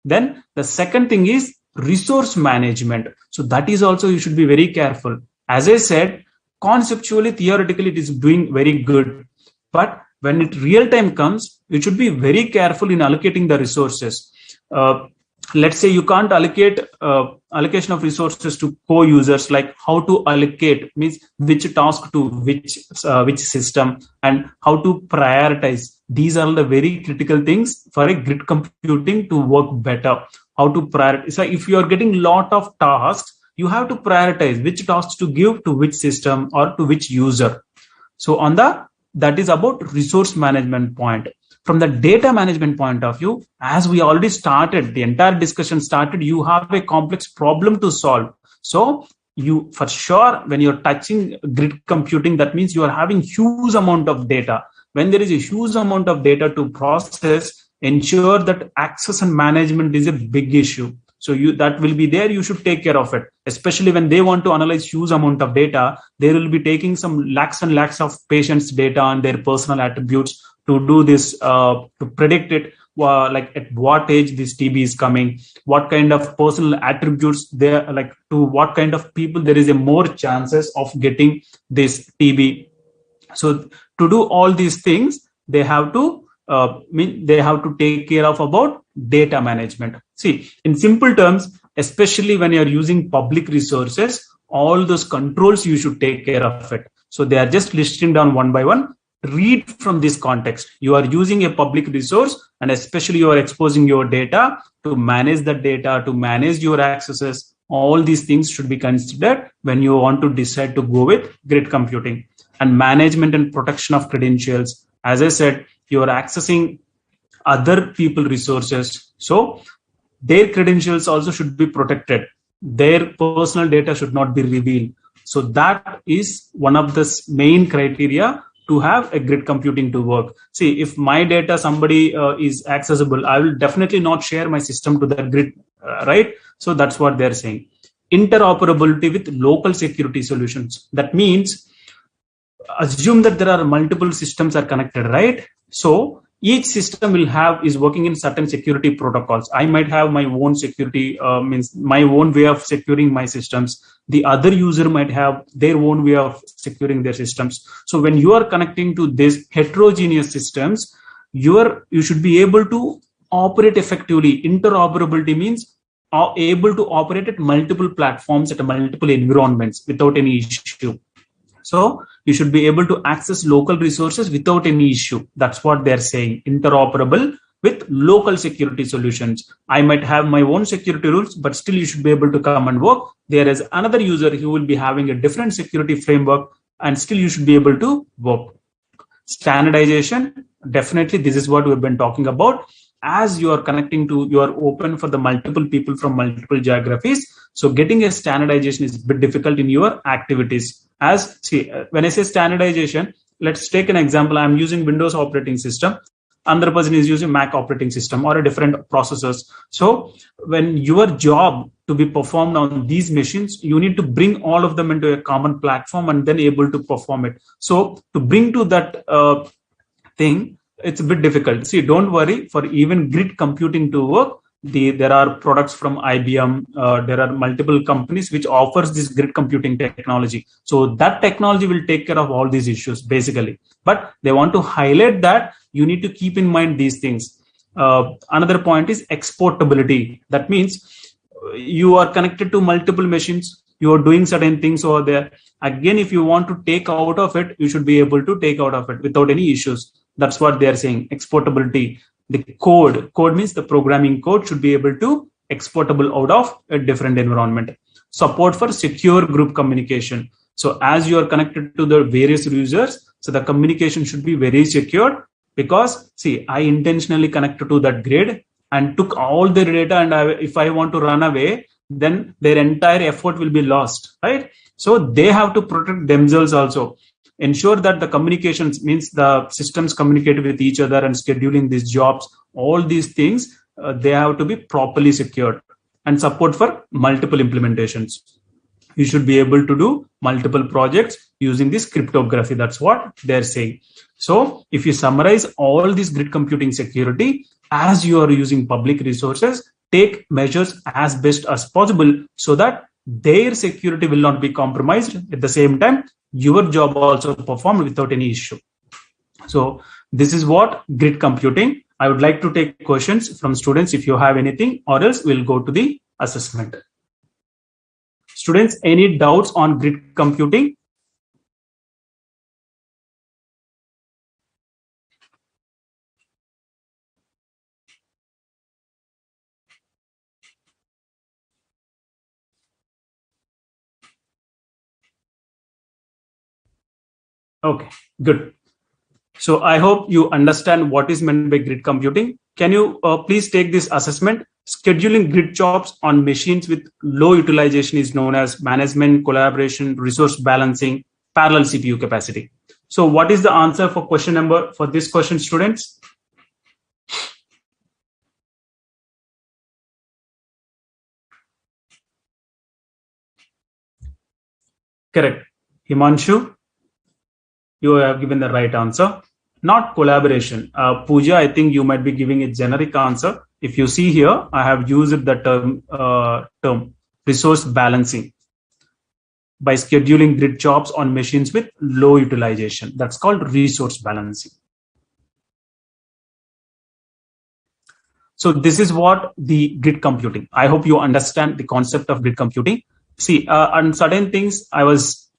Then the second thing is resource management. So that is also you should be very careful. As I said, conceptually, theoretically, it is doing very good. But when it real time comes, you should be very careful in allocating the resources. Let's say you can't allocate allocation of resources to co-users, like how to allocate means which task to which system and how to prioritize. These are the very critical things for a grid computing to work better. How to prioritize. So if you are getting lot of tasks, you have to prioritize which tasks to give to which system or to which user. So that is about resource management point. From the data management point of view, as we already started, the entire discussion started, you have a complex problem to solve. So you, for sure, when you're touching grid computing, that means you are having huge amount of data. When there is a huge amount of data to process, ensure that access and management is a big issue. So that will be there. You should take care of it, especially when they want to analyze huge amount of data. They will be taking some lakhs and lakhs of patients' data and their personal attributes to do this, to predict it, like at what age this TB is coming, what kind of personal attributes there, like to what kind of people there is a more chances of getting this TB. So to do all these things, they have to take care of about data management. See, in simple terms, especially when you're using public resources, all those controls you should take care of it. So they are just listing down one by one. Read from this context. You are using a public resource, and especially you are exposing your data. To manage the data, to manage your accesses, all these things should be considered when you want to decide to go with grid computing. And management and protection of credentials. As I said, you are accessing other people resources, so their credentials also should be protected. Their personal data should not be revealed. So that is one of the main criteria to have a grid computing to work. See, if my data somebody is accessible, I will definitely not share my system to the grid, right? So that's what they're saying. Interoperability with local security solutions. That means assume that there are multiple systems are connected, right? So each system is working in certain security protocols. I might have my own security, means my own way of securing my systems. The other user might have their own way of securing their systems. So when you are connecting to these heterogeneous systems, you should be able to operate effectively. Interoperability means able to operate at multiple platforms, at multiple environments without any issue. So you should be able to access local resources without any issue. That's what they're saying. Interoperable with local security solutions. I might have my own security rules, but still you should be able to come and work. There is another user who will be having a different security framework, and still you should be able to work. Standardization. Definitely, this is what we've been talking about. As you are connecting to, you are open for the multiple people from multiple geographies. So getting a standardization is a bit difficult in your activities. When I say standardization, let's take an example. I'm using Windows operating system. Another person is using Mac operating system or a different processors. So when your job to be performed on these machines, you need to bring all of them into a common platform and then able to perform it. So to bring to that thing, it's a bit difficult. See, don't worry, for even grid computing to work, there are products from IBM. There are multiple companies which offers this grid computing technology. So that technology will take care of all these issues basically. But they want to highlight that you need to keep in mind these things. Another point is exportability. That means you are connected to multiple machines. You are doing certain things over there. Again, if you want to take out of it, you should be able to take out of it without any issues. That's what they are saying. Exportability. The code means the programming code should be able to exportable out of a different environment. Support for secure group communication. So as you are connected to the various users, so the communication should be very secure, because see, I intentionally connected to that grid and took all their data, and if I want to run away, then their entire effort will be lost, right? So they have to protect themselves also. Ensure that the communications, means the systems communicate with each other and scheduling these jobs, all these things, they have to be properly secured. and support for multiple implementations. You should be able to do multiple projects using this cryptography. That's what they're saying. So if you summarize all this grid computing security, as you are using public resources, take measures as best as possible so that their security will not be compromised. At the same time, your job also performed without any issue. So this is what grid computing. I would like to take questions from students if you have anything, or else we'll go to the assessment. Students, any doubts on grid computing? Okay, good. So I hope you understand what is meant by grid computing. Can you please take this assessment? Scheduling grid jobs on machines with low utilization is known as management, collaboration, resource balancing, parallel CPU capacity. So what is the answer for question number for this question, students? Correct. Himanshu, you have given the right answer. Not collaboration. Pooja, I think you might be giving a generic answer. If you see here, I have used the term resource balancing by scheduling grid jobs on machines with low utilization. That's called resource balancing. So this is what the grid computing. I hope you understand the concept of grid computing. See, on certain things, I was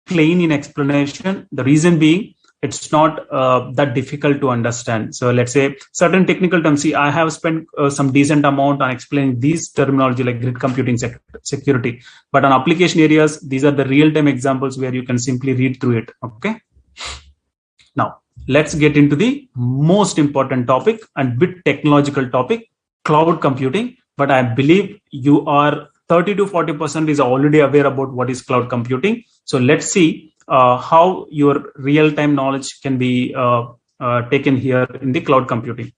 plain in explanation. The reason being, it's not that difficult to understand. So let's say certain technical terms. See, I have spent some decent amount on explaining these terminology like grid computing security. But on application areas, these are the real-time examples where you can simply read through it. Okay. Now, let's get into the most important topic and bit technological topic, cloud computing. But I believe you are 30 to 40% is already aware about what is cloud computing. So let's see how your real-time knowledge can be taken here in the cloud computing.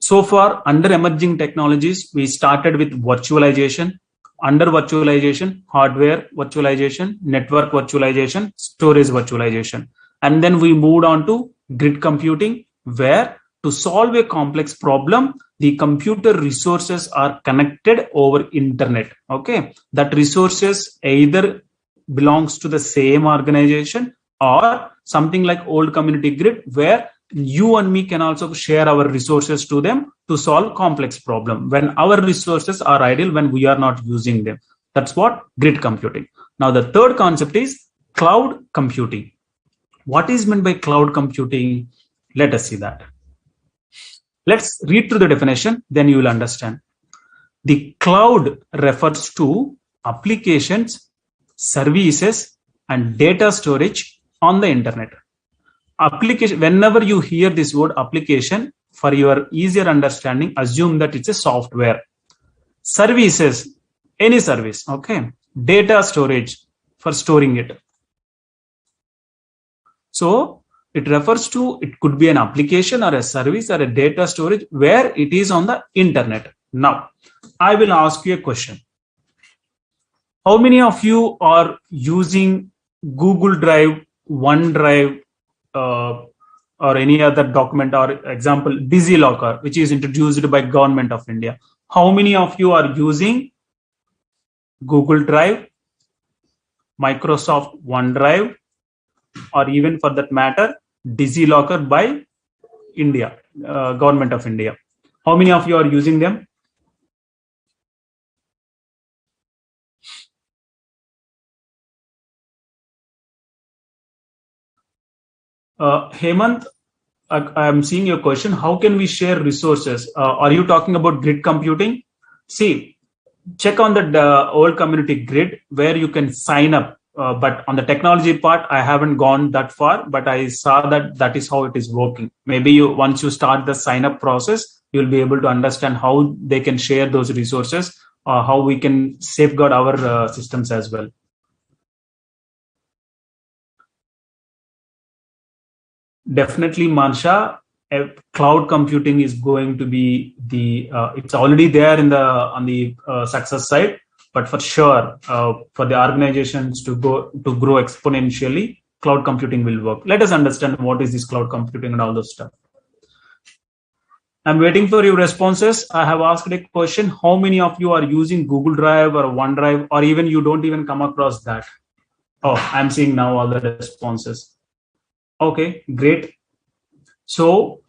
So far, under emerging technologies, we started with virtualization. Under virtualization, hardware virtualization, network virtualization, storage virtualization. And then we moved on to grid computing, where to solve a complex problem, the computer resources are connected over internet. Okay, that resources either belongs to the same organization or something like old community grid, where you and me can also share our resources to them to solve complex problem when our resources are idle, when we are not using them. That's what grid computing. Now the third concept is cloud computing. What is meant by cloud computing? Let us see that. Let's read through the definition, then you will understand. The cloud refers to applications, services, and data storage on the internet. Application, whenever you hear this word application, for your easier understanding, assume that it's a software. Services, any service, okay. Data storage, for storing it. So it refers to, it could be an application or a service or a data storage where it is on the internet. Now, I will ask you a question. How many of you are using Google Drive, OneDrive, or any other document, or example, DigiLocker, which is introduced by Government of India? How many of you are using Google Drive, Microsoft OneDrive, or even for that matter, DigiLocker by India, Government of India? How many of you are using them? Hemant, I am seeing your question. How can we share resources? Are you talking about grid computing? See, check on the old community grid where you can sign up. But on the technology part, I haven't gone that far, but I saw that that is how it is working. Maybe once you start the sign up process, you'll be able to understand how they can share those resources, how we can safeguard our systems as well. Definitely, Mansha, cloud computing is going to be the it's already there in the on the success side, but for sure for the organizations to grow exponentially, cloud computing will work. Let us understand what is this cloud computing and all those stuff. I'm waiting for your responses. I have asked a question. How many of you are using Google Drive or OneDrive, or even you don't even come across that? Oh, I'm seeing now all the responses. Okay, great. So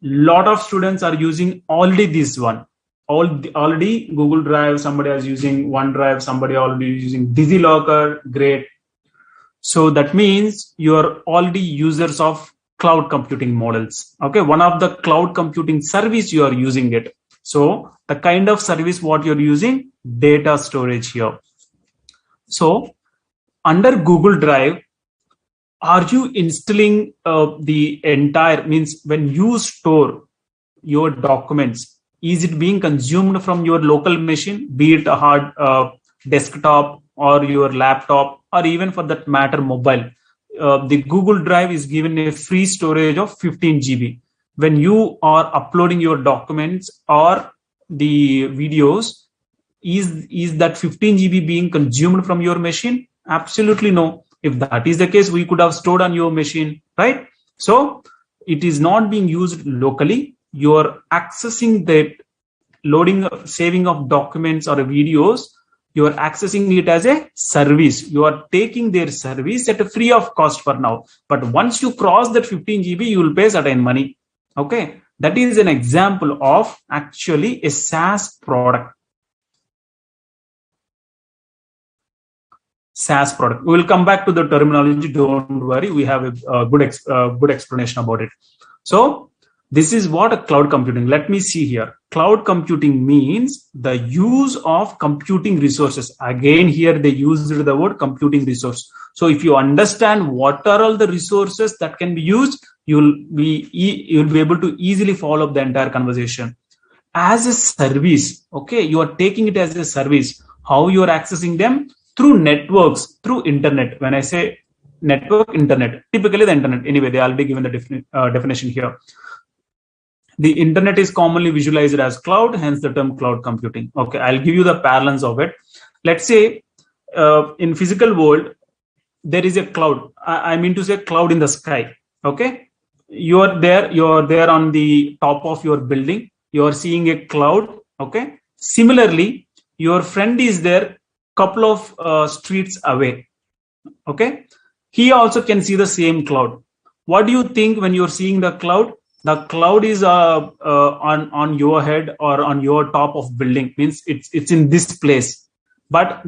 lot of students are using already this one. Already Google Drive, somebody is using OneDrive, somebody already using DigiLocker. Great. So that means you're already users of cloud computing models. Okay, one of the cloud computing service you are using it. So the kind of service what you're using, data storage here. So under Google Drive, are you installing the entire, means when you store your documents, is it being consumed from your local machine, be it a hard desktop or your laptop, or even for that matter mobile? The Google Drive is given a free storage of 15 GB. When you are uploading your documents or the videos, is that 15 GB being consumed from your machine? Absolutely no. If that is the case, we could have stored on your machine, right? So it is not being used locally. You're accessing that loading, saving of documents or videos. You are accessing it as a service. You are taking their service at a free of cost for now. But once you cross that 15 GB, you will pay certain money. Okay, that is an example of actually a SaaS product. SaaS product. We will come back to the terminology. Don't worry. We have a good explanation about it. So this is what a cloud computing. Let me see here. Cloud computing means the use of computing resources. Again, here they used the word computing resource. So if you understand what are all the resources that can be used, you'll be able to easily follow up the entire conversation. As a service, okay, you are taking it as a service. How you are accessing them? Through networks, through internet. When I say network, internet, typically the internet. Anyway, they already given the definition here. The internet is commonly visualized as cloud, hence the term cloud computing. Okay, I'll give you the parlance of it. Let's say in physical world, there is a cloud. I mean to say cloud in the sky. Okay, you're there on the top of your building. You're seeing a cloud. Okay, similarly, your friend is there couple of streets away. Okay, he also can see the same cloud. What do you think when you're seeing the cloud? The cloud is on your head or on your top of building, means it's in this place. But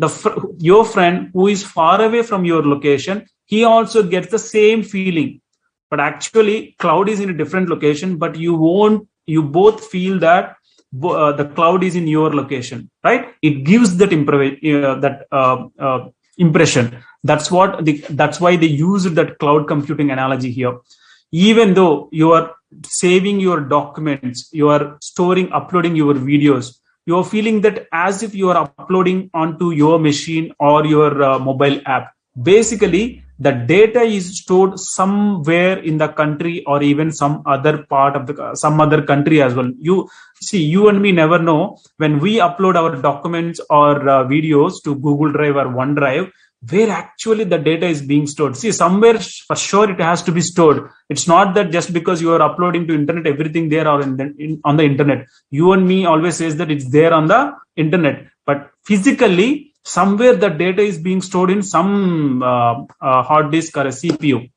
your friend who is far away from your location, he also gets the same feeling. But actually, cloud is in a different location, but you both feel that the cloud is in your location, right? It gives that impression. That's why they used that cloud computing analogy here. Even though you are saving your documents, you are uploading your videos, you are feeling that as if you are uploading onto your machine or your mobile app. Basically, the data is stored somewhere in the country or even some other country as well. You see, you and me never know when we upload our documents or videos to Google Drive or OneDrive, where actually the data is being stored. See, somewhere for sure it has to be stored. It's not that just because you are uploading to internet, everything there or on the internet. You and me always says that it's there on the internet, but physically somewhere the data is being stored in some hard disk or a CPU.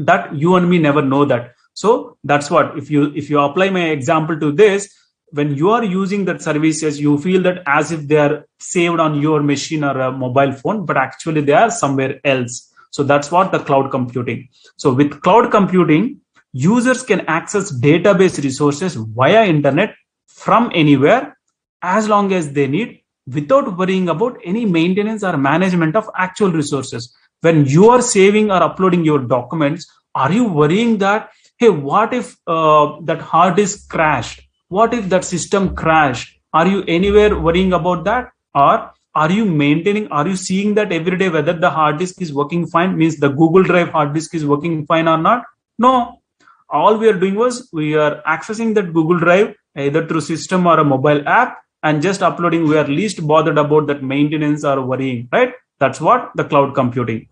That you and me never know that. So that's what, if you apply my example to this, when you are using that services, you feel that as if they are saved on your machine or a mobile phone, but actually they are somewhere else. So that's what the cloud computing. So with cloud computing, users can access database resources via internet from anywhere as long as they need, without worrying about any maintenance or management of actual resources. When you are saving or uploading your documents, are you worrying that, hey, what if that hard disk crashed? What if that system crashed? Are you anywhere worrying about that? Or are you maintaining, are you seeing that every day whether the hard disk is working fine, means the Google Drive hard disk is working fine or not? No. All we are doing was we are accessing that Google Drive either through system or a mobile app and just uploading. We are least bothered about that maintenance or worrying, right? That's what the cloud computing.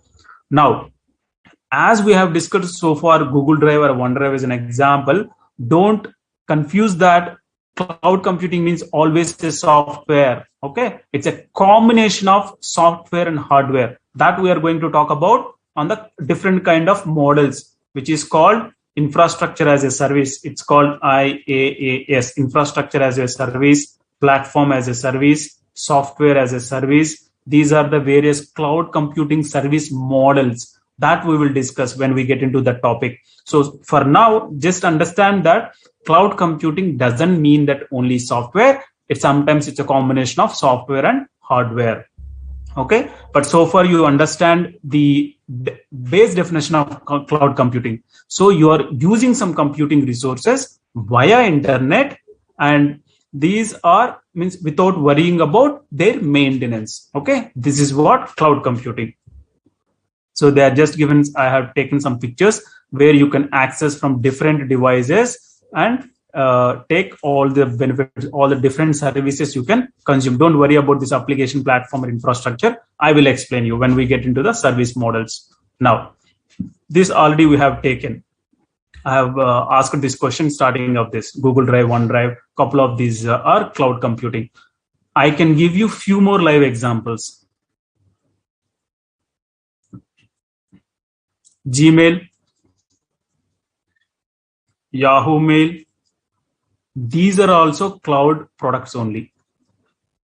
Now, as we have discussed so far, Google Drive or OneDrive is an example. Don't confuse that. Cloud computing means always a software. Okay, it's a combination of software and hardware that we are going to talk about on the different kind of models, which is called infrastructure as a service. It's called IaaS, infrastructure as a service, platform as a service, software as a service. These are the various cloud computing service models that we will discuss when we get into the topic. So for now, just understand that cloud computing doesn't mean that only software. Sometimes it's a combination of software and hardware. Okay, but so far you understand the base definition of cloud computing. So you are using some computing resources via internet, and these are means without worrying about their maintenance. Okay, this is what cloud computing. So they are just given, I have taken some pictures where you can access from different devices and take all the benefits, all the different services you can consume. Don't worry about this application platform or infrastructure. I will explain you when we get into the service models. Now, this already we have taken. I have asked this question starting of this Google Drive, OneDrive, couple of these are cloud computing. I can give you few more live examples. Gmail, Yahoo Mail, these are also cloud products only.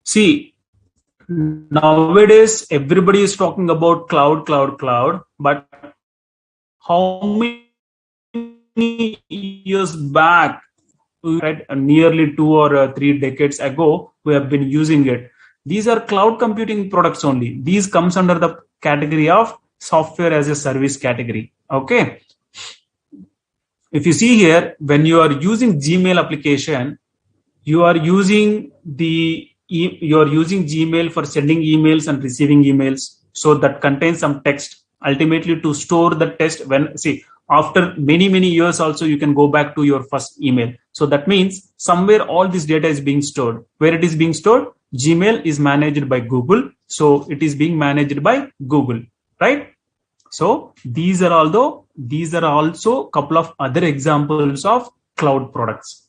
See, nowadays everybody is talking about cloud, but how many years back, right, nearly 2 or 3 decades ago, we have been using it. These are cloud computing products only. These comes under the category of software as a service category. Okay, if you see here, when you are using Gmail application, you are using Gmail for sending emails and receiving emails. So that contains some text, ultimately to store the text. When see, after many years also you can go back to your first email. So that means somewhere all this data is being stored. Where it is being stored? Gmail is managed by Google, so it is being managed by Google, right? So these are also a couple of other examples of cloud products.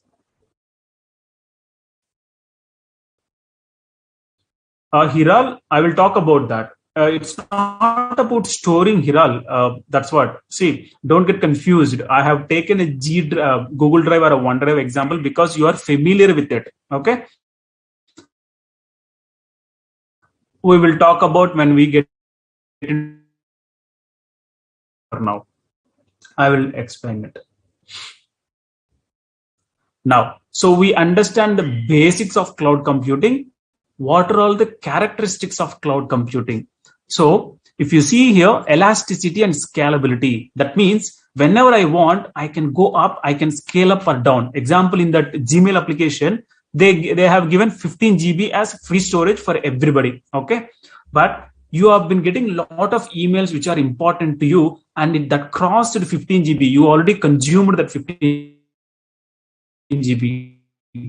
Hiral, I will talk about that. It's not about storing, Hiral. That's what. See, don't get confused. I have taken a Google Drive or a OneDrive example because you are familiar with it. Okay. We will talk about when we get into. Now, I will explain it. Now, so we understand the basics of cloud computing. What are all the characteristics of cloud computing? So if you see here, elasticity and scalability, that means whenever I want, I can go up, I can scale up or down. Example, in that Gmail application, they have given 15 GB as free storage for everybody. Okay, but you have been getting a lot of emails which are important to you, and that crossed 15 GB. You already consumed that 15 GB.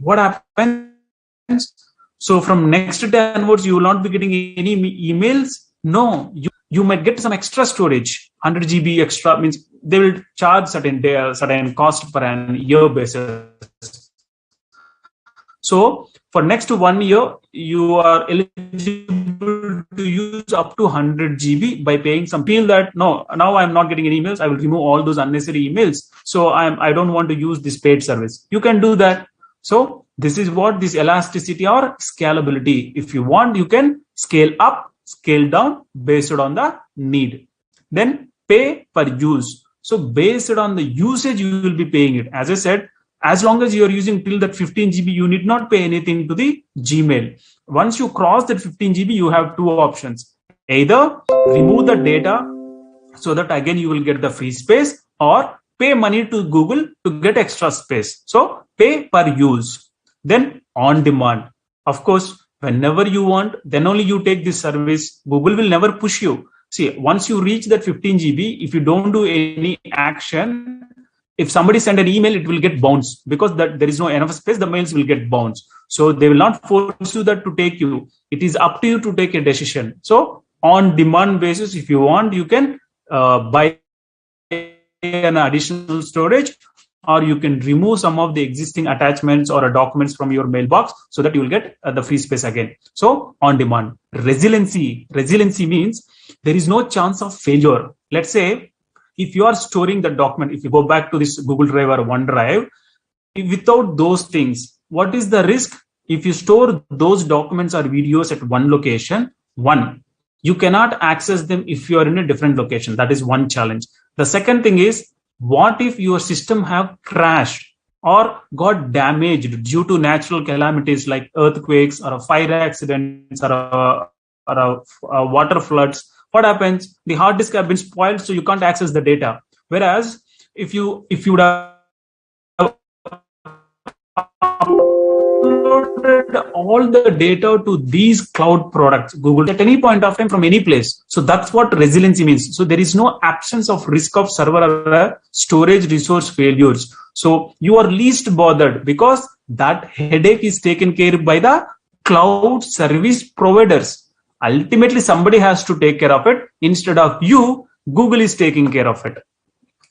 What happens? So from next day onwards, you will not be getting any emails. No, you might get some extra storage, 100 GB extra. Means they will charge certain cost per an year basis. So for next 1 year, you are eligible to use up to 100 GB by paying some. Feel that no, now I'm not getting any emails. I will remove all those unnecessary emails. So I don't want to use this paid service. You can do that. So this is what this elasticity or scalability. If you want, you can scale up, scale down based on the need. Then pay per use. So based on the usage, you will be paying it. As I said, as long as you are using till that 15 GB, you need not pay anything to the Gmail. Once you cross that 15 GB, you have two options. Either remove the data so that again you will get the free space, or pay money to Google to get extra space. So pay per use. Then on demand. Of course, whenever you want, then only you take this service. Google will never push you. See, once you reach that 15 GB, if you don't do any action, if somebody send an email, it will get bounced because that there is no enough space, the mails will get bounced. So they will not force you that to take you. It is up to you to take a decision. So on demand basis, if you want, you can buy an additional storage, or you can remove some of the existing attachments or documents from your mailbox so that you will get the free space again. So on demand. Resiliency means there is no chance of failure. Let's say if you are storing the document, if you go back to this Google Drive or OneDrive, without those things, what is the risk? If you store those documents or videos at one location, you cannot access them if you are in a different location. That is one challenge. The second thing is, what if your system have crashed or got damaged due to natural calamities like earthquakes or fire accidents or water floods? What happens? The hard disk have been spoiled, so you can't access the data. Whereas if you would have uploaded all the data to these cloud products, Google, at any point of time from any place. So that's what resiliency means. So there is no absence of risk of server or storage resource failures. So you are least bothered because that headache is taken care of by the cloud service providers. Ultimately, somebody has to take care of it. Instead of you, Google is taking care of it.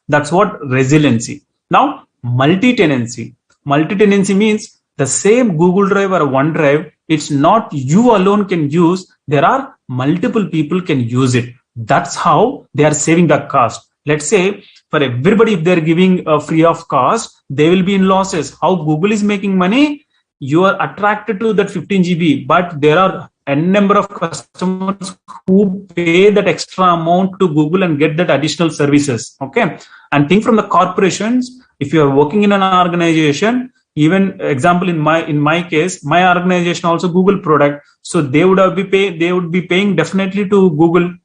That's what resiliency. Now, multi-tenancy. Multi-tenancy means the same Google Drive or OneDrive, it's not you alone can use. There are multiple people can use it. That's how they are saving the cost. Let's say for everybody, if they're giving free of cost, they will be in losses. How Google is making money? You are attracted to that 15 GB, but there are a number of customers who pay that extra amount to Google and get that additional services. Okay. And think from the corporations, if you are working in an organization, even example in my case, my organization also Google product, so they would be paying definitely to Google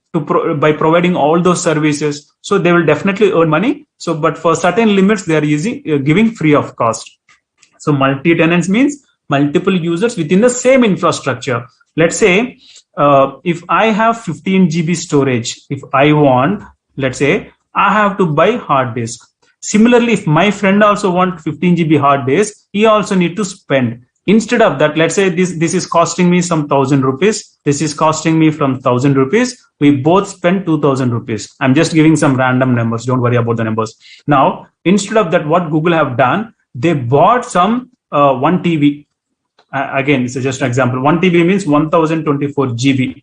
by providing all those services. So they will definitely earn money. So, but for certain limits, they are giving free of cost. So multi-tenants means multiple users within the same infrastructure. Let's say if I have 15 GB storage, if I want, let's say I have to buy hard disk. Similarly, if my friend also wants 15 GB hard disk, he also need to spend. Instead of that, let's say this is costing me some 1,000 rupees. This is costing me from 1,000 rupees. We both spend 2,000 rupees. I'm just giving some random numbers. Don't worry about the numbers. Now, instead of that, what Google have done, they bought some 1 TB. Again, it's just an example. 1 TB means 1024 GB.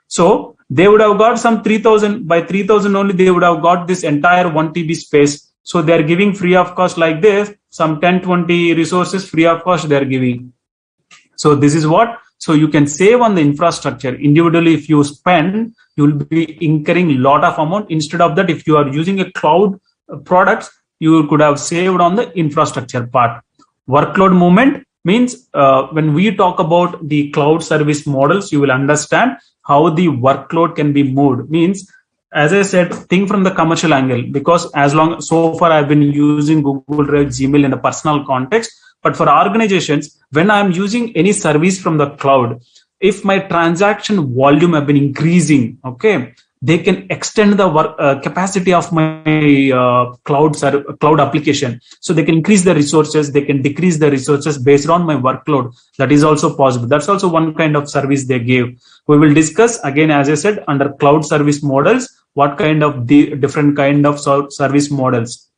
So they would have got some 3,000. By 3,000 only, they would have got this entire 1 TB space. So they're giving free of cost like this, some 10-20 resources free of cost they're giving. So this is what, so you can save on the infrastructure. Individually, if you spend, you will be incurring a lot of amount. Instead of that, if you are using a cloud products, you could have saved on the infrastructure part. Workload movement means when we talk about the cloud service models, you will understand how the workload can be moved. Means, as I said, think from the commercial angle, because so far I've been using Google Drive, Gmail in the personal context. But for organizations, when I'm using any service from the cloud, if my transaction volume have been increasing, okay, they can extend the capacity of my cloud application. So they can increase the resources, they can decrease the resources based on my workload. That is also possible. That's also one kind of service they give. We will discuss again, as I said, under cloud service models, what kind of the different kind of service models.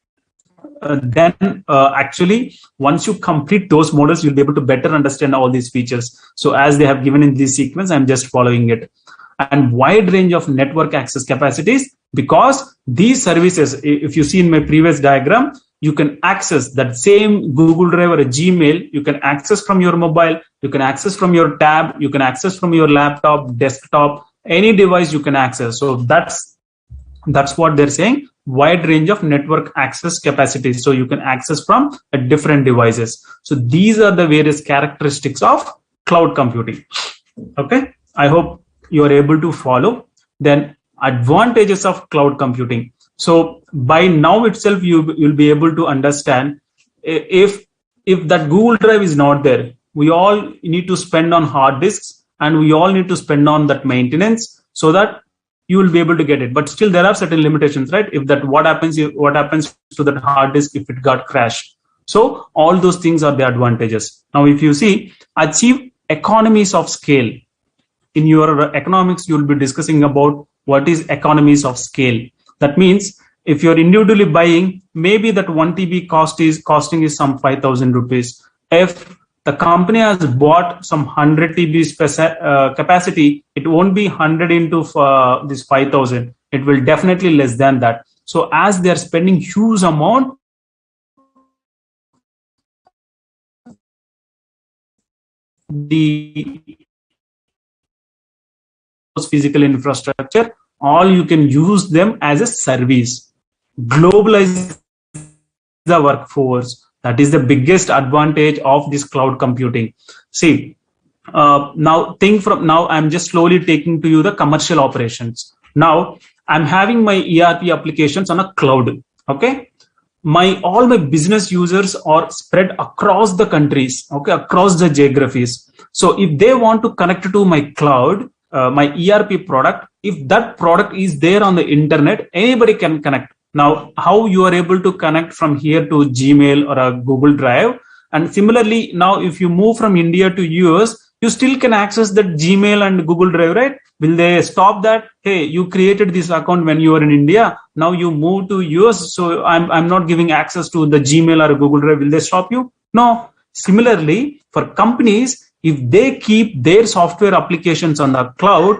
Then actually, once you complete those models, you'll be able to better understand all these features. So as they have given in this sequence, I'm just following it. And wide range of network access capacities, because these services, if you see in my previous diagram, you can access that same Google Drive or a Gmail, you can access from your mobile, you can access from your tab, you can access from your laptop, desktop, any device you can access. So that's what they're saying, wide range of network access capacities. So you can access from different devices. So these are the various characteristics of cloud computing. Okay, I hope you are able to follow. Then advantages of cloud computing. So by now itself, you'll be able to understand if that Google Drive is not there, we all need to spend on hard disks and we all need to spend on that maintenance, so that you will be able to get it. But still there are certain limitations, right? If that, what happens to that hard disk if it got crashed? So all those things are the advantages. Now, if you see, achieve economies of scale. In your economics, you will be discussing about what is economies of scale. That means if you're individually buying, maybe that 1 TB costing is some 5,000 rupees. If the company has bought some 100 TB capacity, it won't be 100 into this 5,000. It will definitely less than that. So as they're spending huge amount, the physical infrastructure, all you can use them as a service. Globalize the workforce. That is the biggest advantage of this cloud computing. See, now I'm just slowly taking to you the commercial operations. Now I'm having my ERP applications on a cloud. Okay, all my business users are spread across the countries. Okay, across the geographies. So if they want to connect to my cloud, my ERP product, if that product is there on the internet, anybody can connect. Now, how you are able to connect from here to Gmail or a Google Drive, and similarly, now if you move from India to US, you still can access that Gmail and Google Drive, right? Will they stop that? Hey, you created this account when you were in India, now you move to US, so I'm not giving access to the Gmail or Google Drive. Will they stop you? No. Similarly, for companies, if they keep their software applications on the cloud,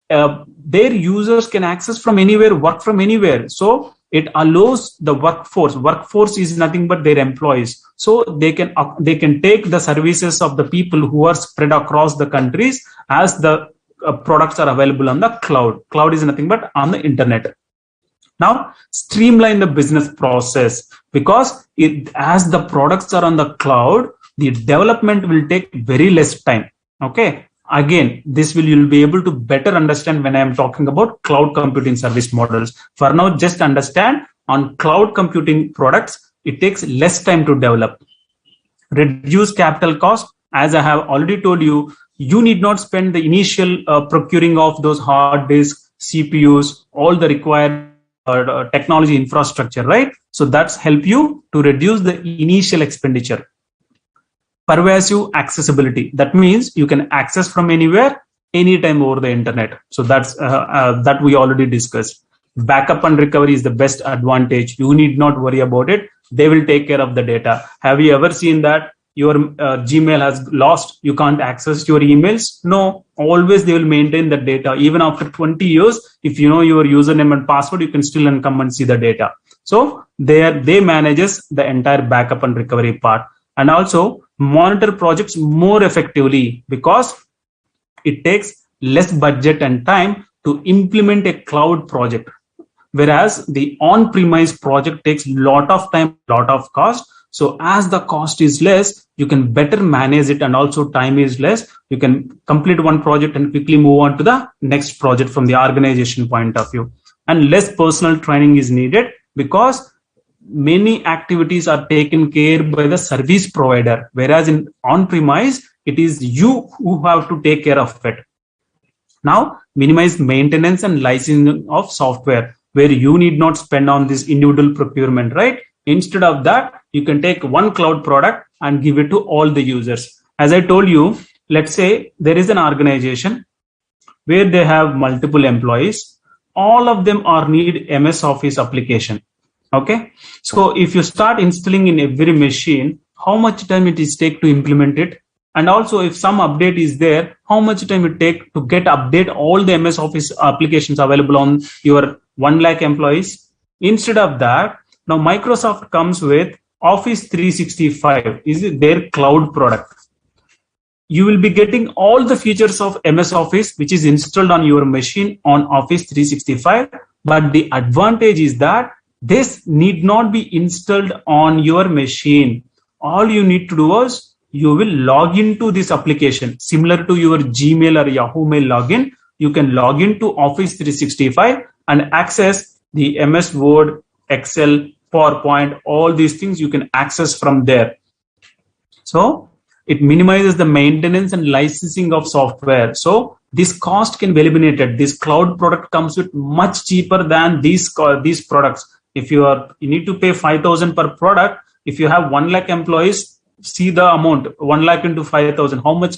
their users can access from anywhere, work from anywhere. So it allows the workforce is nothing but their employees, so they can take the services of the people who are spread across the countries as the products are available on the cloud is nothing but on the internet. Now streamline the business process, because as the products are on the cloud, the development will take very less time. Okay, again, you'll be able to better understand when I am talking about cloud computing service models. For now, just understand, on cloud computing products, it takes less time to develop. Reduce capital cost. As I have already told you, you need not spend the initial procuring of those hard disks, CPUs, all the required technology infrastructure, right? So that's help you to reduce the initial expenditure. Pervasive accessibility. That means you can access from anywhere, anytime over the internet. So that's that we already discussed. Backup and recovery is the best advantage. You need not worry about it. They will take care of the data. Have you ever seen that your Gmail has lost? You can't access your emails? No, always they will maintain the data. Even after 20 years, if you know your username and password, you can still come and see the data. So they manages the entire backup and recovery part. And also monitor projects more effectively, because it takes less budget and time to implement a cloud project, whereas the on-premise project takes a lot of time, lot of cost. So as the cost is less, you can better manage it, and also time is less. You can complete one project and quickly move on to the next project from the organization point of view. And less personal training is needed, because many activities are taken care by the service provider, whereas in on-premise, it is you who have to take care of it. Now, minimize maintenance and licensing of software, where you need not spend on this individual procurement, right? Instead of that, you can take one cloud product and give it to all the users. As I told you, let's say there is an organization where they have multiple employees. All of them need MS Office application. Okay, so if you start installing in every machine, how much time it is take to implement it? And also, if some update is there, how much time it take to update all the MS Office applications available on your 1 lakh employees? Instead of that, now Microsoft comes with Office 365, is their cloud product. You will be getting all the features of MS Office, which is installed on your machine on Office 365. But the advantage is that this need not be installed on your machine. All you need to do is you will log into this application, similar to your Gmail or Yahoo Mail login. You can log into Office 365 and access the MS Word, Excel, PowerPoint, all these things you can access from there. So it minimizes the maintenance and licensing of software. So this cost can be eliminated. This cloud product comes with much cheaper than these products. If you need to pay 5,000 per product, if you have 1 lakh employees, see the amount, 1 lakh into 5,000, how much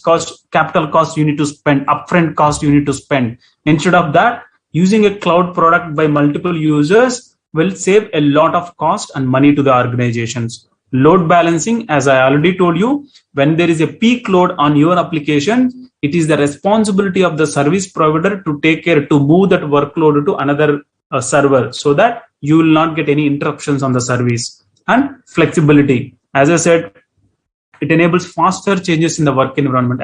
capital cost you need to spend, upfront cost you need to spend. Instead of that, using a cloud product by multiple users will save a lot of cost and money to the organizations. Load balancing, as I already told you, when there is a peak load on your application, it is the responsibility of the service provider to take care to move that workload to another server, so that you will not get any interruptions on the service. And flexibility, as I said, it enables faster changes in the work environment.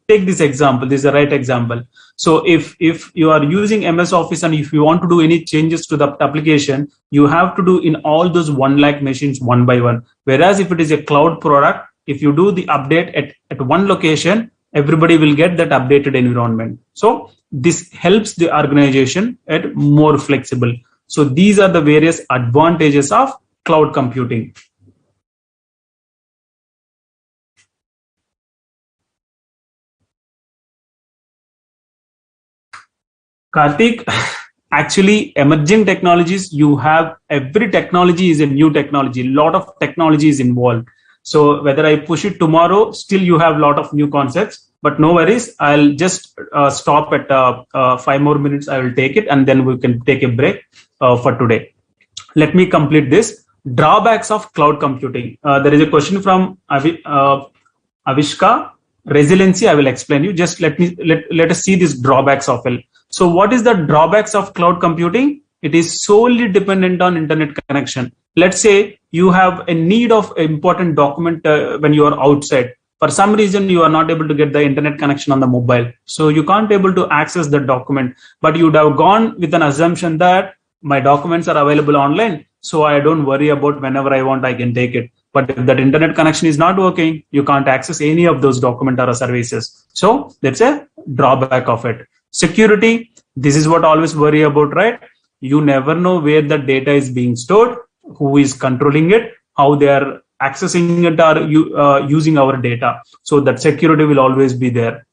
Take this example. This is the right example. So if you are using MS Office and if you want to do any changes to the application, you have to do in all those 1 lakh machines one by one. Whereas if it is a cloud product, if you do the update at one location, everybody will get that updated environment. So this helps the organization at more flexible. So these are the various advantages of cloud computing. Karthik, actually emerging technologies, you have every technology is a new technology. A lot of technology is involved. So whether I push it tomorrow, still you have a lot of new concepts, but no worries. I'll just stop at 5 more minutes. I will take it and then we can take a break for today. Let me complete this. Drawbacks of cloud computing. There is a question from Avishka. Resiliency, I will explain you. Just let us see these drawbacks of it. So what is the drawbacks of cloud computing? It is solely dependent on internet connection. Let's say you have a need of important document when you are outside. For some reason, you are not able to get the internet connection on the mobile. So you can't able to access the document, but you would have gone with an assumption that my documents are available online. So I don't worry about whenever I want, I can take it. But if that internet connection is not working, you can't access any of those document or services. So that's a drawback of it. Security, this is what I always worry about, right? You never know where the data is being stored, who is controlling it, how they are accessing it or using our data. So that security will always be there.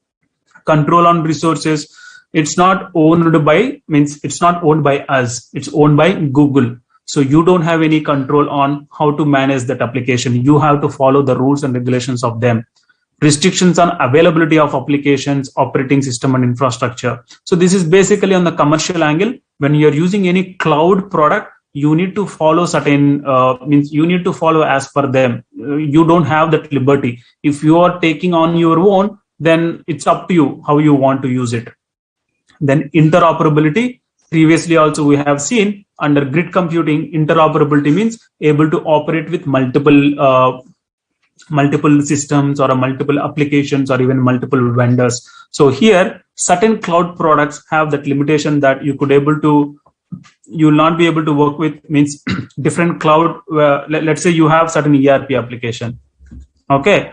Control on resources, it's not owned by, it's not owned by us, it's owned by Google. So you don't have any control on how to manage that application. You have to follow the rules and regulations of them. Restrictions on availability of applications, operating system and infrastructure. So this is basically on the commercial angle. When you're using any cloud product, you need to follow certain, you need to follow as per them. You don't have that liberty. If you are taking on your own, then it's up to you how you want to use it. Then interoperability. Previously also we have seen under grid computing, interoperability means able to operate with multiple systems or multiple applications or even multiple vendors. So here certain cloud products have that limitation that you will not be able to work with, means different cloud. Let's say you have certain ERP application. Okay,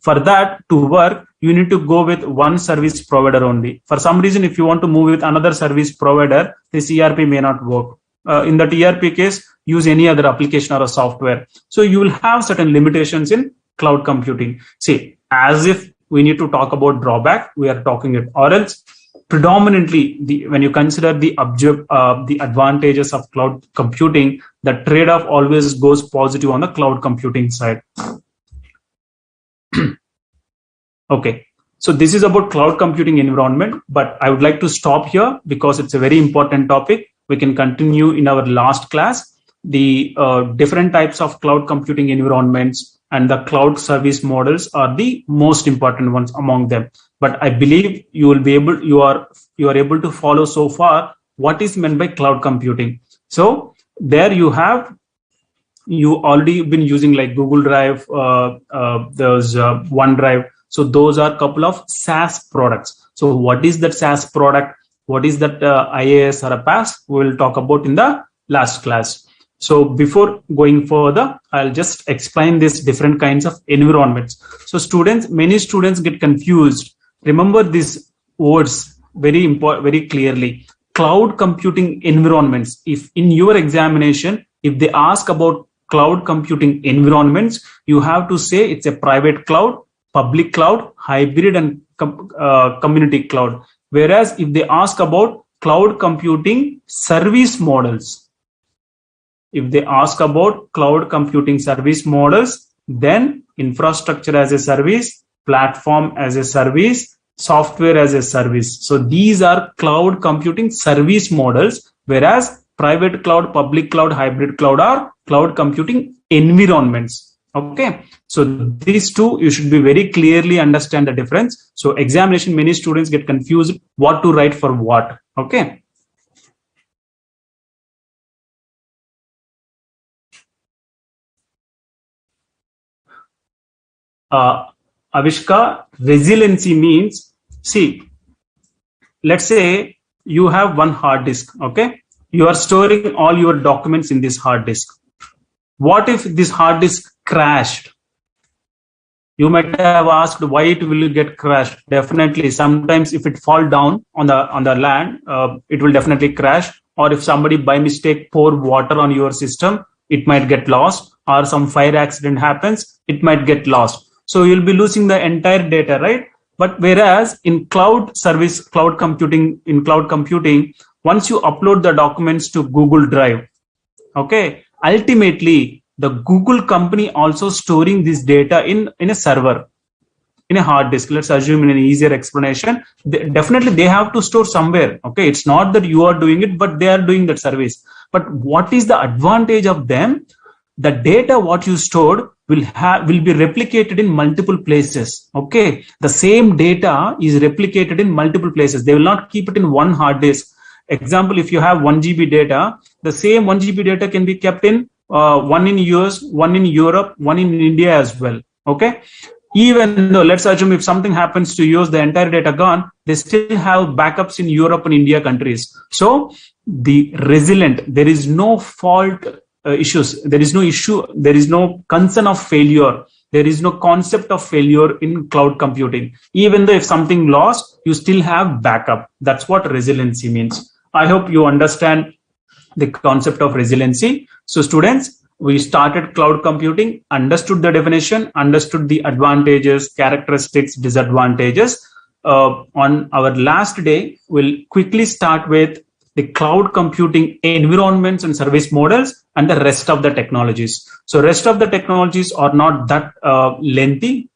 for that to work, you need to go with one service provider only. For some reason, if you want to move with another service provider, this ERP may not work. In that ERP case, use any other application or a software. So you will have certain limitations in cloud computing. See, as if we need to talk about drawback, we are talking it, or else predominantly when you consider the advantages of cloud computing, the trade-off always goes positive on the cloud computing side. Okay, so this is about cloud computing environment, but I would like to stop here because it's a very important topic. We can continue in our last class, the different types of cloud computing environments and the cloud service models are the most important ones among them. But I believe you will be able, you are able to follow so far what is meant by cloud computing. So there you already been using like Google Drive, there's OneDrive. So those are a couple of SaaS products. So what is that SaaS product? What is that IAS or a PaaS? We will talk about in the last class. So before going further, I'll just explain these different kinds of environments. So many students get confused. Remember these words very clearly. Cloud computing environments. If in your examination, if they ask about cloud computing environments, you have to say it's a private cloud, public cloud, hybrid and community cloud. Whereas if they ask about cloud computing service models, if they ask about cloud computing service models, then infrastructure as a service, platform as a service, software as a service. So these are cloud computing service models, whereas private cloud, public cloud, hybrid cloud are cloud computing environments. Okay, so these two you should be very clearly understand the difference. So examination, many students get confused what to write for what. Okay. Avishka, resiliency means, see, let's say you have one hard disk. Okay, you are storing all your documents in this hard disk. What if this hard disk crashed? You might have asked why it will get crashed. Definitely, sometimes if it fall down on the land, it will definitely crash. Or if somebody by mistake pour water on your system, it might get lost. Or some fire accident happens, it might get lost. So you'll be losing the entire data, right? But whereas in cloud service, cloud computing, once you upload the documents to Google Drive, okay, ultimately the Google company also storing this data in a server, in a hard disk. Let's assume in an easier explanation, definitely they have to store somewhere. Okay, it's not that you are doing it, but they are doing that service. But what is the advantage of them? The data what you stored will be replicated in multiple places. Okay, the same data is replicated in multiple places. They will not keep it in one hard disk. Example, if you have 1 GB data, the same 1 GB data can be kept in one in US, one in Europe, one in India as well. Okay, even though let's assume if something happens to US, the entire data gone, they still have backups in Europe and India countries. So the resilient, there is no fault issues, there is no issue, there is no concern of failure, there is no concept of failure in cloud computing. Even though if something lost, you still have backup. That's what resiliency means. I hope you understand the concept of resiliency. So students, we started cloud computing, understood the definition, understood the advantages, characteristics, disadvantages. On our last day, we'll quickly start with the cloud computing environments and service models and the rest of the technologies. So rest of the technologies are not that lengthy.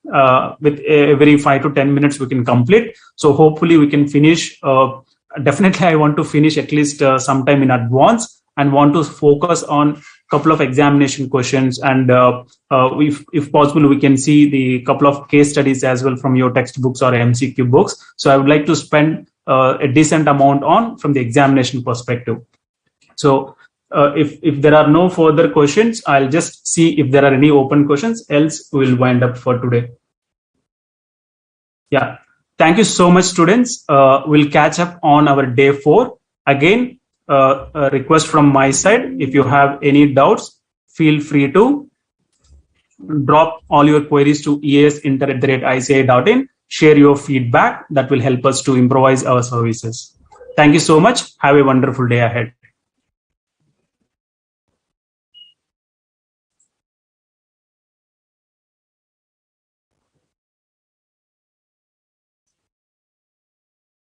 With every 5 to 10 minutes we can complete. So hopefully we can finish. Definitely I want to finish at least sometime in advance, and want to focus on couple of examination questions, and if possible we can see the couple of case studies as well from your textbooks or MCQ books. So I would like to spend a decent amount on from the examination perspective. So if there are no further questions, I'll just see if there are any open questions, else we'll wind up for today. Yeah, thank you so much students. We'll catch up on our day 4. Again, a request from my side, if you have any doubts, feel free to drop all your queries to easinter@ici.in. Share your feedback. That will help us to improvise our services. Thank you so much. Have a wonderful day ahead.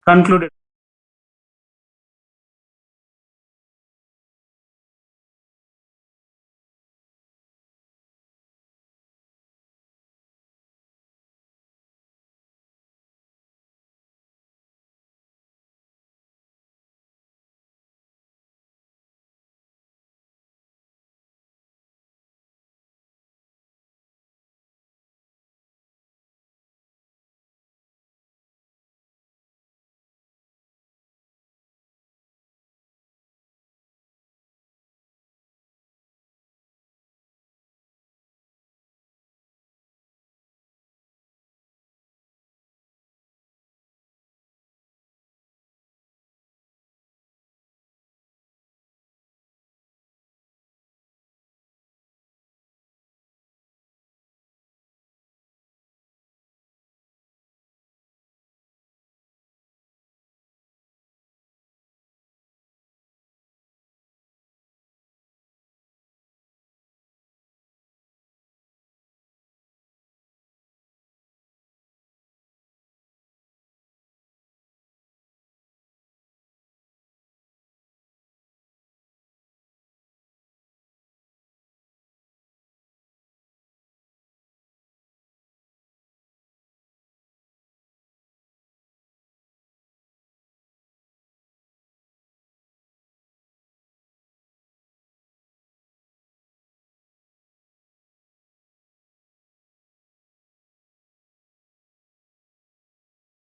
Concluded.